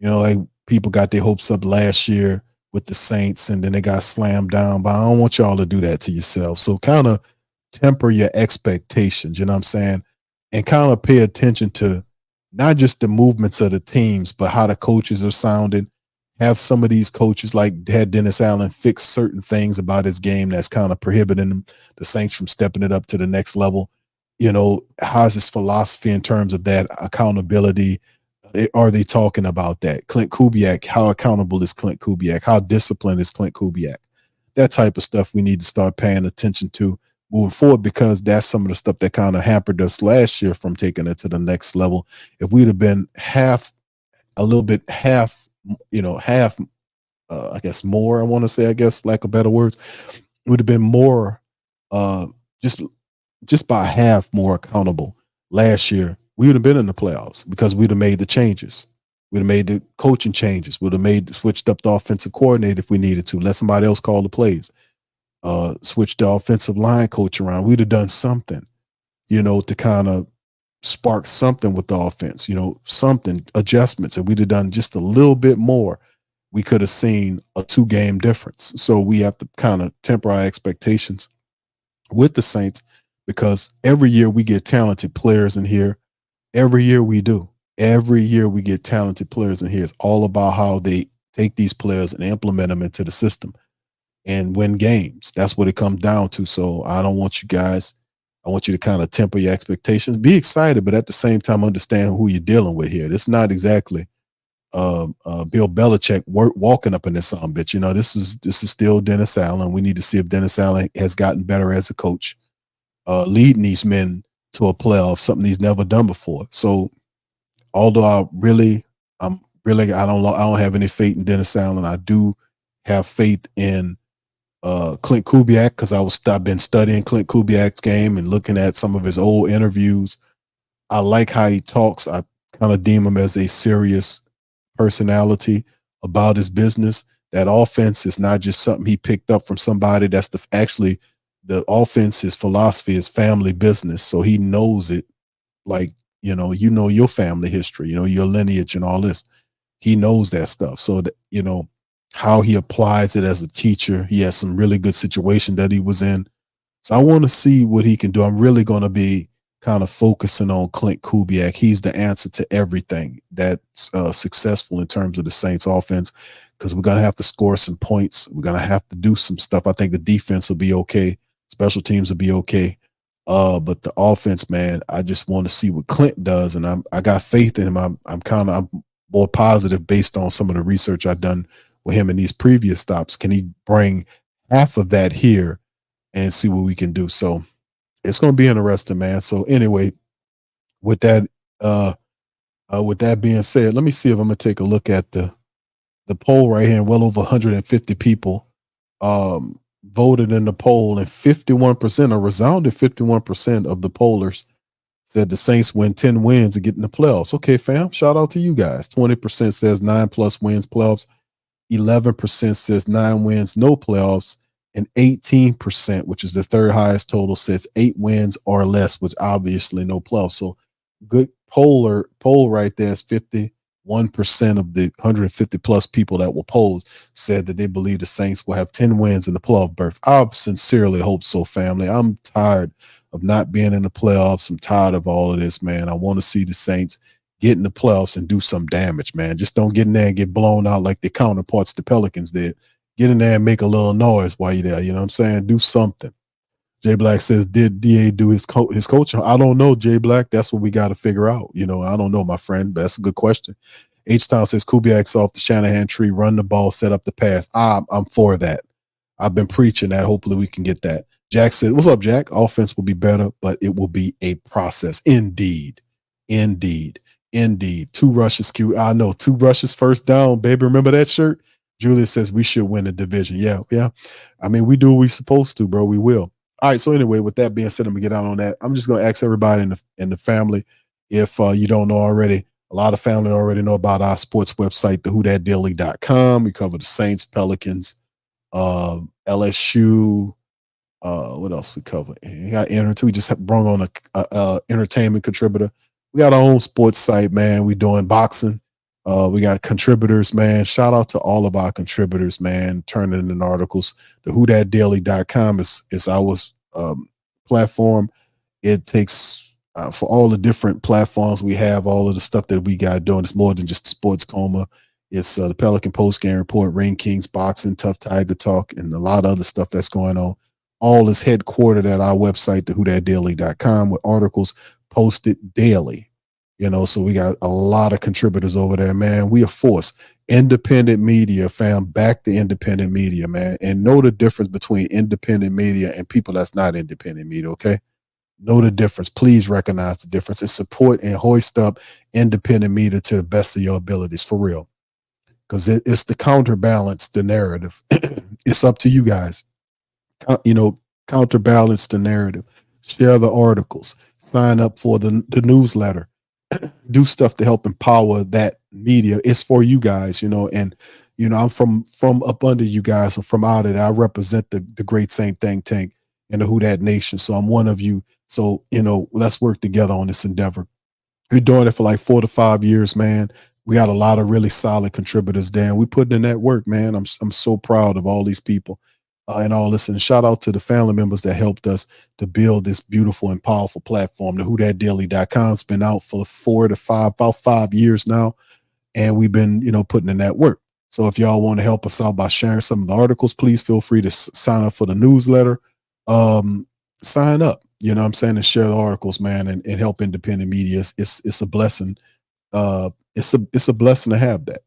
Like people got their hopes up last year with the Saints, and then they got slammed down. But I don't want y'all to do that to yourself. So kind of temper your expectations, you know what I'm saying? And kind of pay attention to not just the movements of the teams, but how the coaches are sounding. Have some of these coaches, like had Dennis Allen, fix certain things about his game that's kind of prohibiting the Saints from stepping it up to the next level. How's his philosophy in terms of that accountability? Are they talking about that? Clint Kubiak, how accountable is Clint Kubiak? How disciplined is Clint Kubiak? That type of stuff we need to start paying attention to moving forward, because that's some of the stuff that kind of hampered us last year from taking it to the next level. If we'd have been I guess more, I want to say, I guess, lack of better words, would have been more, just by half more accountable last year, we would have been in the playoffs, because we'd have made the changes. We'd have made the coaching changes. Would have switched up the offensive coordinator if we needed to. Let somebody else call the plays. Switch the offensive line coach around. We'd have done something, to kind of spark something with the offense, something, adjustments. And we'd have done just a little bit more. We could have seen a 2-game difference. So we have to kind of temper our expectations with the Saints, because every year we get talented players in here. Every year we do. Every year we get talented players in here. It's all about how they take these players and implement them into the system and win games. That's what it comes down to. So I want you to kind of temper your expectations, be excited, but at the same time, understand who you're dealing with here. This is not exactly Bill Belichick walking up in this son bitch. This is still Dennis Allen. We need to see if Dennis Allen has gotten better as a coach, leading these men to a playoff, something he's never done before. So although I don't have any faith in Dennis Allen, I do have faith in Clint Kubiak, because I've been studying Clint Kubiak's game and looking at some of his old interviews. I like how he talks. I kind of deem him as a serious personality about his business. That offense is not just something he picked up from somebody. That's the offense, his philosophy, his family business. So he knows it like, your family history, your lineage and all this. He knows that stuff. So that, how he applies it as a teacher. He has some really good situation that he was in. So I want to see what he can do. I'm really going to be kind of focusing on Clint Kubiak. He's the answer to everything that's successful in terms of the Saints offense, because we're going to have to score some points. We're going to have to do some stuff. I think the defense will be okay. Special teams will be okay. But the offense, man, I just want to see what Clint does. And I got faith in him. I'm more positive based on some of the research I've done with him in these previous stops. Can he bring half of that here and see what we can do? So it's going to be interesting, man. So anyway, with that being said, let me see if I'm going to take a look at the poll right here. Well over 150 people voted in the poll, and 51%, a resounding 51% of the pollers said the Saints win 10 wins and get in the playoffs. Okay, fam, shout out to you guys. 20% says 9+ wins, playoffs. 11% says 9 wins, no playoffs. And 18%, which is the third highest total, says 8 wins or less, which obviously no playoffs. So good poll right there is 51% of the 150 plus people that were polled said that they believe the Saints will have 10 wins in the playoff berth. I sincerely hope so, family. I'm tired of not being in the playoffs. I'm tired of all of this, man. I want to see the Saints get in the playoffs and do some damage, man. Just don't get in there and get blown out like the counterparts the Pelicans did. Get in there and make a little noise while you're there. You know what I'm saying? Do something. Jay Black says, did DA do his coaching? I don't know, Jay Black. That's what we got to figure out. I don't know, my friend, but that's a good question. H-Town says, Kubiak's off the Shanahan tree, run the ball, set up the pass. I'm for that. I've been preaching that. Hopefully we can get that. Jack said, what's up, Jack? Offense will be better, but it will be a process. Indeed. 2 rushes, Q. I know, 2 rushes, first down, baby. Remember that shirt? Julius says we should win the division. Yeah. I mean, we do what we're supposed to, bro. We will. All right. So anyway, with that being said, I'm gonna get out on that. I'm just gonna ask everybody in the family, if you don't know already, a lot of family already know about our sports website, thewhothatdaily.com. We cover the Saints, Pelicans, LSU. What else we cover? We got we just brought on a entertainment contributor. We got our own sports site, man. We doing boxing. We got contributors, man. Shout out to all of our contributors, man. Turning in articles. The whothatdaily.com is our platform. It takes for all the different platforms we have, all of the stuff that we got doing. It's more than just Sports Coma. It's the Pelican Post Game Report, Ring Kings, Boxing, Tough Tiger Talk, and a lot of other stuff that's going on. All is headquartered at our website, thewhothatdaily.com, with articles posted daily. So we got a lot of contributors over there, man. We are force. Independent media, fam. Back to independent media, man. And know the difference between independent media and people that's not independent media, okay? Know the difference. Please recognize the difference and support and hoist up independent media to the best of your abilities, for real. Because it's the counterbalance, the narrative. It's up to you guys. Counterbalance the narrative. Share the articles. Sign up for the newsletter. Do stuff to help empower that media. It's for you guys, and I'm from up under you guys. I'm from out of there. I represent the great Saint Think Tank and the Who Dat Nation. So I'm one of you. So, let's work together on this endeavor. We're doing it for like 4 to 5 years, man. We got a lot of really solid contributors there, and we putting in that work, man. I'm so proud of all these people and all this. And shout out to the family members that helped us to build this beautiful and powerful platform. The WhoDatDaily.com's been out for about 5 years now, and we've been, putting in that work. So if y'all want to help us out by sharing some of the articles, please feel free to sign up for the newsletter. Sign up, and share the articles, man, and help independent media. It's a blessing. It's a blessing to have that.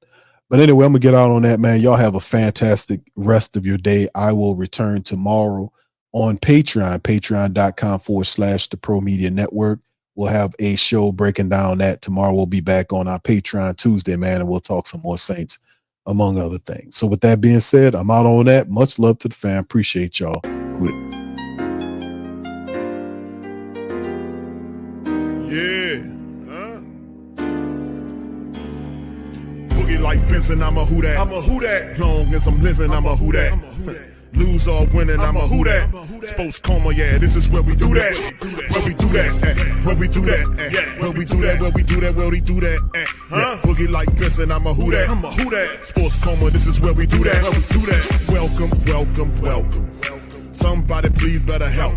But anyway, I'm gonna get out on that, man. Y'all have a fantastic rest of your day. I will return tomorrow on Patreon, patreon.com/the Pro Media Network. We'll have a show breaking down that. Tomorrow we'll be back on our Patreon Tuesday, man, and we'll talk some more Saints, among other things. So with that being said, I'm out on that. Much love to the fam. Appreciate y'all. Quit. Yeah. Boogie like Benson, I'm a who that. I'm a who that. Long as I'm living, I'm a who that. Lose or winning, I'm a who that. Sports Coma, yeah, this is where we do that. Where we do that at. Where we do that at. Where we do that, where we do that, where we do that at. Boogie like Benson, I'm a who that. I'm a who that. Sports Coma, this is where we do that. Where we do that. Welcome, welcome, welcome. Somebody please better help.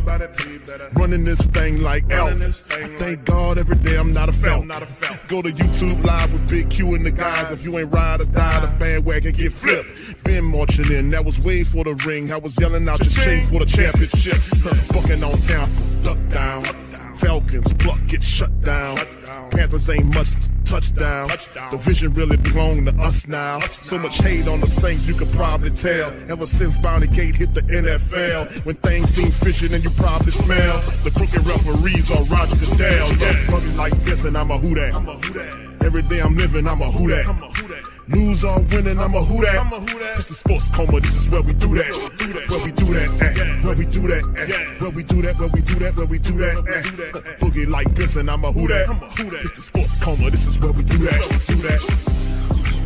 Running this thing like Elf. I thank God every day I'm not a felt. Go to YouTube Live with Big Q and the guys. If you ain't ride or die, the bandwagon get flipped. Been marching in, that was way for the ring. I was yelling out your shame for the championship. Bucking on town, duck down. Falcons, pluck, get shut down. Panthers ain't much touchdown. The vision really belong to us now. So much hate on the Saints, you could probably tell. Ever since Bounty Gate hit the NFL, when things seem fishy and you probably smell the crooked referees on Roger Goodell. Yeah, probably like this and I'm a who that. Every day I'm living, I'm a who that. Lose or winning, I'm a who that. It's the Sports Coma, this is where we do that. Where we do that at. Where we do that at. Where we do that, where we do that, where we do that at. Boogie like Benson, I'm a who that. It's the Sports Coma, this is where we do that. You're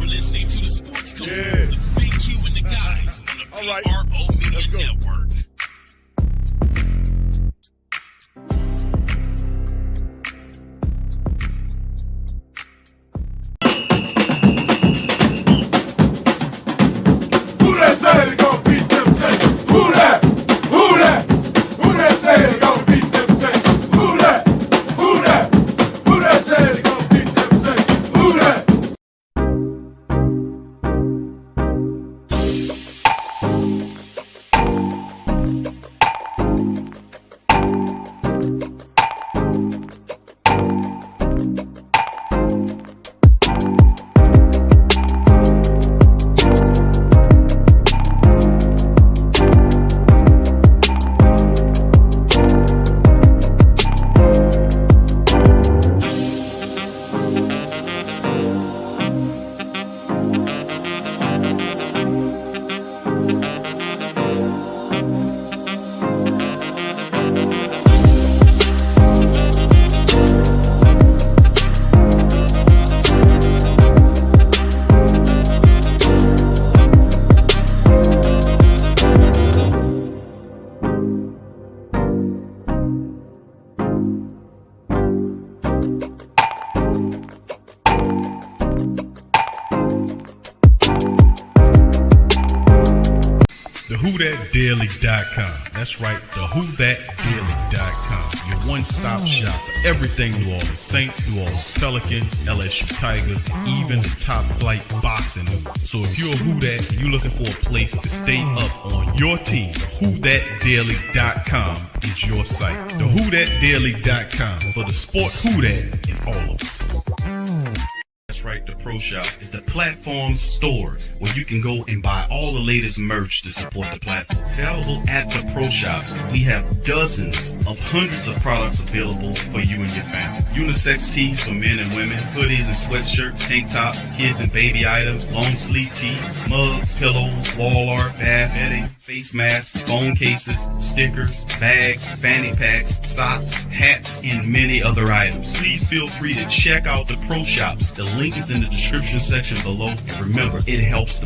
listening to the Sports Coma with Big Q and the guys on the PRO Media Network. WhoDatDaily.com. That's right, the WhoDatDaily.com. Your one-stop shop for everything New Orleans Saints, New Orleans Pelicans, LSU Tigers, even the top flight boxing. So if you're a Who Dat and you're looking for a place to stay up on your team, WhoDatDaily.com is your site. The WhoDatDaily.com for the sport Who Dat in all of us. That's right, the Pro Shop is the platform store where you can go and buy all the latest merch to support the platform. Available at the Pro Shops, we have dozens of hundreds of products available for you and your family. Unisex tees for men and women, hoodies and sweatshirts, tank tops, kids and baby items, long sleeve tees, mugs, pillows, wall art, bath bedding, face masks, phone cases, stickers, bags, fanny packs, socks, hats, and many other items. Please feel free to check out the pro shops. The link is in the description section below. And remember, it helps the